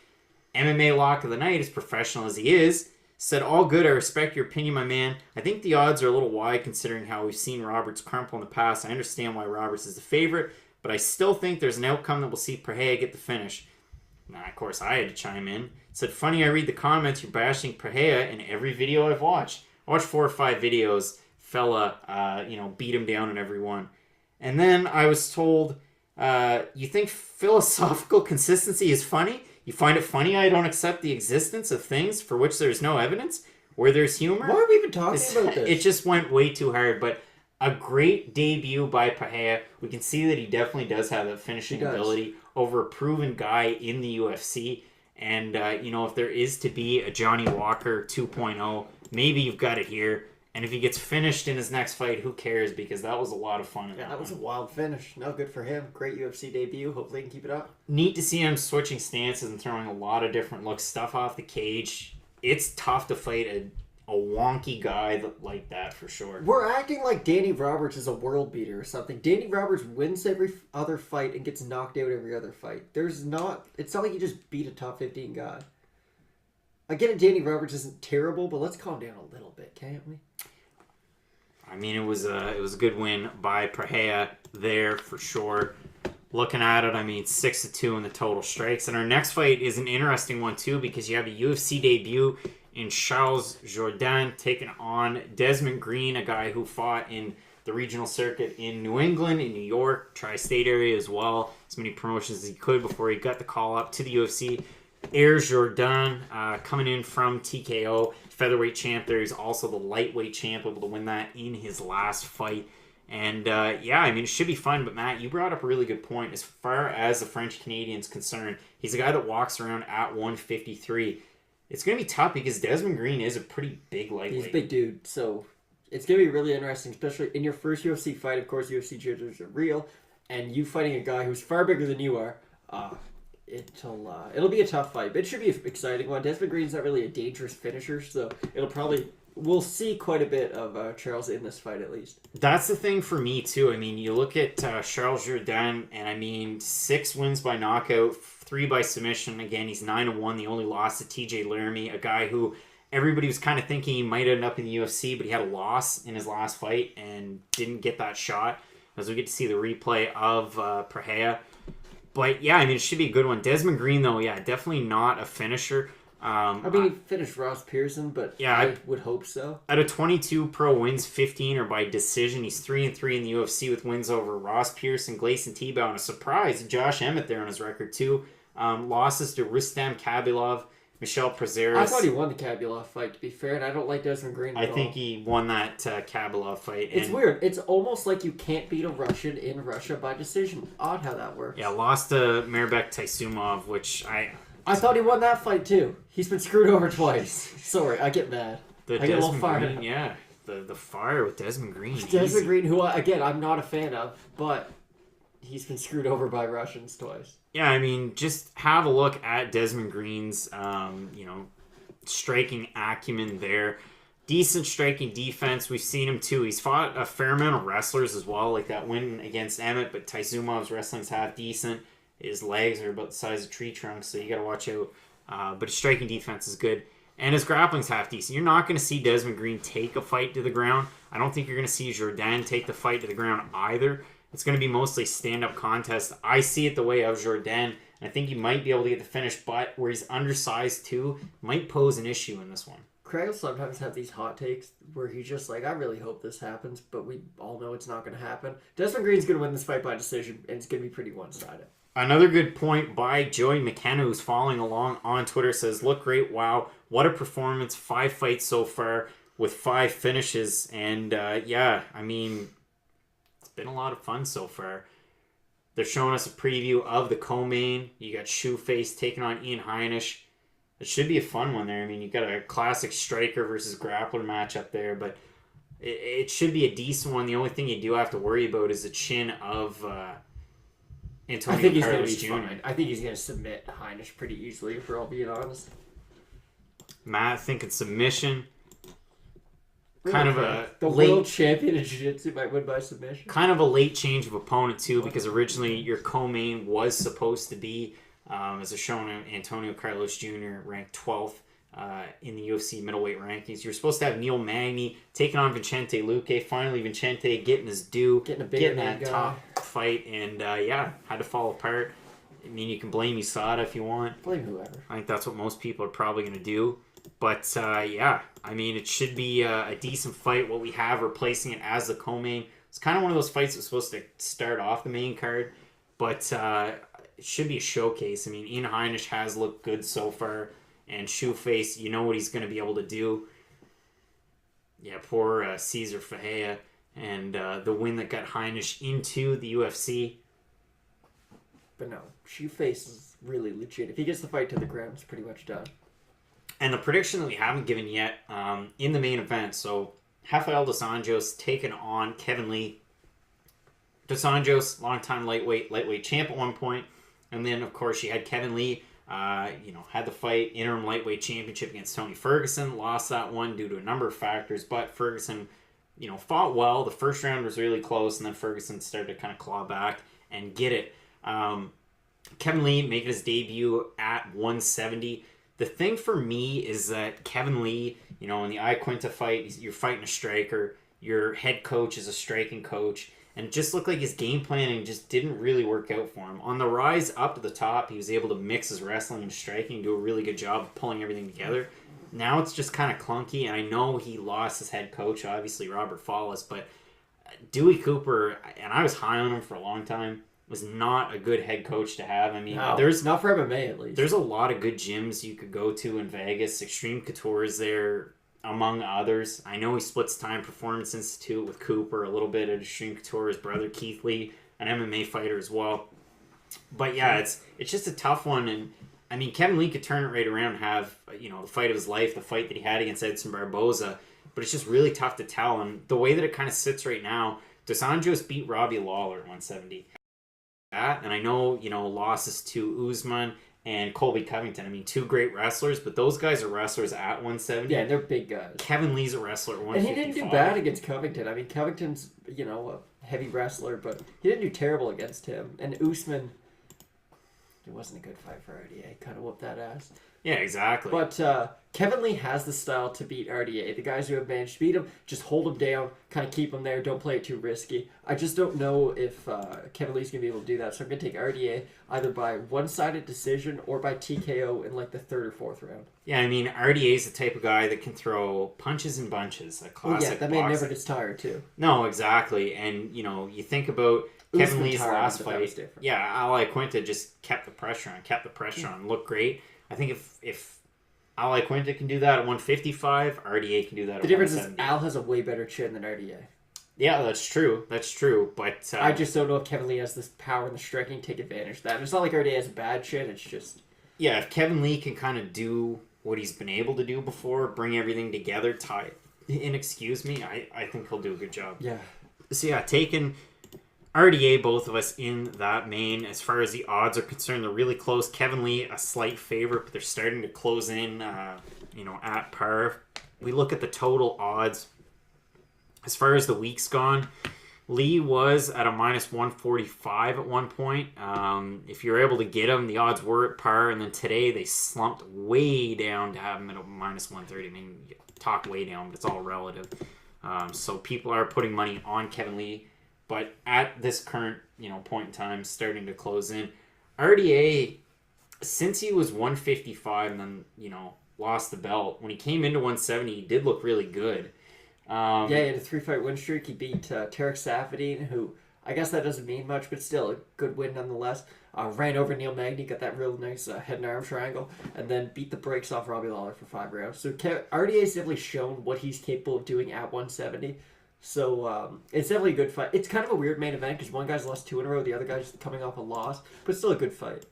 MMA Lock of the Night, as professional as he is, said, all good. I respect your opinion, my man. I think the odds are a little wide considering how we've seen Roberts crumple in the past. I understand why Roberts is the favorite, but I still think there's an outcome that will see Pereira get the finish. Now, of course, I had to chime in. Said, funny, I read the comments. You're bashing Pereira in every video I've watched. I watched 4 or 5 videos. Fella, beat him down in every one. And then I was told, you think philosophical consistency is funny? You find it funny I don't accept the existence of things for which there's no evidence? Where there's humor? Why are we even talking about this? It just went way too hard. But a great debut by Pereira. We can see that he definitely does have that finishing ability over a proven guy in the UFC. And, if there is to be a Johnny Walker 2.0, maybe you've got it here. And if he gets finished in his next fight, who cares? Because that was a lot of fun. Yeah, that was a wild finish. No, good for him. Great UFC debut. Hopefully he can keep it up. Neat to see him switching stances and throwing a lot of different looks, stuff off the cage. It's tough to fight a wonky guy like that for sure. We're acting like Danny Roberts is a world beater or something. Danny Roberts wins every other fight and gets knocked out every other fight. It's not like you just beat a top 15 guy. I get it, Danny Roberts isn't terrible, but let's calm down a little bit, can't we? I mean, it was a good win by Pereira there for sure. Looking at it, I mean, 6-2 in the total strikes. And our next fight is an interesting one too, because you have a UFC debut in Charles Jourdain taking on Desmond Green, a guy who fought in the regional circuit in New England, in New York, tri-state area as well. As many promotions as he could before he got the call up to the UFC. Jourdain coming in from TKO, featherweight champ there. He's also the lightweight champ, able to win that in his last fight. And yeah, I mean, it should be fun. But Matt, you brought up a really good point. As far as the French Canadian's concerned, he's a guy that walks around at 153. It's going to be tough because Desmond Green is a pretty big lightweight. He's a big dude, so it's going to be really interesting, especially in your first UFC fight. Of course, UFC judges are real, and you fighting a guy who's far bigger than you are. It'll be a tough fight, but it should be an exciting one. Desmond Green's not really a dangerous finisher, so we'll see quite a bit of Charles in this fight at least. That's the thing for me too. I mean, you look at Charles Jourdain, and I mean, 6 wins by knockout, 3 by submission. Again, he's 9-1. The only loss to TJ Laramie, a guy who everybody was kind of thinking he might end up in the UFC, but he had a loss in his last fight and didn't get that shot. As we get to see the replay of Pereira. But yeah, I mean, it should be a good one. Desmond Green, though, yeah, definitely not a finisher. I mean, he finished Ross Pearson, but yeah, I would hope so. Out of 22 pro wins, 15 are by decision. He's 3-3 in the UFC with wins over Ross Pearson, Gleison Tebow, and a surprise, Josh Emmett there on his record, too. Losses to Rustam Khabilov, Michel Prazeres. I thought he won the Khabilov fight, to be fair, and I don't like Desmond Green at all. I think he won that Khabilov fight. It's weird. It's almost like you can't beat a Russian in Russia by decision. Odd how that works. Yeah, lost to Mirbek Taisumov, which I thought he won that fight, too. He's been screwed over twice. Sorry, I get mad. I get a little fired. Green, yeah, the fire with Desmond Green. Desmond Green, who, again, I'm not a fan of, but he's been screwed over by Russians twice. Yeah, I mean, just have a look at Desmond Green's, striking acumen there. Decent striking defense. We've seen him, too. He's fought a fair amount of wrestlers as well, like that win against Emmett, but Taisumov's wrestling's half decent. His legs are about the size of tree trunks, so you got to watch out. But his striking defense is good. And his grappling's half decent. You're not going to see Desmond Green take a fight to the ground. I don't think you're going to see Jourdain take the fight to the ground either. It's going to be mostly stand-up contest. I see it the way of Jourdain, and I think he might be able to get the finish, but where he's undersized too, might pose an issue in this one. Craig will sometimes have these hot takes where he's just like, I really hope this happens, but we all know it's not going to happen. Desmond Green's going to win this fight by decision, and it's going to be pretty one-sided. Another good point by Joey McKenna, who's following along on Twitter, says, look great, wow, what a performance, 5 fights so far with 5 finishes, and yeah, I mean, it's been a lot of fun so far. They're showing us a preview of the co-main. You got Shoeface taking on Ian Heinisch. It should be a fun one there. I mean, you got a classic striker versus grappler match up there, but it should be a decent one. The only thing you do have to worry about is the chin of Antonio I think he's Carlos going to be Jr. fine. I think he's going to submit Heinisch pretty easily, if we're all being honest. Matt thinking submission. Kind of a the late, world champion in jiu-jitsu might win by submission. Kind of a late change of opponent too, because originally your co-main was supposed to be, as is shown, Antonio Carlos Jr. ranked 12th in the UFC middleweight rankings. You're supposed to have Neil Magny taking on Vicente Luque. Finally, Vicente getting his due, getting that top fight, and yeah, had to fall apart. I mean, you can blame USADA if you want. Blame whoever. I think that's what most people are probably going to do. But yeah, I mean, it should be a decent fight. What we have replacing it as the co-main. It's kind of one of those fights that's supposed to start off the main card, but it should be a showcase. I mean, Ian Heinisch has looked good so far, and Shoeface, you know what he's going to be able to do. Yeah, poor Cesar Fajea, and the win that got Heinisch into the UFC. But no, Shoeface is really legit. If he gets the fight to the ground, it's pretty much done. And the prediction that we haven't given yet in the main event, so Rafael Dos Anjos taking on Kevin Lee. Dos Anjos, longtime lightweight champ at one point. And then, of course, you had Kevin Lee, had the fight, interim lightweight championship against Tony Ferguson. Lost that one due to a number of factors, but Ferguson, fought well. The first round was really close, and then Ferguson started to kind of claw back and get it. Kevin Lee making his debut at 170. The thing for me is that Kevin Lee, in the Iaquinta fight, you're fighting a striker. Your head coach is a striking coach. And it just looked like his game planning just didn't really work out for him. On the rise up to the top, he was able to mix his wrestling and striking, do a really good job of pulling everything together. Now it's just kind of clunky, and I know he lost his head coach, obviously, Robert Follis, but Dewey Cooper, and I was high on him for a long time, was not a good head coach to have. I mean, there's not for MMA at least. There's a lot of good gyms you could go to in Vegas. Extreme Couture is there, among others. I know he splits time Performance Institute with Cooper, a little bit at Extreme Couture, his brother Keith Lee, an MMA fighter as well. But yeah, it's just a tough one. And I mean, Kevin Lee could turn it right around and have, the fight of his life, the fight that he had against Edson Barboza. But it's just really tough to tell. And the way that it kind of sits right now, Dos Anjos beat Robbie Lawler at 170. And I know, losses to Usman and Colby Covington. I mean, two great wrestlers, but those guys are wrestlers at 170. Yeah, they're big guys. Kevin Lee's a wrestler at 155. And he didn't do bad against Covington. I mean, Covington's, a heavy wrestler, but he didn't do terrible against him. And Usman, it wasn't a good fight for RDA. Kind of whooped that ass. Yeah, exactly. But Kevin Lee has the style to beat RDA. The guys who have managed to beat him, just hold him down, kind of keep him there, don't play it too risky. I just don't know if Kevin Lee's going to be able to do that. So I'm going to take RDA either by one-sided decision or by TKO in like the third or fourth round. Yeah, I mean, RDA is the type of guy that can throw punches and bunches. A classic that man never gets tired too. No, exactly. And, you think about Kevin Lee's last fight. Yeah, Iaquinta just kept the pressure on, looked great. I think if Iaquinta can do that at 155, RDA can do that at 170. The difference is Al has a way better chin than RDA. Yeah, that's true. But I just don't know if Kevin Lee has this power in the striking to take advantage of that. And it's not like RDA has a bad chin. It's just... Yeah, if Kevin Lee can kind of do what he's been able to do before, bring everything together, I think he'll do a good job. Yeah. So yeah, taking RDA, both of us in that main. As far as the odds are concerned, they're really close. Kevin Lee, a slight favorite, but they're starting to close in, at par. We look at the total odds. As far as the week's gone, Lee was at a minus 145 at one point. If you're able to get him, the odds were at par, and then today they slumped way down to have him at a minus 130. I mean, you talk way down, but it's all relative. So people are putting money on Kevin Lee. But at this current, point in time, starting to close in, RDA, since he was 155 and then, lost the belt, when he came into 170, he did look really good. He had a 3-fight win streak. He beat Tarek Safadine, who, I guess that doesn't mean much, but still a good win nonetheless. Ran over Neil Magny, got that real nice head and arm triangle, and then beat the brakes off Robbie Lawler for 5 rounds. So RDA's definitely shown what he's capable of doing at 170. So it's definitely a good fight. It's kind of a weird main event because one guy's lost 2 in a row, the other guy's coming off a loss, but still a good fight.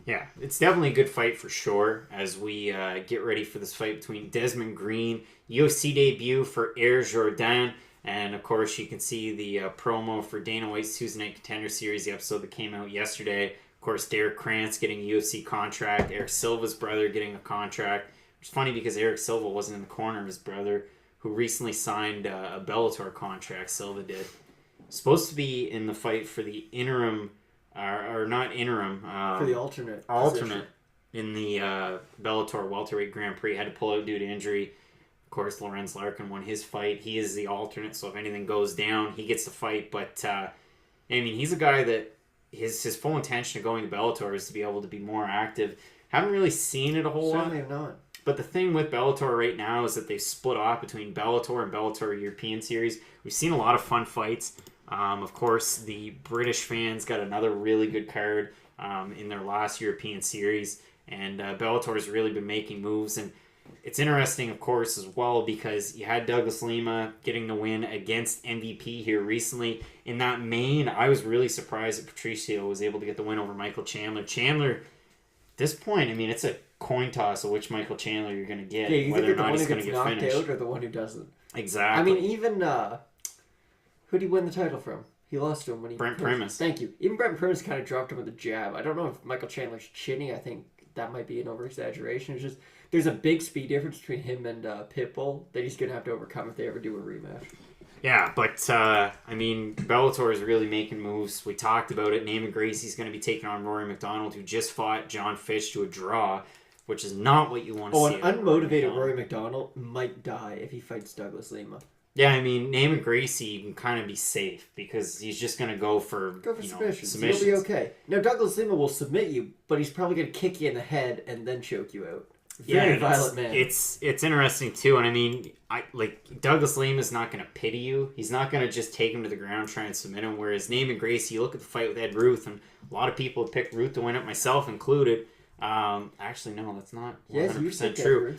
Yeah, it's definitely a good fight for sure as we get ready for this fight between Desmond Green, UFC debut for Air Jordan, and of course you can see the promo for Dana White's Tuesday Night Contender Series, the episode that came out yesterday. Of course, Derek Krantz getting a UFC contract, Eric Silva's brother getting a contract. It's funny because Eric Silva wasn't in the corner of his brother, who recently signed a Bellator contract. Silva did. Supposed to be in the fight for the interim, or not interim. For the alternate in the Bellator welterweight Grand Prix. Had to pull out due to injury. Of course, Lorenz Larkin won his fight. He is the alternate, so if anything goes down, he gets the fight. But, he's a guy that his full intention of going to Bellator is to be able to be more active. Haven't really seen it a whole lot. Certainly not. But the thing with Bellator right now is that they've split off between Bellator and Bellator European Series. We've seen a lot of fun fights. Of course, the British fans got another really good card in their last European Series. And Bellator has really been making moves. And it's interesting, of course, as well, because you had Douglas Lima getting the win against MVP here recently. In that main, I was really surprised that Patricio was able to get the win over Michael Chandler. Chandler this point, I mean, it's a coin toss of which Michael Chandler you're going to get, Yeah, you whether or get the not one he's who going to gets get knocked finished. out or the one who doesn't. Exactly. I mean, even who'd he win the title from? He lost to him when he... Brent Primus. Thank you. Even Brent Primus kind of dropped him with a jab. I don't know if Michael Chandler's chinny. I think that might be an over-exaggeration. It's just there's a big speed difference between him and Pitbull that he's going to have to overcome if they ever do a rematch. Yeah, but, I mean, Bellator is really making moves. We talked about it. Naaman Gracie's going to be taking on Rory McDonald, who just fought John Fitch to a draw, which is not what you want to see. An unmotivated Rory McDonald might die if he fights Douglas Lima. Yeah, I mean, Naaman Gracie can kind of be safe because he's just going to go for submissions. He'll be okay. Now, Douglas Lima will submit you, but he's probably going to kick you in the head and then choke you out. Very violent man. It's interesting too, and I mean, Douglas Lima is not going to pity you. He's not going to just take him to the ground, try and submit him. Whereas Naaman Gracie, you look at the fight with Ed Ruth, and a lot of people have picked Ruth to win it, myself included. Actually, no, that's not 100% true.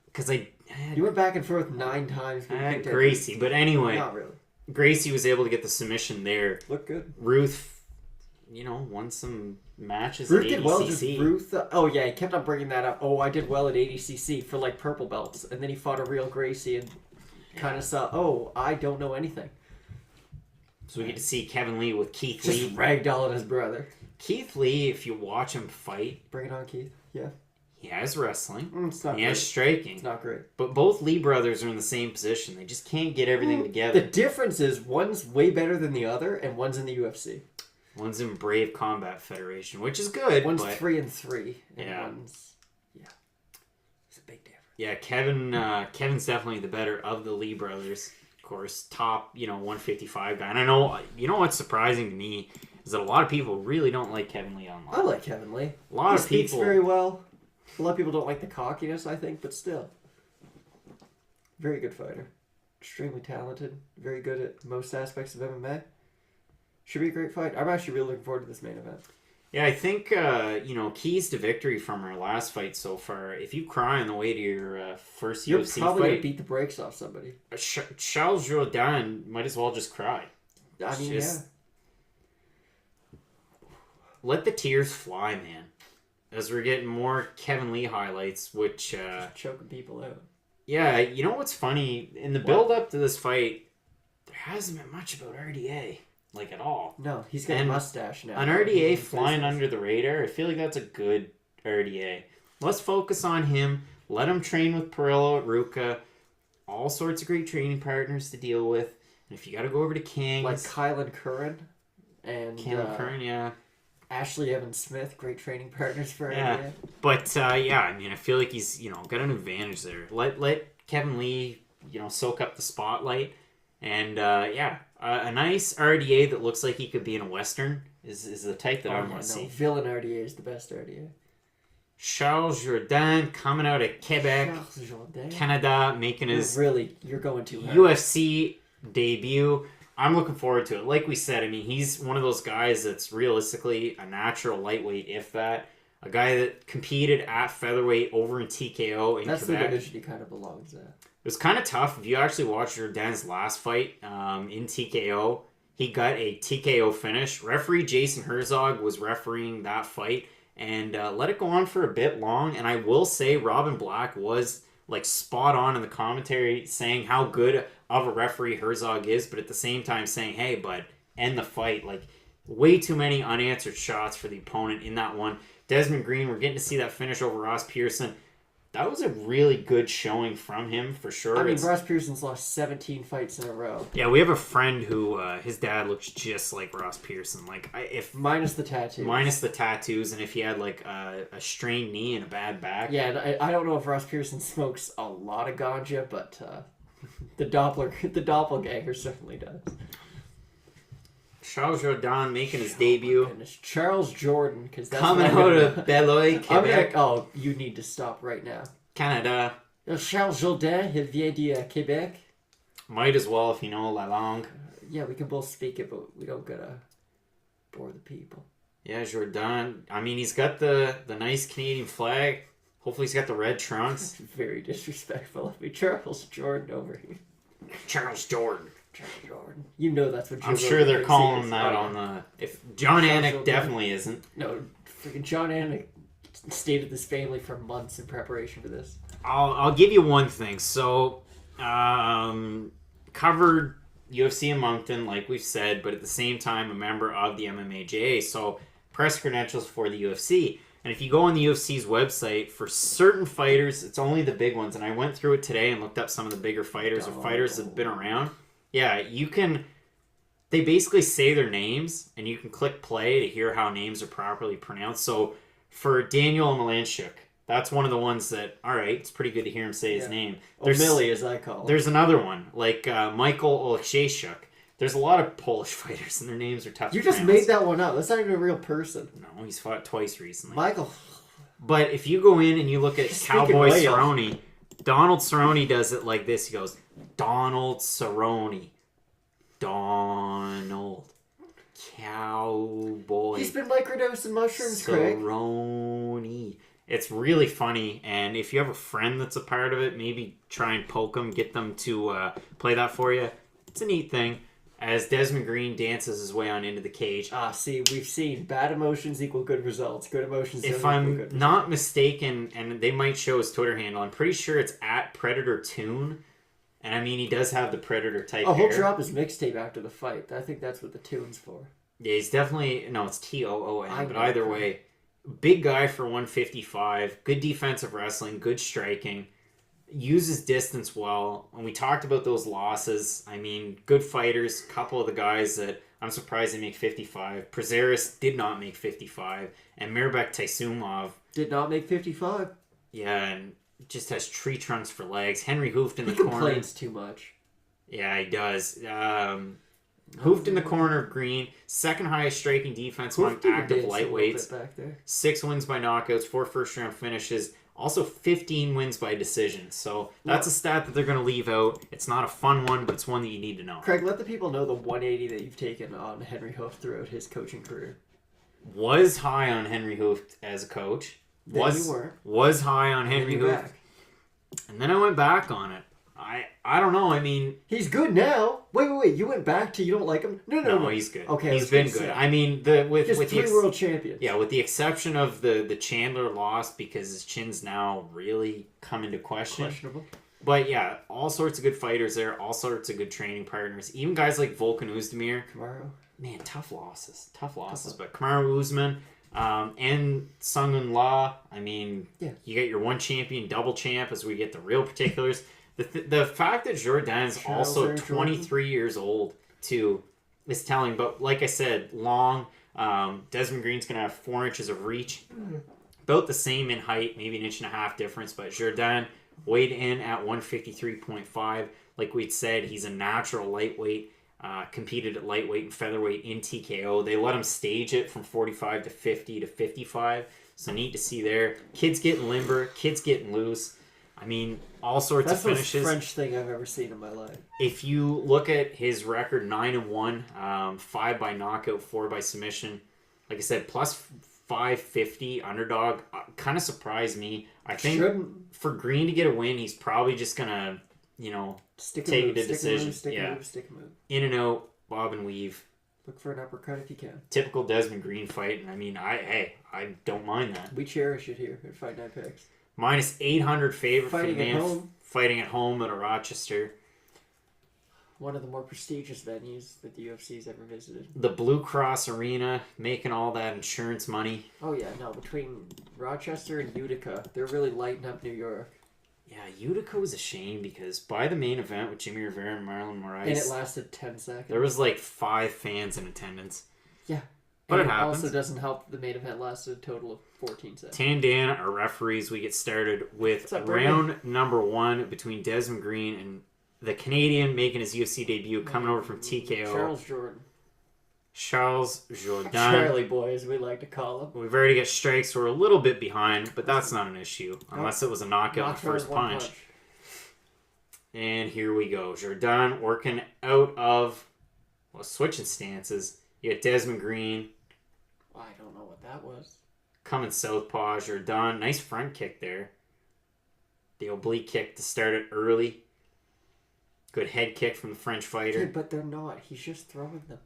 Because you went back and forth 9 times. Gracie, but anyway, not really. Gracie was able to get the submission there. Looked good. Ruth, won some matches. Ruth at did ADCC. well. Just Ruth. He kept on bringing that up. Oh, I did well at ADCC for purple belts, and then he fought a real Gracie and kind of saw. Oh, I don't know anything. So we get to see Kevin Lee with Keith just Lee. Just ragdolling his brother. Keith Lee, if you watch him fight, bring it on, Keith. Yeah. He has wrestling. It's not he great. has striking. It's not great. But both Lee brothers are in the same position. They just can't get everything together. The difference is one's way better than the other, and one's in the UFC. One's in Brave Combat Federation, which is good. One's 3-3, and yeah. one's it's a big difference. Yeah, Kevin's definitely the better of the Lee brothers. Of course, top 155 guy. And I know what's surprising to me is that a lot of people really don't like Kevin Lee online. I like Kevin Lee. A lot of speaks people very well. A lot of people don't like the cockiness, I think, but still. Very good fighter. Extremely talented. Very good at most aspects of MMA. Should be a great fight. I'm actually really looking forward to this main event. Yeah, I think, keys to victory from our last fight so far, if you cry on the way to your first UFC fight... You're probably going to beat the brakes off somebody. Charles Jourdain might as well just cry. I mean, yeah. Let the tears fly, man. As we're getting more Kevin Lee highlights, which... choking people out. Yeah, you know what's funny? In the build-up to this fight, there hasn't been much about RDA. At all. No, he's got a mustache now. An RDA flying under the radar, I feel like that's a good RDA. Let's focus on him. Let him train with Perillo at Ruka. All sorts of great training partners to deal with. And if you got to go over to Kings... Like Kylan Curran. And Curran, yeah. Ashley Evans-Smith, great training partners for yeah. RDA. But, I mean, I feel like he's, got an advantage there. Let Kevin Lee, soak up the spotlight. And, a nice RDA that looks like he could be in a Western is the type that I want to see. Villain RDA is the best RDA. Charles Jourdain coming out of Quebec, Canada, making his you're going too hard. UFC debut. I'm looking forward to it. Like we said, I mean, he's one of those guys that's realistically a natural lightweight, if that. A guy that competed at featherweight over in TKO in Quebec. That's the division he kind of belongs at. It was kind of tough. If you actually watched Jourdain's last fight in TKO, he got a TKO finish. Referee Jason Herzog was refereeing that fight and let it go on for a bit long. And I will say Robin Black was spot on in the commentary saying how good of a referee Herzog is, but at the same time saying, hey, bud, end the fight. Way too many unanswered shots for the opponent in that one. Desmond Green, we're getting to see that finish over Ross Pearson. That was a really good showing from him, for sure. I mean, Ross Pearson's lost 17 fights in a row. Yeah, we have a friend who, his dad looks just like Ross Pearson. Minus the tattoos. Minus the tattoos, and if he had, a strained knee and a bad back. Yeah, and I don't know if Ross Pearson smokes a lot of ganja, but the doppelganger certainly does. Charles Jourdain making his debut. Goodness. Charles Jordan, because that's coming out of Beloeil, Quebec. You need to stop right now. Canada. Charles Jourdain, il vient de Quebec. Might as well if you know la langue. Yeah, we can both speak it, but we don't gotta bore the people. Yeah, Jourdain. I mean, he's got the nice Canadian flag. Hopefully, he's got the red trunks. Very disrespectful of me, Charles Jordan over here. Charles Jordan. Jordan. You know that's what I'm sure they're calling him that on the... If John Anik definitely isn't. No, freaking John Anik stayed with his family for months in preparation for this. I'll give you one thing. So, covered UFC in Moncton, like we've said, but at the same time, a member of the MMAJA. So, press credentials for the UFC. And if you go on the UFC's website, for certain fighters, it's only the big ones. And I went through it today and looked up some of the bigger fighters or fighters that have been around. Yeah, you can... They basically say their names, and you can click play to hear how names are properly pronounced. So, for Daniel Malanchuk, that's one of the ones that, all right, it's pretty good to hear him say his name. O'Milly, as I call him. There's another one, like Michael Oleksiejczuk. There's a lot of Polish fighters, and their names are tough to pronounce. You just made that one up. That's not even a real person. No, he's fought twice recently. Michael. But if you go in and you look at Cowboy Cerrone, Donald Cerrone does it like this. He goes, Donald Cerrone. Donald. Cowboy. He's been microdosing mushrooms, Craig. Cerrone. It's really funny, and if you have a friend that's a part of it, maybe try and poke them, get them to play that for you. It's a neat thing. As Desmond Green dances his way on into the cage. See, we've seen bad emotions equal good results. Good emotions if I'm not mistaken, and they might show his Twitter handle, I'm pretty sure it's at Predator Toon. And I mean, he does have the Predator type hair. He'll drop his mixtape after the fight. I think that's what the Toon's for. Yeah, he's definitely... No, it's Toon, but either way. Big guy for 155. Good defensive wrestling. Good striking. Uses distance well. And we talked about those losses. I mean, good fighters. A couple of the guys that I'm surprised they make 55. Prazeres did not make 55. And Mirbek Taisumov did not make 55. Yeah, and just has tree trunks for legs. Henry Hooft in the corner. He complains too much. Yeah, he does. Hooft in the corner of Green. Second highest striking defense among active lightweights. 6 wins by knockouts, 4 first-round finishes. Also 15 wins by decision. So that's a stat that they're going to leave out. It's not a fun one, but it's one that you need to know. Craig, let the people know the 180 that you've taken on Henry Hooft throughout his coaching career. Was high on Henry Hooft as a coach. Was high on Henry Hooft. And then I went back on it. I don't know. I mean, he's good now. Wait. You went back to you don't like him? No, he's good. Okay, he's been good. I mean, with 3 world champions. Yeah, with the exception of the Chandler loss because his chin's now really come into question. Questionable. But yeah, all sorts of good fighters there. All sorts of good training partners. Even guys like Volkan Oezdemir. Kamaru. Man, tough losses. But Kamaru Usman. And Sung La. I mean, you got your one champion, double champ as we get the real particulars. The fact that Jourdain's also 23 years old, too, is telling. But like I said, long. Desmond Green's going to have 4 inches of reach. About the same in height, maybe 1.5 inches difference. But Jourdain weighed in at 153.5. Like we'd said, he's a natural lightweight. Competed at lightweight and featherweight in TKO. They let him stage it from 45 to 50 to 55. So neat to see there. Kids getting limber. Kids getting loose. I mean, all sorts of finishes. That's the most French thing I've ever seen in my life. If you look at his record, 9-1, 5 by knockout, 4 by submission. Like I said, plus 550 underdog. Kind of surprised me. I think for Green to get a win, he's probably just going to, take it to decision. Stick a move. In and out, bob and weave. Look for an uppercut if you can. Typical Desmond Green fight. And I mean, I don't mind that. We cherish it here at Fight Night Picks. Minus 800 favorite for the man fighting at home at Rochester. One of the more prestigious venues that the UFC's ever visited. The Blue Cross Arena, making all that insurance money. Oh yeah, no, between Rochester and Utica, they're really lighting up New York. Yeah, Utica was a shame because by the main event with Jimmy Rivera and Marlon Moraes... And it lasted 10 seconds. There was like 5 fans in attendance. Yeah. But and it happens. Also doesn't help that the main event lasted a total of 14 seconds. Dan, our referees, we get started with round number 1 between Desmond Green and the Canadian making his UFC debut, coming over from TKO. Charles Jourdain. Charlie boy, as we like to call him. We've already got strikes, so we're a little bit behind, but that's not an issue. Unless it was a knockout in the first punch. And here we go. Jourdain working out of, switching stances. You got Desmond Green. I don't know what that was. Coming southpaw. Jourdain. Nice front kick there. The oblique kick to start it early. Good head kick from the French fighter. Dude, but they're not. He's just throwing them.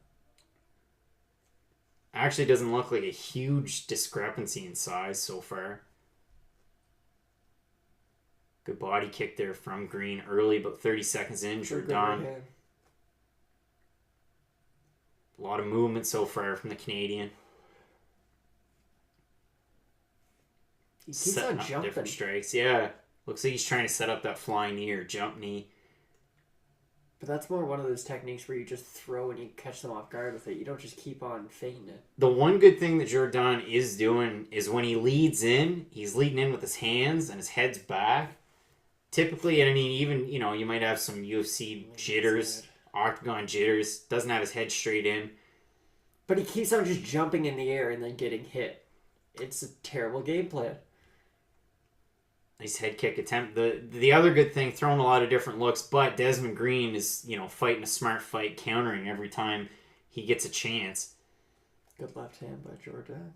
Actually doesn't look like a huge discrepancy in size so far. Good body kick there from Green early, about 30 seconds in. Jordan. A lot of movement so far from the Canadian. He keeps on jumping. Different strikes. Yeah. Looks like he's trying to set up that flying knee or jump knee. But that's more one of those techniques where you just throw and you catch them off guard with it. You don't just keep on feinting it. The one good thing that Jordan is doing is when he leads in, he's leading in with his hands and his head's back. Typically, I mean, even, you know, you might have some UFC jitters, octagon jitters. Doesn't have his head straight in. But he keeps on just jumping in the air and then getting hit. It's a terrible game plan. Nice head kick attempt. The other good thing, throwing a lot of different looks, but Desmond Green is, you know, fighting a smart fight, countering every time he gets a chance. Good left hand by Jordan.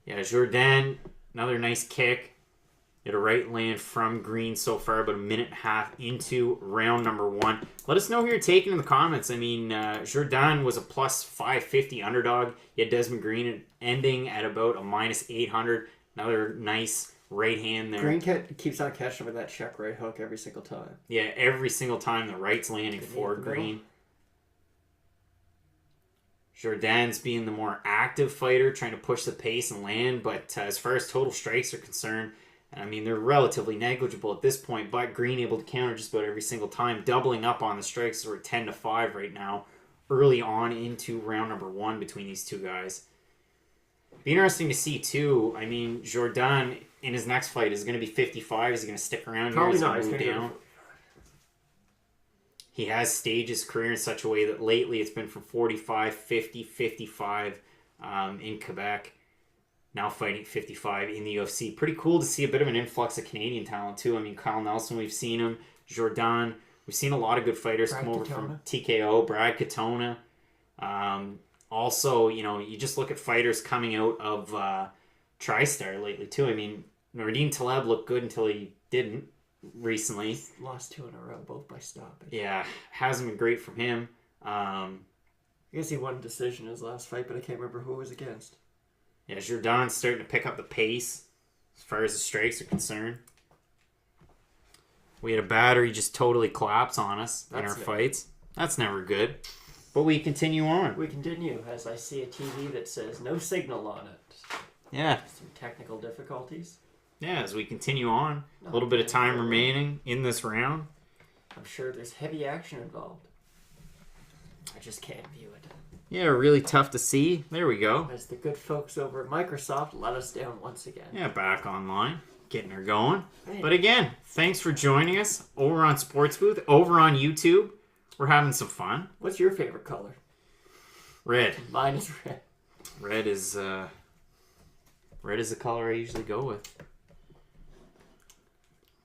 Yeah, Jordan, another nice kick. Get a right land from Green so far, about a minute and a half into round number 1. Let us know who you're taking in the comments. I mean, Jordan was a plus 550 underdog. You had Desmond Green ending at about a minus 800. Another nice right hand there. Green keeps on catching with that check right hook every single time. Yeah, every single time the right's landing for Green. Jordan's being the more active fighter, trying to push the pace and land. But as far as total strikes are concerned, I mean, they're relatively negligible at this point. But Green able to counter just about every single time, doubling up on the strikes. So we're 10-5 right now, early on into round number 1 between these two guys. Be interesting to see too. I mean, Jordan in his next fight is going to be 55. Is he going to stick around? Probably here? not. He's going to move down. He has staged his career in such a way that lately it's been from 45, 50, 55 in Quebec. Now fighting 55 in the UFC. Pretty cool to see a bit of an influx of Canadian talent too. I mean, Kyle Nelson, we've seen him. Jordan, we've seen a lot of good fighters come over from TKO. Brad Katona. Also, you know, you just look at fighters coming out of TriStar lately, too. I mean, Nordine Taleb looked good until he didn't recently. He's lost 2 in a row, both by stoppage. Yeah, hasn't been great from him. I guess he won decision his last fight, but I can't remember who it was against. Yeah, Jordan's starting to pick up the pace as far as the strikes are concerned. We had a battery just totally collapse on us in our fights. That's never good. But we continue on. We continue as I see a TV that says no signal on it. Yeah. Some technical difficulties. Yeah, as we continue on. A little bit of time remaining in this round. I'm sure there's heavy action involved. I just can't view it. Yeah, really tough to see. There we go. As the good folks over at Microsoft let us down once again. Yeah, back online. Getting her going. Man. But again, thanks for joining us over on Sports Booth, over on YouTube. We're having some fun. What's your favorite color? Red. Mine is red. Red is the color I usually go with.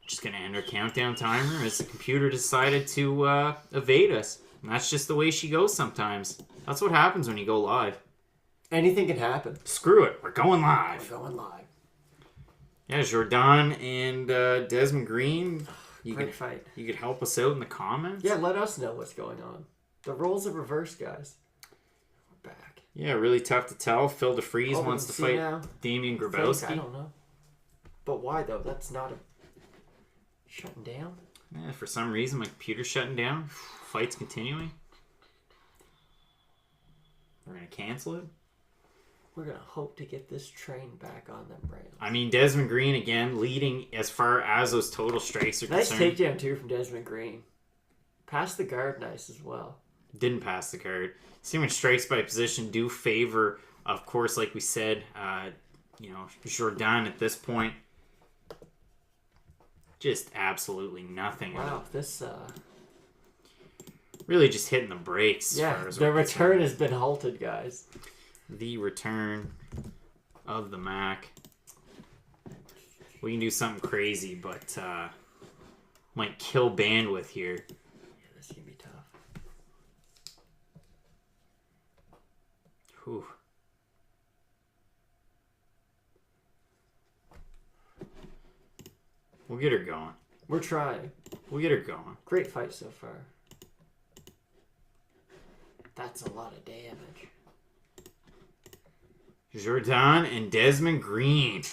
Just gonna end our countdown timer as the computer decided to evade us. And that's just the way she goes sometimes. That's what happens when you go live. Anything can happen. Screw it. We're going live. We're going live. Yeah, Jordan and Desmond Green. Great fight. You could help us out in the comments. Yeah, let us know what's going on. The roles are reversed, guys. We're back. Yeah, really tough to tell. Phil DeFries wants to fight now. Damian Grabowski. I don't know. But why, though? That's not a... Shutting down? Yeah, for some reason my computer's shutting down. Fight's continuing. We're going to cancel it. We're going to hope to get this train back on them rails. I mean, Desmond Green, again, leading as far as those total strikes are concerned. Nice takedown, too, from Desmond Green. Passed the guard nice as well. Didn't pass the guard. See when strikes by position do favor, of course, like we said, Jordan at this point. Just absolutely nothing. Wow, this... Really just hitting the brakes. Yeah, the return has been halted, guys. The return of the Mac. We can do something crazy, but might kill bandwidth here. Yeah, this can be tough. Whew. We'll get her going. We're trying. We'll get her going. Great fight so far. That's a lot of damage. Jourdan and Desmond Green.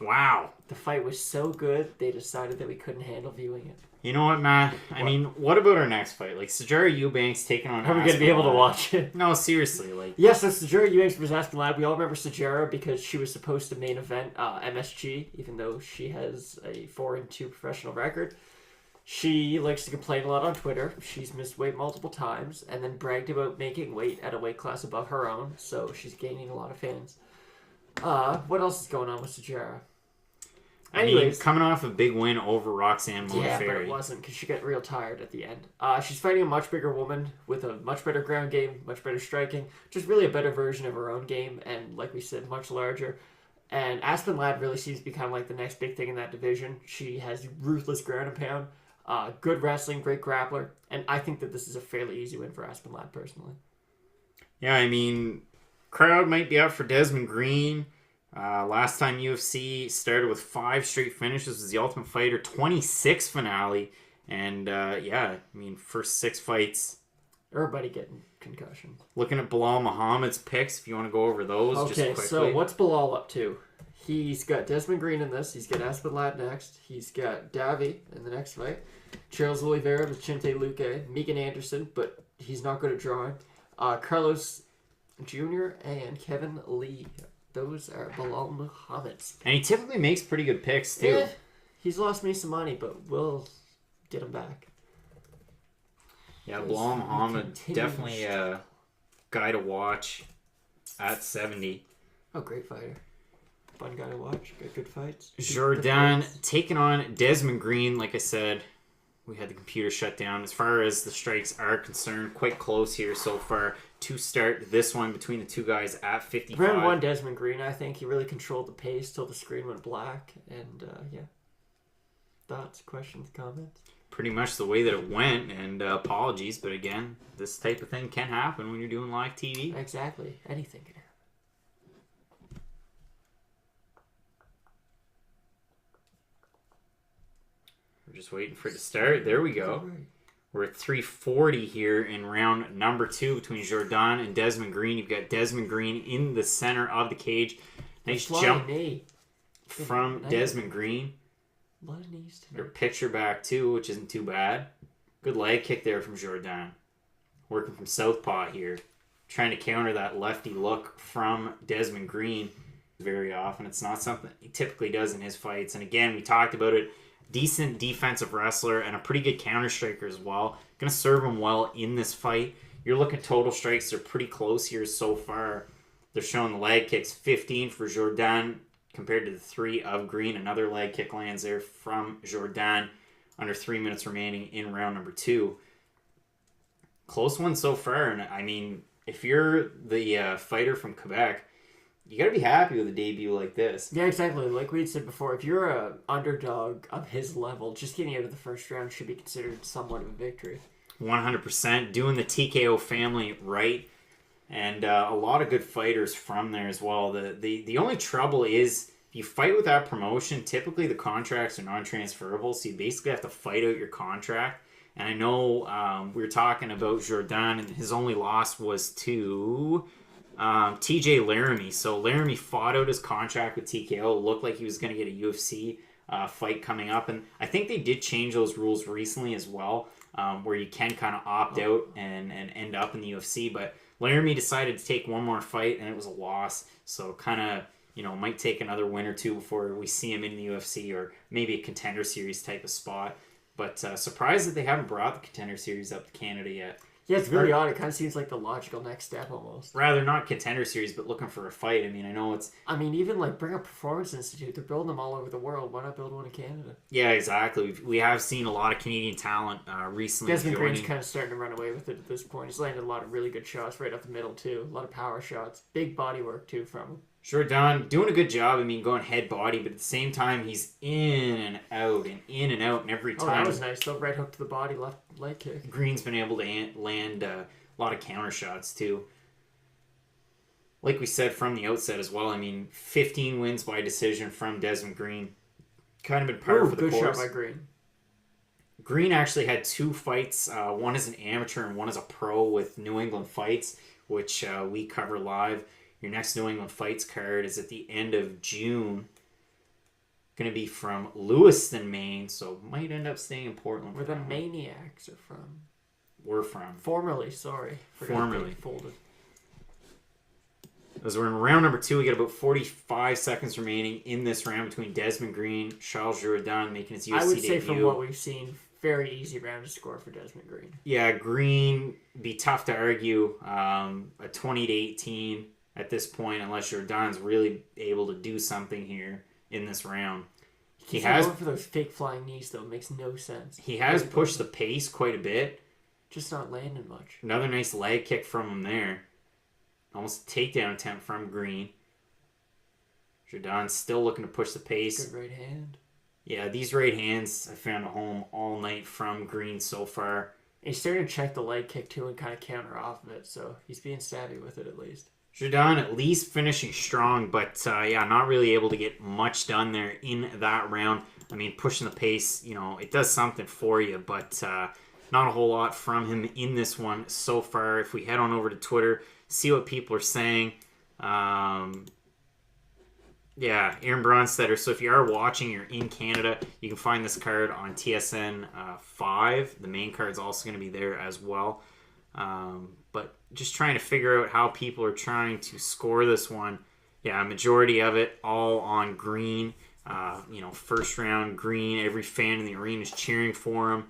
Wow. The fight was so good, they decided that we couldn't handle viewing it. You know what, Matt? I mean, what about our next fight? Like, Sajara Eubanks taking on Are we going to be able to watch it? No, seriously. Yeah, so Sajara Eubanks versus Aspinall. We all remember Sajara because she was supposed to main event MSG, even though she has a 4-2 professional record. She likes to complain a lot on Twitter. She's missed weight multiple times and then bragged about making weight at a weight class above her own, so she's gaining a lot of fans. What else is going on with Sajara? Anyways, coming off a big win over Roxanne Modafferi. Yeah, but it wasn't because she got real tired at the end. She's fighting a much bigger woman with a much better ground game, much better striking, just really a better version of her own game, and like we said, much larger. And Aspen Ladd really seems to be kind of like the next big thing in that division. She has ruthless ground and pound, good wrestling, great grappler, and I think that this is a fairly easy win for Aspen Ladd personally. Yeah, I mean, crowd might be out for Desmond Green. Last time UFC started with 5 straight finishes was the Ultimate Fighter 26 finale. And yeah, I mean, first 6 fights. Everybody getting concussions. Looking at Bilal Muhammad's picks, if you want to go over those just quickly. Okay, so what's Bilal up to? He's got Desmond Green in this. He's got Aspen Ladd next. He's got Davy in the next fight. Charles Oliveira with Chinte Luque. Megan Anderson, but he's not good at drawing. Carlos Jr. and Kevin Lee. Those are Bilal Muhammad's. And he typically makes pretty good picks, too. Yeah, he's lost me some money, but we'll get him back. Yeah, Bilal Muhammad, definitely a guy to watch at 70. Oh, great fighter. Fun guy to watch. Got good fights. Jourdan taking on Desmond Green. Like I said, we had the computer shut down. As far as the strikes are concerned, quite close here so far to start this one between the two guys at 55. Round 1, Desmond Green, I think. He really controlled the pace till the screen went black. And, yeah. Thoughts, questions, comments? Pretty much the way that it went. And apologies, but again, this type of thing can happen when you're doing live TV. Exactly. Anything can happen. We're just waiting for it to start. There we go. We're at 340 here in round number 2 between Jourdan and Desmond Green. You've got Desmond Green in the center of the cage. Nice jump from Desmond Green. A lot of knees to Your picture back too, which isn't too bad. Good leg kick there from Jourdan. Working from southpaw here. Trying to counter that lefty look from Desmond Green very often. It's not something he typically does in his fights. And again, we talked about it. Decent defensive wrestler and a pretty good counter striker as well. Going to serve him well in this fight. You're looking total strikes. They're pretty close here so far. They're showing the leg kicks. 15 for Jourdan compared to the 3 of Green. Another leg kick lands there from Jourdan. Under 3 minutes remaining in round number 2. Close one so far. And I mean, if you're the fighter from Quebec, you got to be happy with a debut like this. Yeah, exactly. Like we had said before, if you're a underdog of his level, just getting out of the first round should be considered somewhat of a victory. 100%. Doing the TKO family right. And a lot of good fighters from there as well. The only trouble is if you fight without promotion, typically the contracts are non-transferable, so you basically have to fight out your contract. And I know we were talking about Jourdan, and his only loss was to TJ Laramie. So Laramie fought out his contract with TKO. It looked like he was going to get a UFC fight coming up. And I think they did change those rules recently as well, where you can kind of opt out and end up in the UFC. But Laramie decided to take one more fight, and it was a loss. So kind of, might take another win or two before we see him in the UFC or maybe a Contender Series type of spot. But surprised that they haven't brought the Contender Series up to Canada yet. Yeah, it's really odd. It kind of seems like the logical next step almost. Rather not Contender Series, but looking for a fight. I mean, I know it's... I mean, even like bring up Performance Institute. They're building them all over the world. Why not build one in Canada? Yeah, exactly. We have seen a lot of Canadian talent recently. Desmond Green's kind of starting to run away with it at this point. He's landed a lot of really good shots right up the middle, too. A lot of power shots. Big body work, too, from him. Jourdan doing a good job. I mean, going head body, but at the same time, he's in and out and in and out. And every time... Oh, that was nice, though. Right hook to the body, left leg kick. Green's been able to land... a lot of counter shots too. Like we said from the outset as well, I mean, 15 wins by decision from Desmond Green. Kind of been par for the course. Good shot by Green. Green actually had 2 fights. One as an amateur and one as a pro with New England Fights, which we cover live Your next New England Fights card is at the end of June. Going to be from Lewiston, Maine, so might end up staying in Portland. Where the Maniacs are from. We're from. Formerly, sorry. Formerly. Folded. As we're in round number 2, we got about 45 seconds remaining in this round between Desmond Green, Charles Jourdain making his UFC debut. I would say from what we've seen, very easy round to score for Desmond Green. Yeah, Green, be tough to argue. A 20-18 at this point, unless Jourdain's really able to do something here in this round. He's going for those fake flying knees, though. It makes no sense. He has pushed the pace quite a bit. Just not landing much. Another nice leg kick from him there. Almost a takedown attempt from Green. Jourdain's still looking to push the pace. Good right hand. Yeah, these right hands I found a home all night from Green so far. He's starting to check the leg kick too and kind of counter off of it, so he's being savvy with it at least. Jourdain at least finishing strong, but not really able to get much done there in that round. I mean, pushing the pace, it does something for you, but not a whole lot from him in this one so far. If we head on over to Twitter, see what people are saying. Aaron Bronstetter. So if you are watching, you're in Canada, you can find this card on TSN 5. The main card's also going to be there as well. But just trying to figure out how people are trying to score this one. Yeah, a majority of it all on Green. First round Green. Every fan in the arena is cheering for him.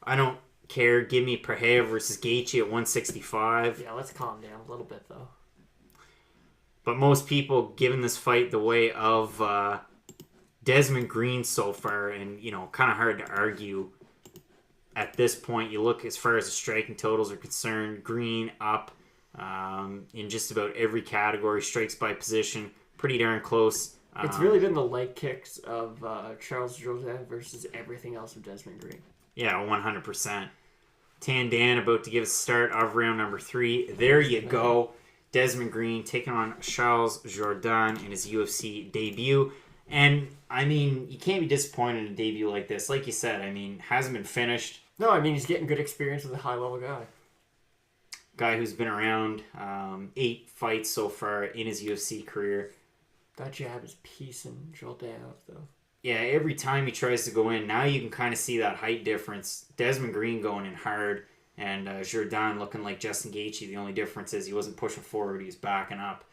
I don't care. Give me Pereira versus Gaethje at 165. Yeah, let's calm down a little bit, though. But most people giving this fight the way of Desmond Green so far, and, kind of hard to argue at this point. You look as far as the striking totals are concerned, Green up in just about every category, strikes by position, pretty darn close. It's really been the leg kicks of Charles Jourdain versus everything else of Desmond Green. Yeah, 100%. Tandan about to give us a start of round number 3. There you go. Desmond Green taking on Charles Jourdain in his UFC debut. And, you can't be disappointed in a debut like this. Like you said, hasn't been finished. No, he's getting good experience with a high-level guy. Guy who's been around 8 fights so far in his UFC career. That jab is piecing Jourdain up, though. Yeah, every time he tries to go in, now you can kind of see that height difference. Desmond Green going in hard, and Jourdain looking like Justin Gaethje. The only difference is he wasn't pushing forward, he was backing up.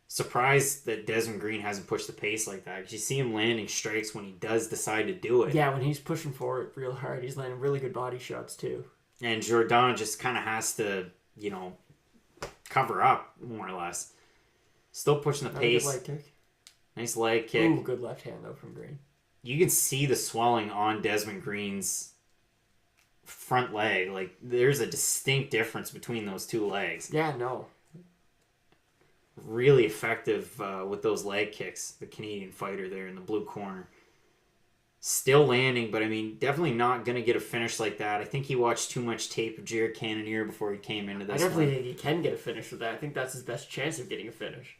Surprised that Desmond Green hasn't pushed the pace like that, because you see him landing strikes when he does decide to do it. Yeah, when he's pushing forward real hard, he's landing really good body shots, too. And Jourdain just kind of has to, cover up, more or less. Still pushing the pace. Good leg kick. Nice leg kick. Ooh, good left hand, though, from Green. You can see the swelling on Desmond Green's front leg. Like, there's a distinct difference between those two legs. Yeah, no. Really effective with those leg kicks. The Canadian fighter there in the blue corner. Still landing, but definitely not going to get a finish like that. I think he watched too much tape of Jared Cannonier before he came into this I definitely think he can get a finish with that. I think that's his best chance of getting a finish.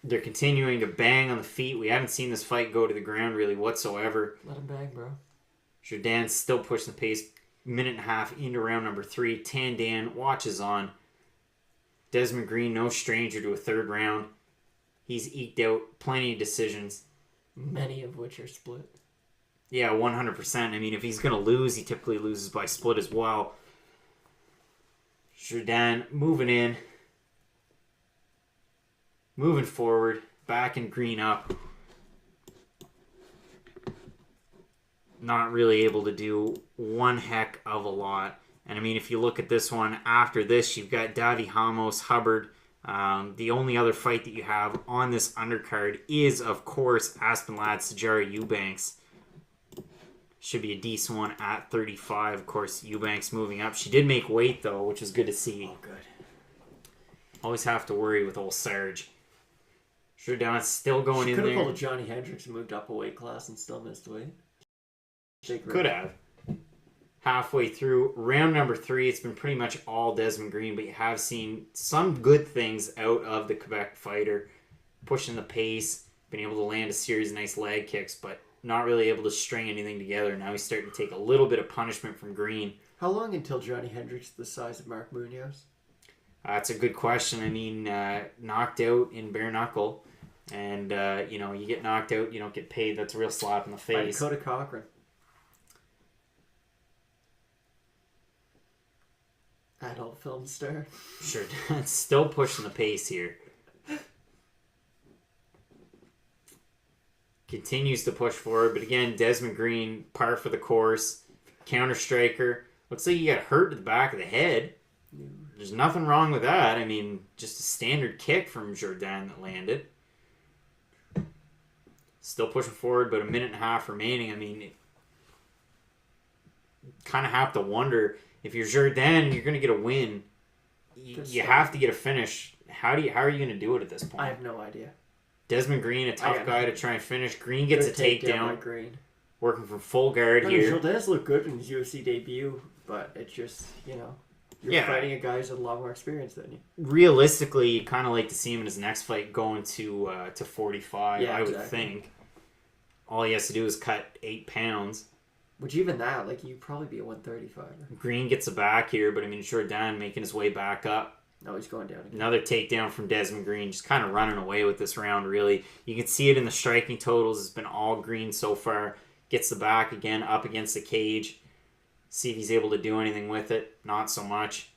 They're continuing to bang on the feet. We haven't seen this fight go to the ground really whatsoever. Let him bang, bro. Jourdain's still pushing the pace. Minute and a half into round number 3. Tandan watches on. Desmond Green, no stranger to a third round. He's eked out plenty of decisions. Many of which are split. Yeah, 100%. If he's going to lose, he typically loses by split as well. Jourdain moving in. Moving forward. Backing Green up. Not really able to do one heck of a lot. And if you look at this one, after this, you've got Davy Hamos, Hubbard. The only other fight that you have on this undercard is, of course, Aspen Ladd's Sajara Eubanks. Should be a decent one at 35. Of course, Eubanks moving up. She did make weight, though, which is good to see. Oh, good. Always have to worry with old Sarge. Jourdain's still going in there. Could have pulled a Johnny Hendricks and moved up a weight class and still missed weight. Could have. Halfway through round number 3, it's been pretty much all Desmond Green, but you have seen some good things out of the Quebec fighter. Pushing the pace, been able to land a series of nice leg kicks, but not really able to string anything together. Now he's starting to take a little bit of punishment from Green. How long until Johnny Hendricks is the size of Mark Munoz? That's a good question. I mean, knocked out in bare knuckle, and you get knocked out, you don't get paid. That's a real slap in the face. By Dakota Cochran. Adult film star. Sure, still pushing the pace here. Continues to push forward, but again, Desmond Green, par for the course. Counter striker. Looks like he got hurt to the back of the head. There's nothing wrong with that. I mean, just a standard kick from Jourdain that landed. Still pushing forward, but a minute and a half remaining. I mean, kind of have to wonder if you're Jourdain and you're going to get a win, you have to get a finish. How are you going to do it at this point? I have no idea. Desmond Green, a tough guy to try and finish. Green gets a takedown. Green. Working from full guard here. Jourdain's looked good in his UFC debut, but it's just, you're fighting a guy who's had a lot more experience than you. Realistically, you kind of like to see him in his next fight going to 45, I would think. All he has to do is cut 8 pounds. Which even that, you'd probably be a 135. Green gets a back here, but I mean, Jourdain making his way back up. No, he's going down again. Another takedown from Desmond Green, just kind of running away with this round, really. You can see it in the striking totals. It's been all Green so far. Gets the back again, up against the cage. See if he's able to do anything with it. Not so much.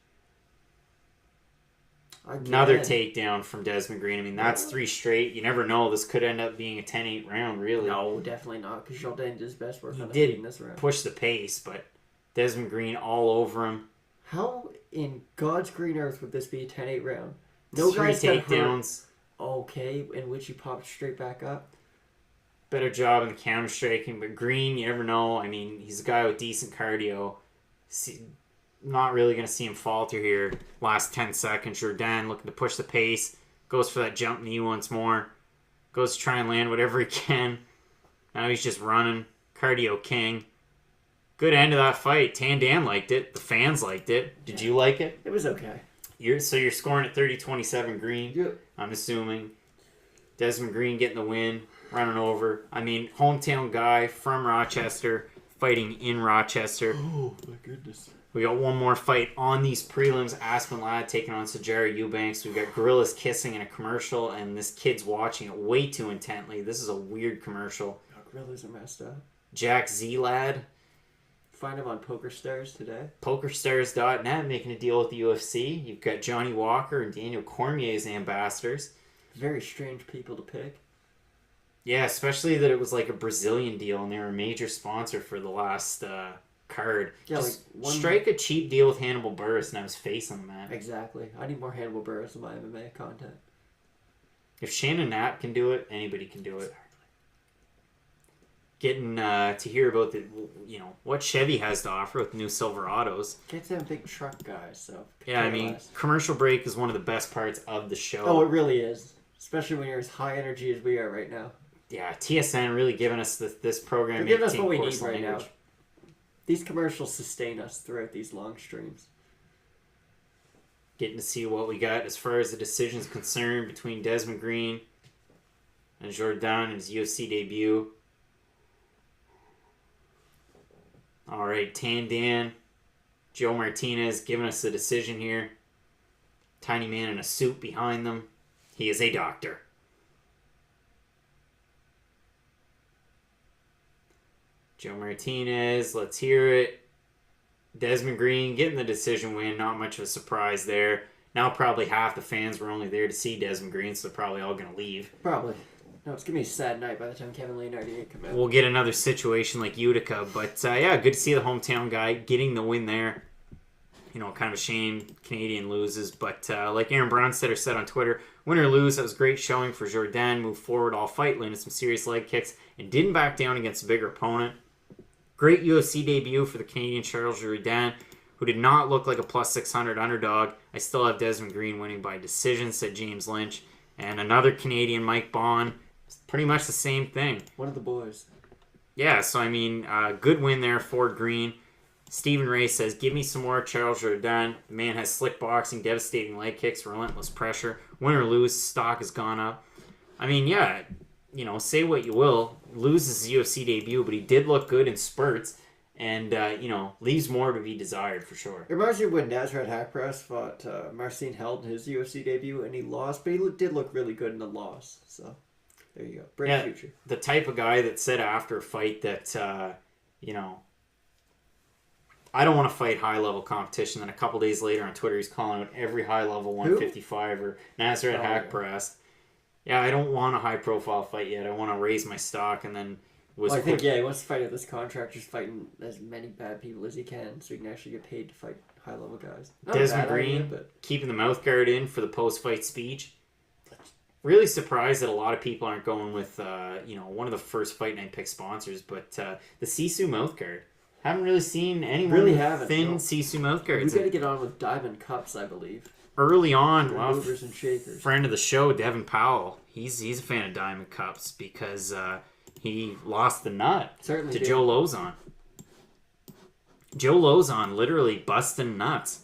Another takedown from Desmond Green. I mean, that's 3 straight. You never know. This could end up being a 10-8 round, really. No, definitely not, because Jourdain did his best work on the feet in this round. Push the pace, but Desmond Green all over him. How in God's green earth would this be a 10-8 round? No 3 takedowns. Okay, in which he popped straight back up. Better job in the counter striking, but Green, you never know. I mean, he's a guy with decent cardio. Not really going to see him falter here. Last 10 seconds, Jourdain looking to push the pace. Goes for that jump knee once more. Goes to try and land whatever he can. Now he's just running. Cardio king. Good end of that fight. Tandan liked it. The fans liked it. Did you like it? It was okay. You're scoring at 30-27 Green. Yeah. I'm assuming. Desmond Green getting the win. Running over. I mean, hometown guy from Rochester. Fighting in Rochester. Oh, my goodness. We got one more fight on these prelims. Aspen Ladd taking on Sajara Eubanks. We've got gorillas kissing in a commercial, and this kid's watching it way too intently. This is a weird commercial. Oh, gorillas are messed up. Jack Z Ladd. Find him on PokerStars today. PokerStars.net making a deal with the UFC. You've got Johnny Walker and Daniel Cormier as ambassadors. Very strange people to pick. Yeah, especially that it was like a Brazilian deal, and they were a major sponsor for the last card. Yeah, just strike a cheap deal with Hannibal Buress and have his face on the map. Exactly. I need more Hannibal Buress in my MMA content. If Shannon Knapp can do it, anybody can do it. Getting to hear about what Chevy has to offer with new Silverados. Get them big truck guys, so. Yeah, I mean, commercial break is one of the best parts of the show. Oh, it really is. Especially when you're as high energy as we are right now. Yeah, TSN really giving us this program. They're giving us what we need right now. These commercials sustain us throughout these long streams. Getting to see what we got as far as the decision's concerned between Desmond Green and Jourdain in his UFC debut. All right, Tandan, Joe Martinez giving us the decision here. Tiny man in a suit behind them. He is a doctor. Joe Martinez, let's hear it. Desmond Green getting the decision win. Not much of a surprise there. Now probably half the fans were only there to see Desmond Green, so they're probably all going to leave. Probably. No, it's going to be a sad night by the time Kevin Leonard didn't come out. We'll get another situation like Utica. But, yeah, good to see the hometown guy getting the win there. Kind of a shame Canadian loses. But like Aaron Bronstetter said on Twitter, win or lose, that was a great showing for Jourdain. Moved forward all fight, landed some serious leg kicks, and didn't back down against a bigger opponent. Great UFC debut for the Canadian Charles Jourdain, who did not look like a plus 600 underdog. I still have Desmond Green winning by decision, said James Lynch. And another Canadian, Mike Bond. Pretty much the same thing. One of the boys. Yeah, so I mean, good win there for Green. Stephen Ray says, give me some more Charles Jourdain. The man has slick boxing, devastating leg kicks, relentless pressure. Win or lose, stock has gone up. I mean, yeah, say what you will. Loses his UFC debut, but he did look good in spurts. and leaves more to be desired for sure. It reminds me of when Nasrat Haqparast fought Marcin Held in his UFC debut, and he lost, but he did look really good in the loss. So there you go, bright future. The type of guy that said after a fight that I don't want to fight high-level competition. Then a couple days later on Twitter, he's calling out every high-level 155 or Nasrat Haqparast. Yeah, I don't want a high-profile fight yet. I want to raise my stock, and then he wants to fight at this contract, just fighting as many bad people as he can, so he can actually get paid to fight high-level guys. Desmond Green keeping the mouth guard in for the post-fight speech. Really surprised that a lot of people aren't going with one of the first Fight Night Pick sponsors, but the Sisu mouth guard. Haven't really seen anyone thin Sisu mouth guards. We got to get on with Diamond Cups, I believe. Early on, movers and shakers. Friend of the show, Devin Powell. He's a fan of Diamond Cups because he lost the nut to Joe Lozon. Joe Lozon literally busting nuts.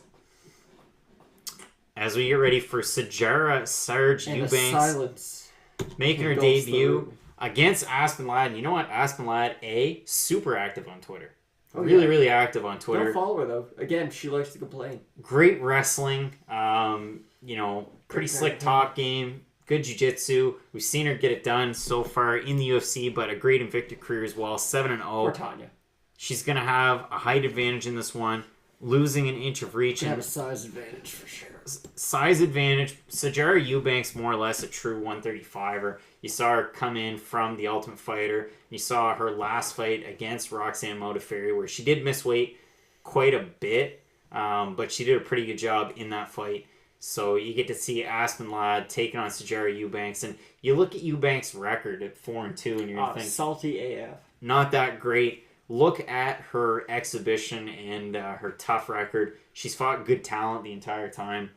As we get ready for Sajara Sarge Eubanks making her debut against Aspen Ladd. And you know what? Aspen Ladd, super active on Twitter. Really active on Twitter. Don't follow her, though. Again, she likes to complain. Great wrestling. Pretty slick top game. Good jiu-jitsu. We've seen her get it done so far in the UFC, but a great Invicta career as well. 7-0. Poor Tanya. She's going to have a height advantage in this one. Losing an inch of reach. Have a size advantage for sure. Size advantage. Sajara Eubanks, more or less a true 135er. You saw her come in from the Ultimate Fighter. You saw her last fight against Roxanne Modafferi, where she did miss weight quite a bit, but she did a pretty good job in that fight. So you get to see Aspen Ladd taking on Sajara Eubanks, and you look at Eubanks' record at 4-2, and you're gonna think salty AF. Not that great. Look at her exhibition and her tough record. She's fought good talent the entire time.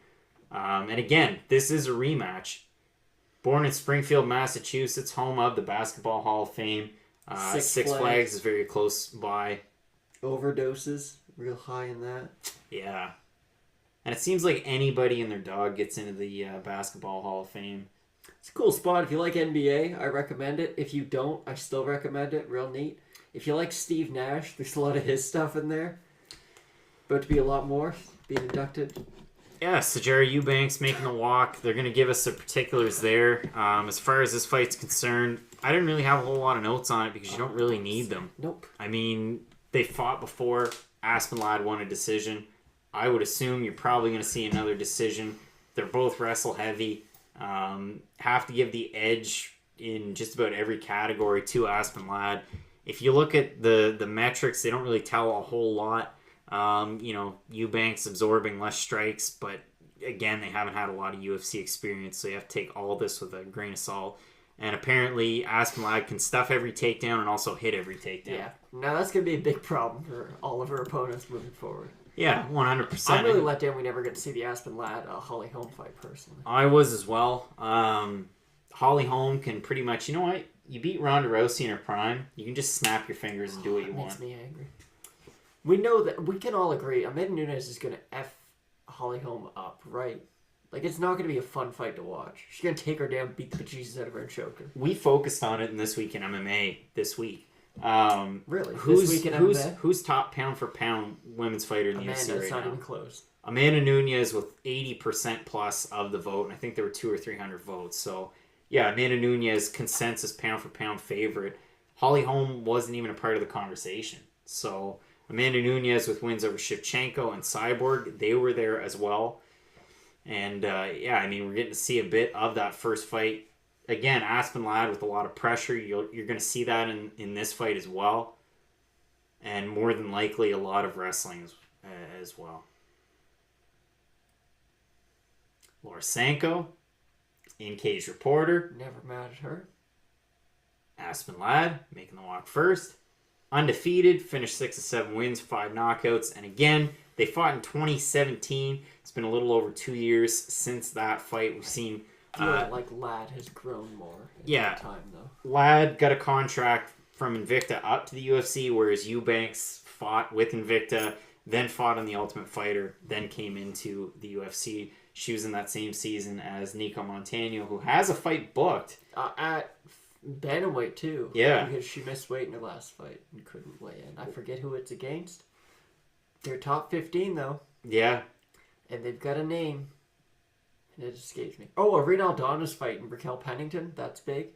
And again, this is a rematch. Born in Springfield, Massachusetts, home of the Basketball Hall of Fame. Six Flags is very close by. Overdoses, real high in that. Yeah. And it seems like anybody and their dog gets into the Basketball Hall of Fame. It's a cool spot. If you like NBA, I recommend it. If you don't, I still recommend it. Real neat. If you like Steve Nash, there's a lot of his stuff in there. About to be a lot more being inducted. Yeah, Sajara Eubanks making the walk. They're going to give us the particulars there. As far as this fight's concerned, I didn't really have a whole lot of notes on it because you don't really need them. Nope. I mean, they fought before. Aspen Ladd won a decision. I would assume you're probably going to see another decision. They're both wrestle heavy. Have to give the edge in just about every category to Aspen Ladd. If you look at the metrics, they don't really tell a whole lot. Eubanks absorbing less strikes, but again, they haven't had a lot of UFC experience, so you have to take all this with a grain of salt. And apparently, Aspen Ladd can stuff every takedown and also hit every takedown. Yeah, now that's going to be a big problem for all of her opponents moving forward. Yeah, 100%. I'm really let down we never get to see the Aspen Ladd Holly Holm fight, personally. I was as well. Holly Holm can pretty much, you know what? You beat Ronda Rousey in her prime, you can just snap your fingers and do what you want. Makes me angry. We know that, we can all agree, Amanda Nunes is going to F Holly Holm up, right? Like, it's not going to be a fun fight to watch. She's going to take her down, beat the bejesus out of her, and choke her. We focused on it in This Week in MMA this week. Really? Who's top pound for pound women's fighter in the UFC right now? It's not even close. Amanda Nunes with 80% plus of the vote, and I think there were 200 or 300 votes. So, yeah, Amanda Nunes, consensus pound for pound favorite. Holly Holm wasn't even a part of the conversation. So, Amanda Nunes with wins over Shevchenko and Cyborg, they were there as well. And, we're getting to see a bit of that first fight. Again, Aspen Ladd with a lot of pressure. You're going to see that in this fight as well. And more than likely, a lot of wrestling as well. Laura Sanko, in-cage reporter. Never mad at her. Aspen Ladd making the walk first. Undefeated, finished 6 of 7 wins, 5 knockouts. And again, they fought in 2017. It's been a little over 2 years since that fight. We've seen... like Ladd has grown more in that time, though. Ladd got a contract from Invicta up to the UFC, whereas Eubanks fought with Invicta, then fought on the Ultimate Fighter, then came into the UFC. She was in that same season as Nico Montano, who has a fight booked. At Bantamweight too. Yeah. Because she missed weight in her last fight and couldn't weigh in. I forget who it's against. They're top 15 though. Yeah. And they've got a name. And it escapes me. Oh, Arena Aldana's fighting Raquel Pennington. That's big.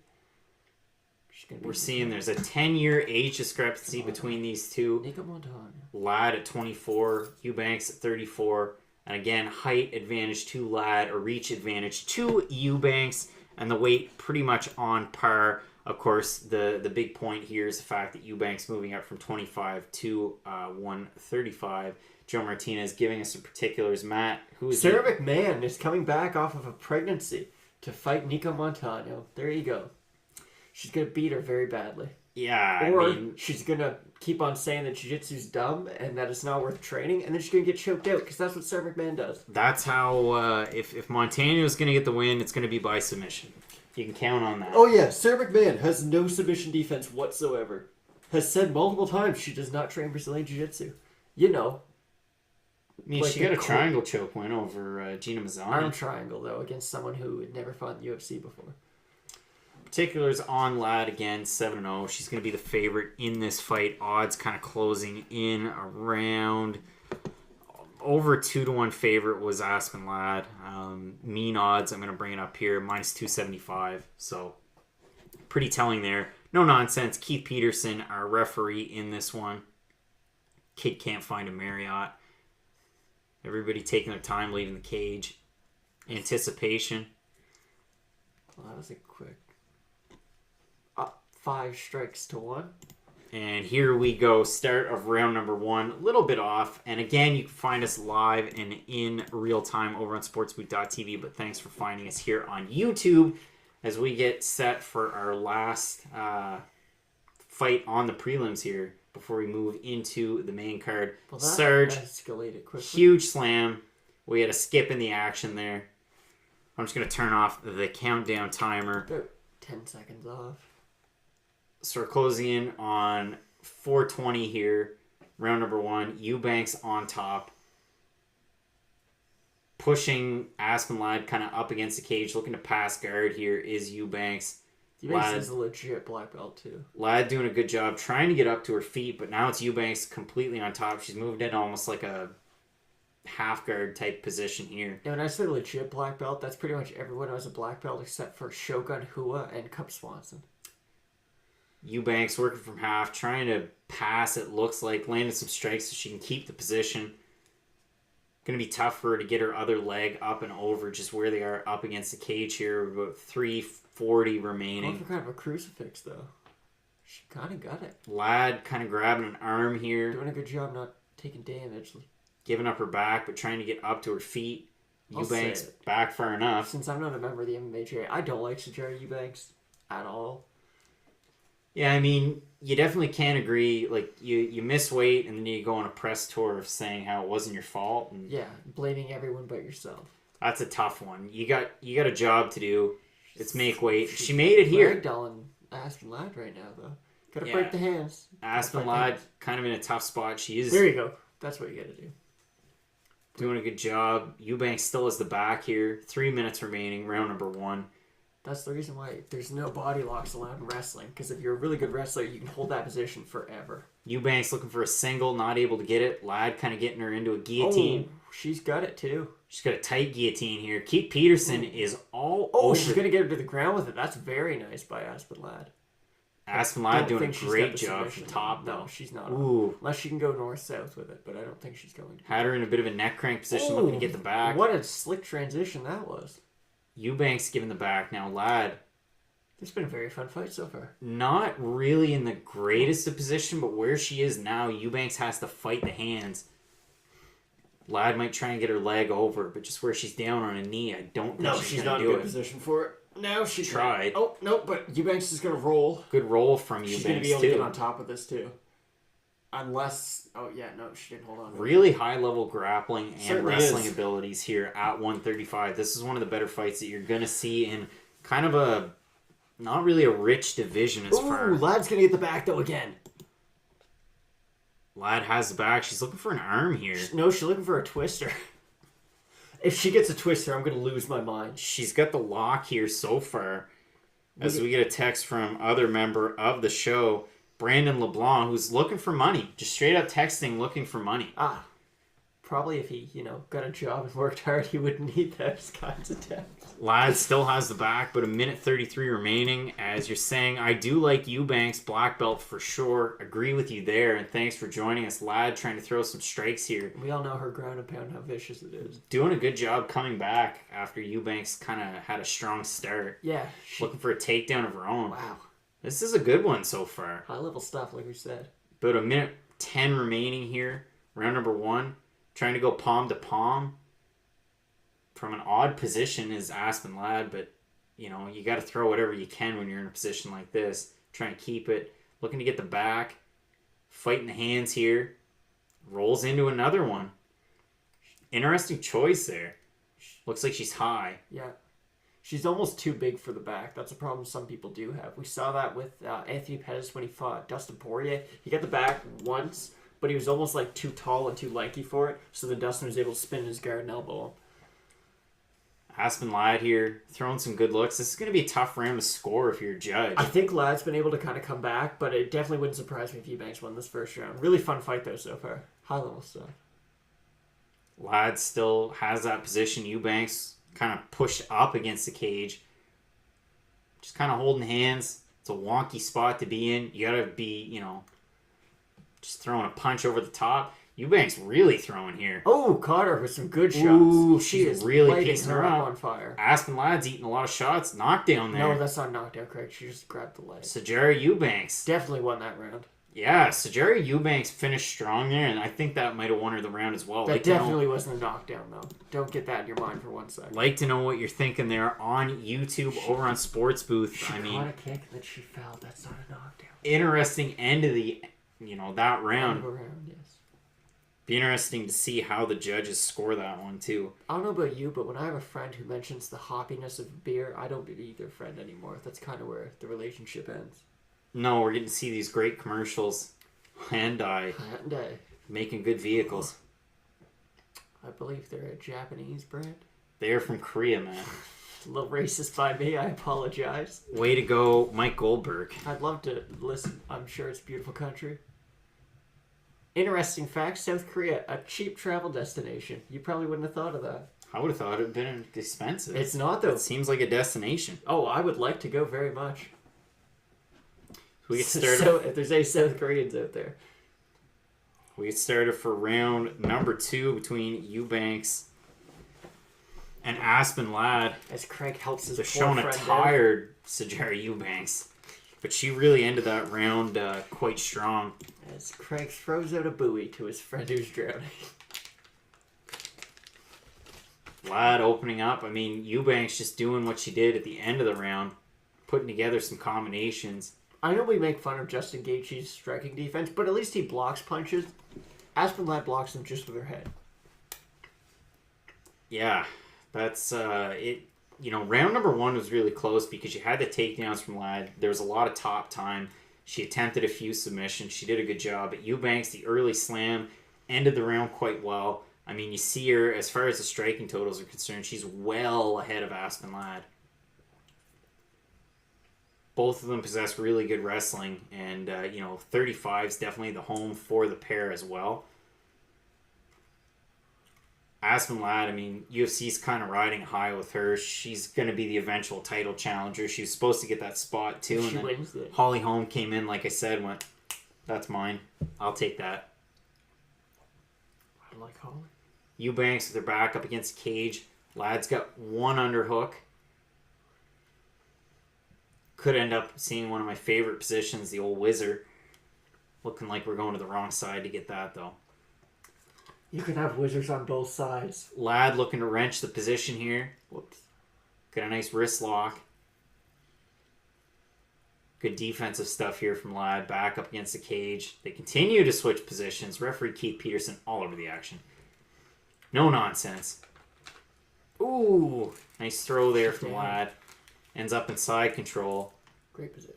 We're seeing there's a 10-year age discrepancy between these two. Nika Montana. Ladd at 24, Eubanks at 34. And again, height advantage to Ladd, a reach advantage to Eubanks, and the weight pretty much on par. Of course, the big point here is the fact that Eubanks moving up from 25 to 135. Joe Martinez giving us some particulars. Matt, who is Sarah McMahon is coming back off of a pregnancy to fight Nika Montano. There you go. She's going to beat her very badly. Yeah, or she's going to keep on saying that jiu-jitsu's dumb and that it's not worth training, and then she's going to get choked out, because that's what Sarah McMahon does. That's how, if Montano is going to get the win, it's going to be by submission. You can count on that. Oh yeah, Sarah McMahon has no submission defense whatsoever. Has said multiple times she does not train Brazilian jiu-jitsu. You know. I mean, like she got a triangle choke win over Gina Mazzani. Arm triangle, though, against someone who had never fought in the UFC before. Particulars on Ladd again, 7-0. She's going to be the favorite in this fight. Odds kind of closing in around over 2-1 favorite was Aspen Ladd. Mean odds, I'm going to bring it up here, minus 275. So pretty telling there. No nonsense. Keith Peterson, our referee in this one. Kid can't find a Marriott. Everybody taking their time leaving the cage. Anticipation. Well, that was a quick. 5 strikes to 1. And here we go. Start of round number 1. A little bit off. And again, you can find us live and in real time over on sportsbook.tv. But thanks for finding us here on YouTube as we get set for our last fight on the prelims here before we move into the main card. Well, that Sarge, escalated quickly. Huge slam. We had a skip in the action there. I'm just going to turn off the countdown timer. About 10 seconds off. So we're closing in on 4:20 here. Round number 1. Eubanks on top. Pushing Aspen Ladd kind of up against the cage. Looking to pass guard here is Eubanks. Eubanks is a legit black belt too. Ladd doing a good job trying to get up to her feet. But now it's Eubanks completely on top. She's moved in almost like a half guard type position here. Yeah, when I say legit black belt, that's pretty much everyone who has a black belt except for Shogun Hua and Cup Swanson. Eubanks working from half, trying to pass, it looks like, landing some strikes so she can keep the position. Going to be tough for her to get her other leg up and over just where they are up against the cage here. About 3:40 remaining. Going for kind of a crucifix, though. She kind of got it. Ladd kind of grabbing an arm here. Doing a good job not taking damage. Giving up her back, but trying to get up to her feet. Eubanks back far enough. Since I'm not a member of the MMA, I don't like Sajara Eubanks at all. Yeah, I mean, you definitely can't agree. Like, you miss weight, and then you go on a press tour of saying how it wasn't your fault. And yeah, blaming everyone but yourself. That's a tough one. You got a job to do. It's make weight. She made it here. Ragdolling Aspen Ladd right now, though. Gotta break the hands. Aspen Ladd kind of in a tough spot. She is. There you go. That's what you gotta do. Doing a good job. Eubanks still has the back here. 3 minutes remaining. Round number 1. That's the reason why there's no body locks allowed in wrestling. Because if you're a really good wrestler, you can hold that position forever. Eubanks looking for a single, not able to get it. Ladd kind of getting her into a guillotine. Oh, she's got it too. She's got a tight guillotine here. Keith Peterson is all over. She's going to get her to the ground with it. That's very nice by Aspen Ladd. Aspen Ladd doing a great job from top, though. No, she's not. Ooh. Unless she can go north-south with it, but I don't think she's going to. Had her in a bit of a neck crank position, looking to get the back. What a slick transition that was. Eubanks giving the back. Now, Ladd. It's been a very fun fight so far. Not really in the greatest of position, but where she is now, Eubanks has to fight the hands. Ladd might try and get her leg over, but just where she's down on a knee, I don't think she's going to do it. Not in a good position for it. Now she tried. Oh, no, but Eubanks is going to roll. Good roll from Eubanks, she's going to be able to get on top of this, too. Unless... Oh, yeah, no, she didn't hold on. Really high-level grappling and wrestling abilities here at 135. This is one of the better fights that you're going to see in kind of a... Not really a rich division as far. Ooh, Ladd's going to get the back, though, again. Ladd has the back. She's looking for an arm here. No, she's looking for a twister. If she gets a twister, I'm going to lose my mind. She's got the lock here so far. As we get a text from other member of the show, Brandon LeBlanc, who's looking for money. Just straight up texting, looking for money. Probably if he, got a job and worked hard, he wouldn't need those kinds of texts. Lad still has the back, but a minute 33 remaining. As you're saying, I do like Eubanks, black belt for sure. Agree with you there, and thanks for joining us. Lad trying to throw some strikes here. We all know her ground and pound, how vicious it is. Doing a good job coming back after Eubanks kind of had a strong start. Yeah. Looking for a takedown of her own. Wow. This is a good one so far. High-level stuff, like we said. About a minute 10 remaining here. Round number 1. Trying to go palm to palm from an odd position is Aspen Ladd, but you got to throw whatever you can when you're in a position like this. Trying to keep it, looking to get the back, fighting the hands here, rolls into another one. Interesting choice there. Looks like she's high. Yeah. She's almost too big for the back. That's a problem some people do have. We saw that with Anthony Pettis when he fought Dustin Poirier. He got the back once, but he was almost like too tall and too lanky for it, so then Dustin was able to spin his guard and elbow him. Aspen Ladd here, throwing some good looks. This is going to be a tough round to score if you're a judge. I think Ladd's been able to kind of come back, but it definitely wouldn't surprise me if Eubanks won this first round. Really fun fight, though, so far. High-level stuff. Ladd still has that position. Eubanks kind of pushed up against the cage. Just kind of holding hands. It's a wonky spot to be in. You got to be, just throwing a punch over the top. Eubanks really throwing here. Oh, caught her with some good shots. Ooh, she is really piecing her up. On fire. Aspen Ladd's eating a lot of shots. Knockdown there. No, that's not knockdown, Craig. She just grabbed the leg. Sajara Eubanks. Definitely won that round. Yeah, Sajara Eubanks finished strong there, and I think that might have won her the round as well. That definitely wasn't a knockdown, though. Don't get that in your mind for 1 second. Like to know what you're thinking there on YouTube over on Sports Booth. She caught a kick, then she fell. That's not a knockdown. Interesting end of the, that round. End of a round, yes. Be interesting to see how the judges score that one, too. I don't know about you, but when I have a friend who mentions the hoppiness of beer, I don't believe their friend anymore. That's kind of where the relationship ends. No, we're getting to see these great commercials. Hyundai. Making good vehicles. I believe they're a Japanese brand. They're from Korea, man. A little racist by me. I apologize. Way to go, Mike Goldberg. I'd love to listen. I'm sure it's a beautiful country. Interesting fact, South Korea, a cheap travel destination. You probably wouldn't have thought of that. I would have thought it would have been expensive. It's not, though. It seems like a destination. Oh, I would like to go very much. We get started. So, if there's any South Koreans out there. We get started for round number 2 between Eubanks and Aspen Ladd. As Craig helps his They're showing a tired Sajara Eubanks. But she really ended that round quite strong. As Craig throws out a buoy to his friend who's drowning. Ladd opening up. I mean, Eubanks just doing what she did at the end of the round. Putting together some combinations. I know we make fun of Justin Gaethje's striking defense, but at least he blocks punches. Aspen Ladd blocks them just with her head. Yeah, that's it. Round number 1 was really close because you had the takedowns from Ladd. There was a lot of top time. She attempted a few submissions. She did a good job. But Eubanks, the early slam, ended the round quite well. I mean, you see her, as far as the striking totals are concerned, she's well ahead of Aspen Ladd. Both of them possess really good wrestling, and 35 is definitely the home for the pair as well. Aspen Ladd, I mean, UFC's kind of riding high with her. She's going to be the eventual title challenger. She was supposed to get that spot too, and then Holly Holm came in, like I said, went, "That's mine. I'll take that." I like Holly. Eubanks with her back up against cage. Ladd's got one underhook. Could end up seeing one of my favorite positions, the old whizzer. Looking like we're going to the wrong side to get that, though. You can have whizzers on both sides. Ladd looking to wrench the position here. Whoops. Got a nice wrist lock. Good defensive stuff here from Ladd. Back up against the cage. They continue to switch positions. Referee Keith Peterson all over the action. No nonsense. Ooh, nice throw there from Ladd. Ends up in side control. Great position.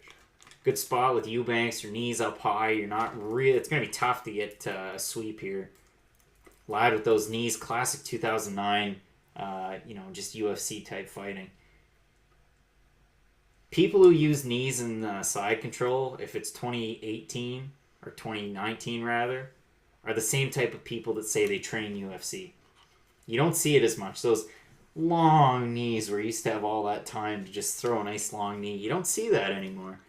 Good spot with Eubanks. Your knees up high. You're not really... It's going to be tough to get a sweep here. Ladd with those knees. Classic 2009, just UFC type fighting. People who use knees in side control, if it's 2018 or 2019 rather, are the same type of people that say they train UFC. You don't see it as much. Those long knees where you used to have all that time to just throw a nice long knee. You don't see that anymore.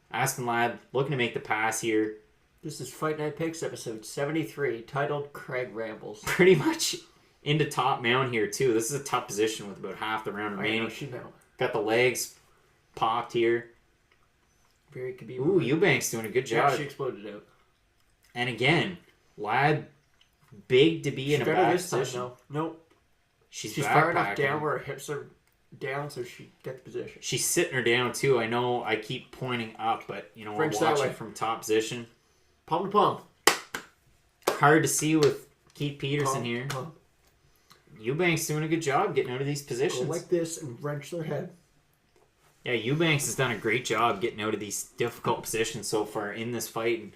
Aspen Ladd looking to make the pass here. This is Fight Night Picks episode 73, titled Craig Rambles. Pretty much into top mount here too. This is a tough position with about half the round remaining. Got the legs popped here. Very could be. Ooh, Eubanks doing a good job. Yeah, she exploded out. And again, Ladd big to be in a back position. Time, nope. She's far enough down where her hips are down, so she gets position. She's sitting her down too. I know I keep pointing up, but you know we're watching from top position. Palm to palm. Hard to see with Keith Peterson here. Eubanks doing a good job getting out of these positions. Go like this and wrench their head. Yeah, Eubanks has done a great job getting out of these difficult positions so far in this fight. And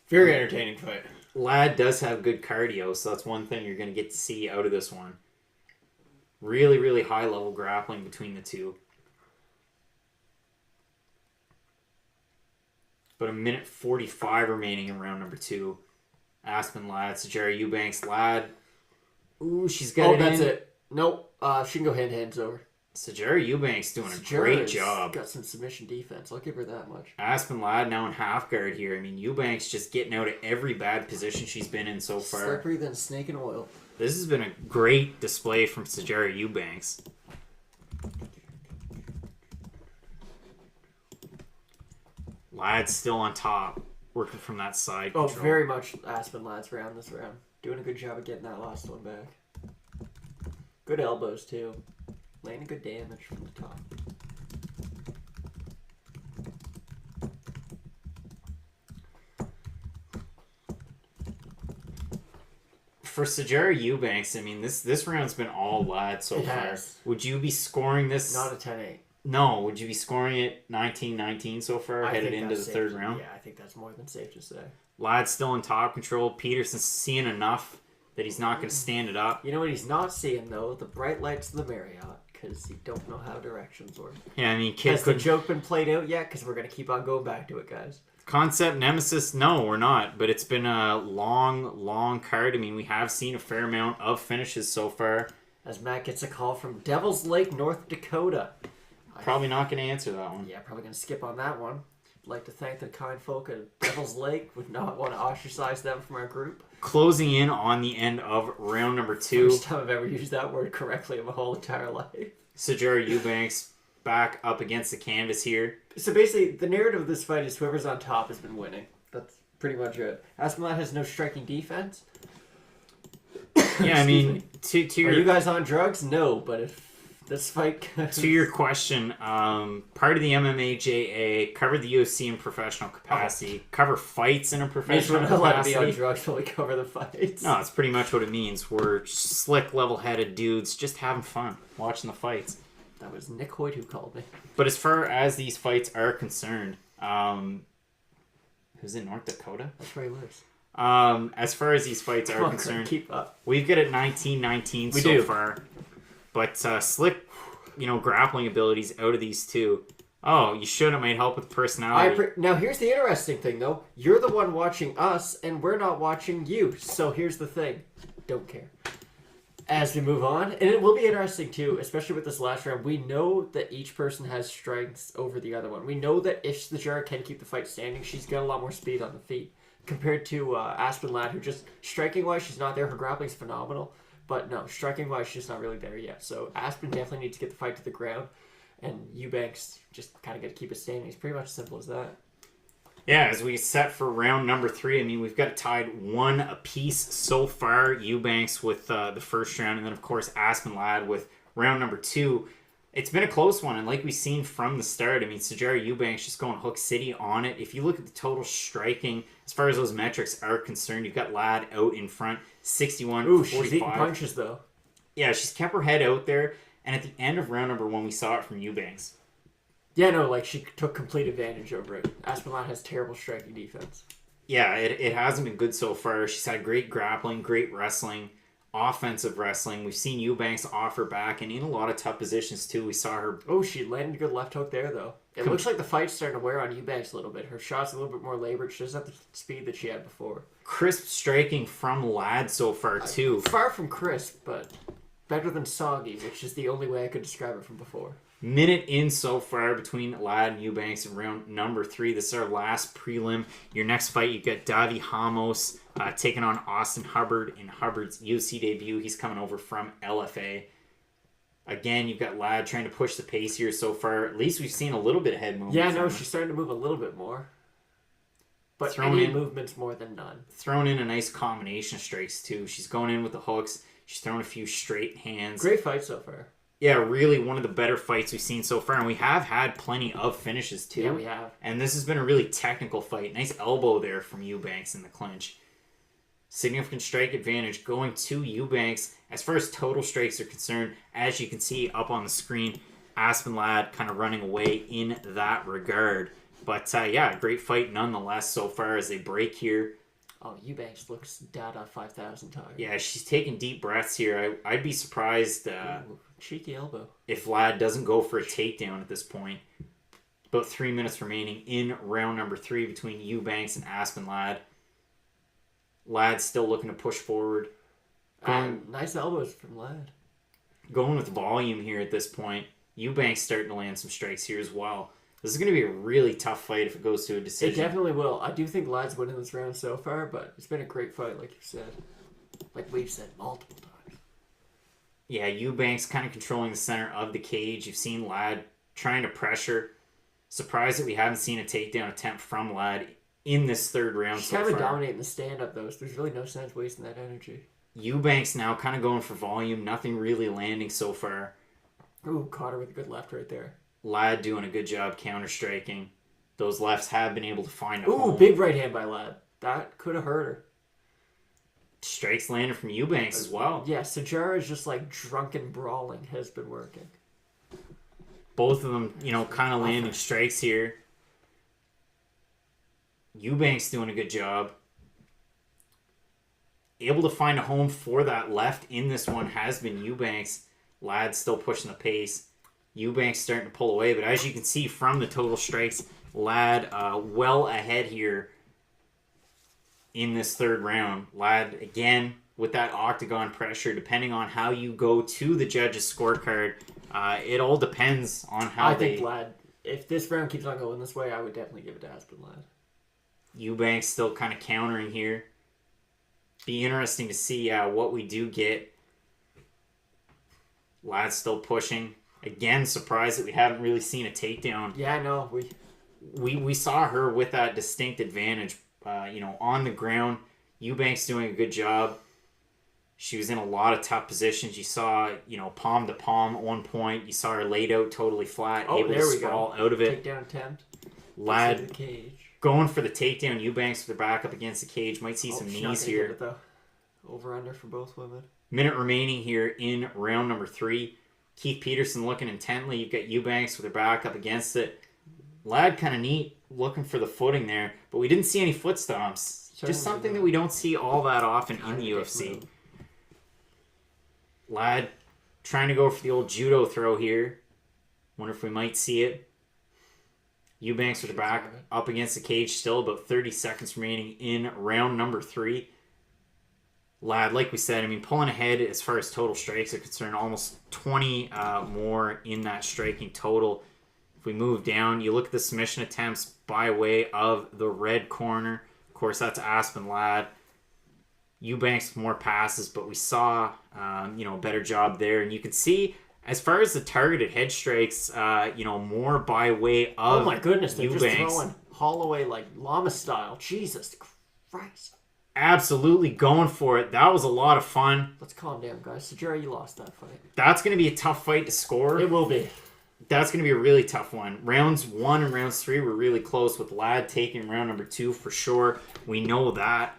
very entertaining fight. Ladd does have good cardio, so that's one thing you're going to get to see out of this one. Really, really high level grappling between the two. But 1:45 remaining in round number 2. Aspen Ladd, Sajara Eubanks, Ladd. Ooh, she's got it that's in. it. Nope. She can go hands over. Sajara Eubanks doing a great job. Got some submission defense. I'll give her that much. Aspen Ladd now in half guard here. I mean, Eubanks just getting out of every bad position she's been in so far. Slippery than snake in oil. This has been a great display from Sajara Eubanks. Ladd's still on top, working from that side control. Oh, very much Aspen Ladd's round this round. Doing a good job of getting that last one back. Good elbows, too. Laying good damage from the top. For Sajara Eubanks, I mean, this round's been all Ladd so far. Would you be scoring this? Not a 10-8. No, would you be scoring it 19-19 so far, headed into the third round? Yeah, I think that's more than safe to say. Ladd's still in top control. Peterson's seeing enough that he's not going to stand it up. You know what he's not seeing, though? The bright lights of the Marriott, because he don't know how directions work. Yeah, I mean, Has the joke been played out yet? Because we're going to keep on going back to it, guys. Concept Nemesis, no, we're not. But it's been a long, long card. I mean, we have seen a fair amount of finishes so far. As Matt gets a call from Devil's Lake, North Dakota. Probably not going to answer that one. Yeah, probably going to skip on that one. I'd like to thank the kind folk at Devil's Lake. Would not want to ostracize them from our group. Closing in on the end of round number 2. First time I've ever used that word correctly in my whole entire life. Sajara Eubanks back up against the canvas here. So basically, the narrative of this fight is whoever's on top has been winning. That's pretty much it. Aspen Ladd has no striking defense. Yeah, I mean, to your... Are you guys on drugs? No, but if this fight... To your question, part of the MMAJA, cover the UFC in professional capacity, cover fights in a professional capacity. We're not allowed to be on drugs while we cover the fights. No, that's pretty much what it means. We're slick, level-headed dudes just having fun, watching the fights. That was Nick Hoyt who called me. But as far as these fights are concerned, who's in North Dakota? That's where he lives. As far as these fights are concerned, keep up. We've got it 19-19 so far. But slick, grappling abilities out of these two. Oh, you should have made help with personality. Now, here's the interesting thing, though. You're the one watching us, and we're not watching you. So here's the thing. Don't care. As we move on, and it will be interesting, too, especially with this last round, we know that each person has strengths over the other one. We know that if Sajara can keep the fight standing, she's got a lot more speed on the feet. Compared to Aspen Ladd, who just, striking-wise, she's not there. Her grappling's phenomenal. But no, striking-wise, she's not really there yet. So Aspen definitely needs to get the fight to the ground. And Eubanks just kind of got to keep it standing. It's pretty much as simple as that. Yeah, as we set for round number 3, I mean, we've got it tied 1 apiece so far. Eubanks with the first round, and then, of course, Aspen Ladd with round number 2. It's been a close one, and like we've seen from the start, I mean, Sajara Eubanks just going Hook City on it. If you look at the total striking, as far as those metrics are concerned, you've got Ladd out in front, 61-45. Ooh, she's eating punches, though. Yeah, she's kept her head out there, and at the end of round number 1, we saw it from Eubanks. Yeah, no, she took complete advantage over it. Aspen Ladd has terrible striking defense. Yeah, it hasn't been good so far. She's had great grappling, great wrestling. offensive wrestling. We've seen Eubanks offer back and in a lot of tough positions too. We saw her. Oh, she landed a good left hook there, though. It looks like the fight's starting to wear on Eubanks a little bit. Her shot's a little bit more labored. She doesn't have the speed that she had before. Crisp striking from Ladd so far too. Far from crisp, but better than soggy, which is the only way I could describe it from before. Minute in so far between Ladd and Eubanks in round number 3. This is our last prelim. Your next fight, you've got Davi Ramos taking on Austin Hubbard in Hubbard's UFC debut. He's coming over from LFA. Again, you've got Ladd trying to push the pace here so far. At least we've seen a little bit of head movement. Yeah, no, she's starting to move a little bit more. But any movement's more than none. Thrown in a nice combination of strikes, too. She's going in with the hooks. She's throwing a few straight hands. Great fight so far. Yeah, really one of the better fights we've seen so far. And we have had plenty of finishes, too. Yeah, we have. And this has been a really technical fight. Nice elbow there from Eubanks in the clinch. Significant strike advantage going to Eubanks. As far as total strikes are concerned, as you can see up on the screen, Aspen Ladd kind of running away in that regard. But yeah, great fight nonetheless so far as they break here. Oh, Eubanks looks Dada 5,000 times. Yeah, she's taking deep breaths here. I'd be surprised cheeky elbow if Ladd doesn't go for a takedown at this point. About 3 minutes remaining in round number 3 between Eubanks and Aspen Ladd. Ladd's still looking to push forward. Nice elbows from Ladd. Going with volume here at this point. Eubanks starting to land some strikes here as well. This is going to be a really tough fight if it goes to a decision. It definitely will. I do think Ladd's winning this round so far, but it's been a great fight, like you said. Like we've said multiple times. Yeah, Eubanks kind of controlling the center of the cage. You've seen Ladd trying to pressure. Surprised that we haven't seen a takedown attempt from Ladd in this third round She's so far. kind of dominating the stand-up, though, so there's really no sense wasting that energy. Eubanks now kind of going for volume. Nothing really landing so far. Ooh, caught her with a good left right there. Ladd doing a good job counter-striking. Those lefts have been able to find a Ooh, home. big right hand by Ladd. That could have hurt her. Strikes landed from Eubanks as well. Yeah, Sajara's just like drunken brawling has been working. Both of them, kind of landing strikes here. Eubanks doing a good job. Able to find a home for that left in this one has been Eubanks. Ladd still pushing the pace. Eubanks starting to pull away, but as you can see from the total strikes, Ladd well ahead here in this third round. Ladd, again, with that octagon pressure, depending on how you go to the judges' scorecard, it all depends on how I think Ladd, if this round keeps on going this way, I would definitely give it to Aspen Ladd. Eubanks still kind of countering here. Be interesting to see what we do get. Ladd still pushing. Again, surprised that we haven't really seen a takedown. Yeah, I know. We saw her with that distinct advantage, on the ground. Eubanks doing a good job. She was in a lot of tough positions. You saw, palm to palm at one point. You saw her laid out totally flat, able to sprawl out of it. Takedown attempt. Ladd the cage. Going for the takedown. Eubanks with her back up against the cage. Might see some knees here. Over under for both women. Minute remaining here in round number 3. Keith Peterson looking intently. You've got Eubanks with her back up against it. Ladd kind of neat, looking for the footing there, but we didn't see any foot stomps. Just something that we don't see all that often in the UFC. Ladd trying to go for the old judo throw here. Wonder if we might see it. Eubanks with her back up against the cage still. About 30 seconds remaining in round number 3. Ladd, like we said, pulling ahead as far as total strikes are concerned, almost 20 more in that striking total. If we move down, you look at the submission attempts by way of the red corner. Of course, that's Aspen Ladd. Eubanks with more passes, but we saw, a better job there. And you can see, as far as the targeted head strikes, more by way of oh my goodness, they're Eubanks. Just throwing Holloway like llama style. Jesus Christ. Absolutely going for it. That was a lot of fun. Let's calm down, guys. Sajara, you lost that fight. That's going to be a tough fight to score. It will be. That's going to be a really tough one. Rounds 1 and rounds 3 were really close, with Ladd taking round number 2 for sure. We know that.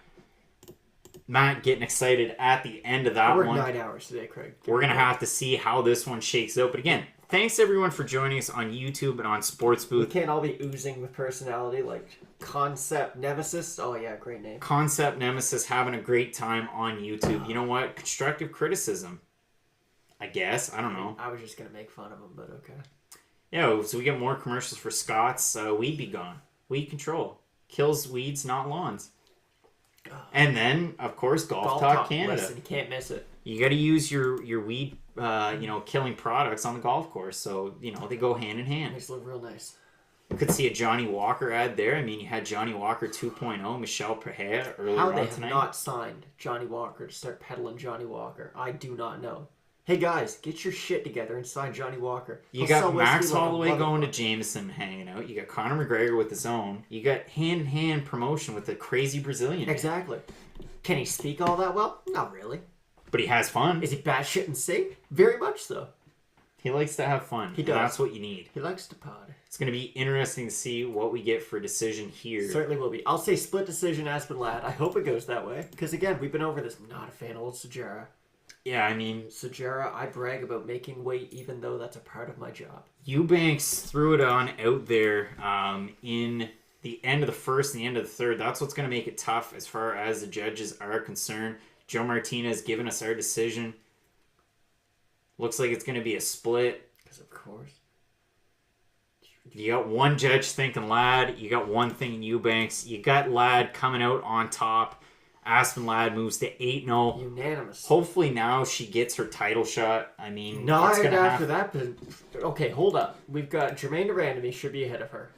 Matt getting excited at the end of that one. We're 9 hours today, Craig. We're going to have to see how this one shakes out. But again, thanks everyone for joining us on YouTube and on Sports Booth. We can't all be oozing with personality like Concept Nemesis. Oh yeah, great name. Concept Nemesis having a great time on YouTube. You know what? Constructive criticism. I guess. I don't know. I was just going to make fun of him, but okay. Yeah, so we get more commercials for Scott's Weed Be Gone. Weed Control. Kills weeds, not lawns. And then, of course, Golf Talk Canada. Listen, you can't miss it. You got to use your weed, killing products on the golf course. So, they go hand in hand. Makes it look real nice. You could see a Johnny Walker ad there. I mean, you had Johnny Walker 2.0, Michelle Perret earlier on tonight. How they have not signed Johnny Walker to start peddling Johnny Walker, I do not know. Hey guys, get your shit together and sign Johnny Walker. You got Max Holloway going to Jameson hanging out. You got Conor McGregor with his own. You got hand-in-hand promotion with the crazy Brazilian. Exactly. Can he speak all that well? Not really. But he has fun. Is he batshit and sing? Very much so. He likes to have fun. He does. And that's what you need. He likes to pod. It's going to be interesting to see what we get for a decision here. Certainly will be. I'll say split decision, Aspen Ladd. I hope it goes that way. Because again, we've been over this. I'm not a fan of old Sajara. Yeah, I mean... Sajara, I brag about making weight even though that's a part of my job. Eubanks threw it on out there in the end of the first and the end of the third. That's what's going to make it tough as far as the judges are concerned. Joe Martinez giving us our decision. Looks like it's going to be a split. Because of course. You got one judge thinking Ladd. You got one thing in Eubanks. You got Ladd coming out on top. Aspen Ladd moves to 8-0. Unanimous. Hopefully now she gets her title shot. I mean, not after that. Okay, hold up. We've got Jermaine Durandamy should be ahead of her.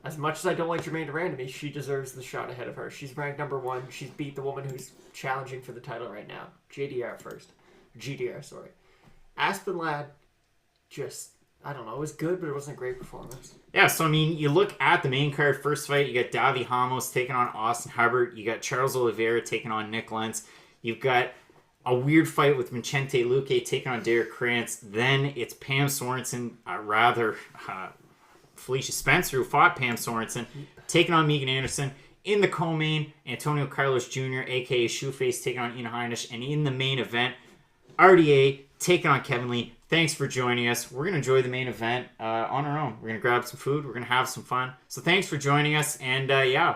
As much as I don't like Jermaine Durandamy, she deserves the shot ahead of her. She's ranked number 1. She's beat the woman who's challenging for the title right now. GDR, sorry. Aspen Ladd, just, I don't know, it was good, but it wasn't a great performance. Yeah, so I mean, you look at the main card, first fight, you got Davi Ramos taking on Austin Hubbard. You got Charles Oliveira taking on Nick Lentz. You've got a weird fight with Vincente Luque taking on Derek Krantz. Then it's Pam Sorensen, Felicia Spencer, who fought Pam Sorensen, taking on Megan Anderson. In the co-main, Antonio Carlos Jr., a.k.a. Shoeface, taking on Ian Heinisch. And in the main event, RDA taking on Kevin Lee. Thanks for joining us. We're going to enjoy the main event on our own. We're going to grab some food. We're going to have some fun. So thanks for joining us. And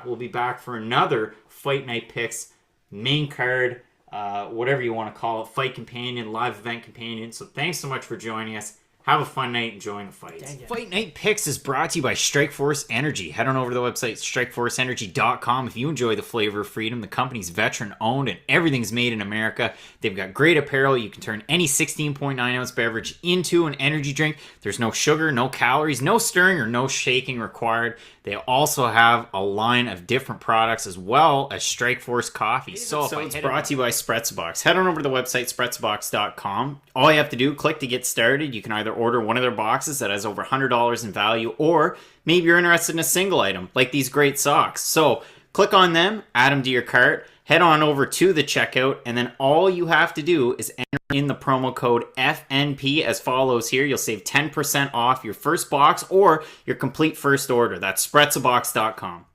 we'll be back for another Fight Night Picks main card, whatever you want to call it, fight companion, live event companion. So thanks so much for joining us. Have a fun night enjoying the fights. Fight Night Picks is brought to you by Strikeforce Energy. Head on over to the website, strikeforceenergy.com. If you enjoy the flavor of freedom, the company's veteran-owned and everything's made in America. They've got great apparel. You can turn any 16.9-ounce beverage into an energy drink. There's no sugar, no calories, no stirring, or no shaking required. They also have a line of different products as well as Strikeforce coffee. So it's brought to you by Spretzbox. Head on over to the website, spretzbox.com. All you have to do, click to get started. You can either order one of their boxes that has over $100 in value, or maybe you're interested in a single item, like these great socks. So click on them, add them to your cart, head on over to the checkout, and then all you have to do is enter in the promo code FNP as follows here. You'll save 10% off your first box or your complete first order. That's Spretzbox.com.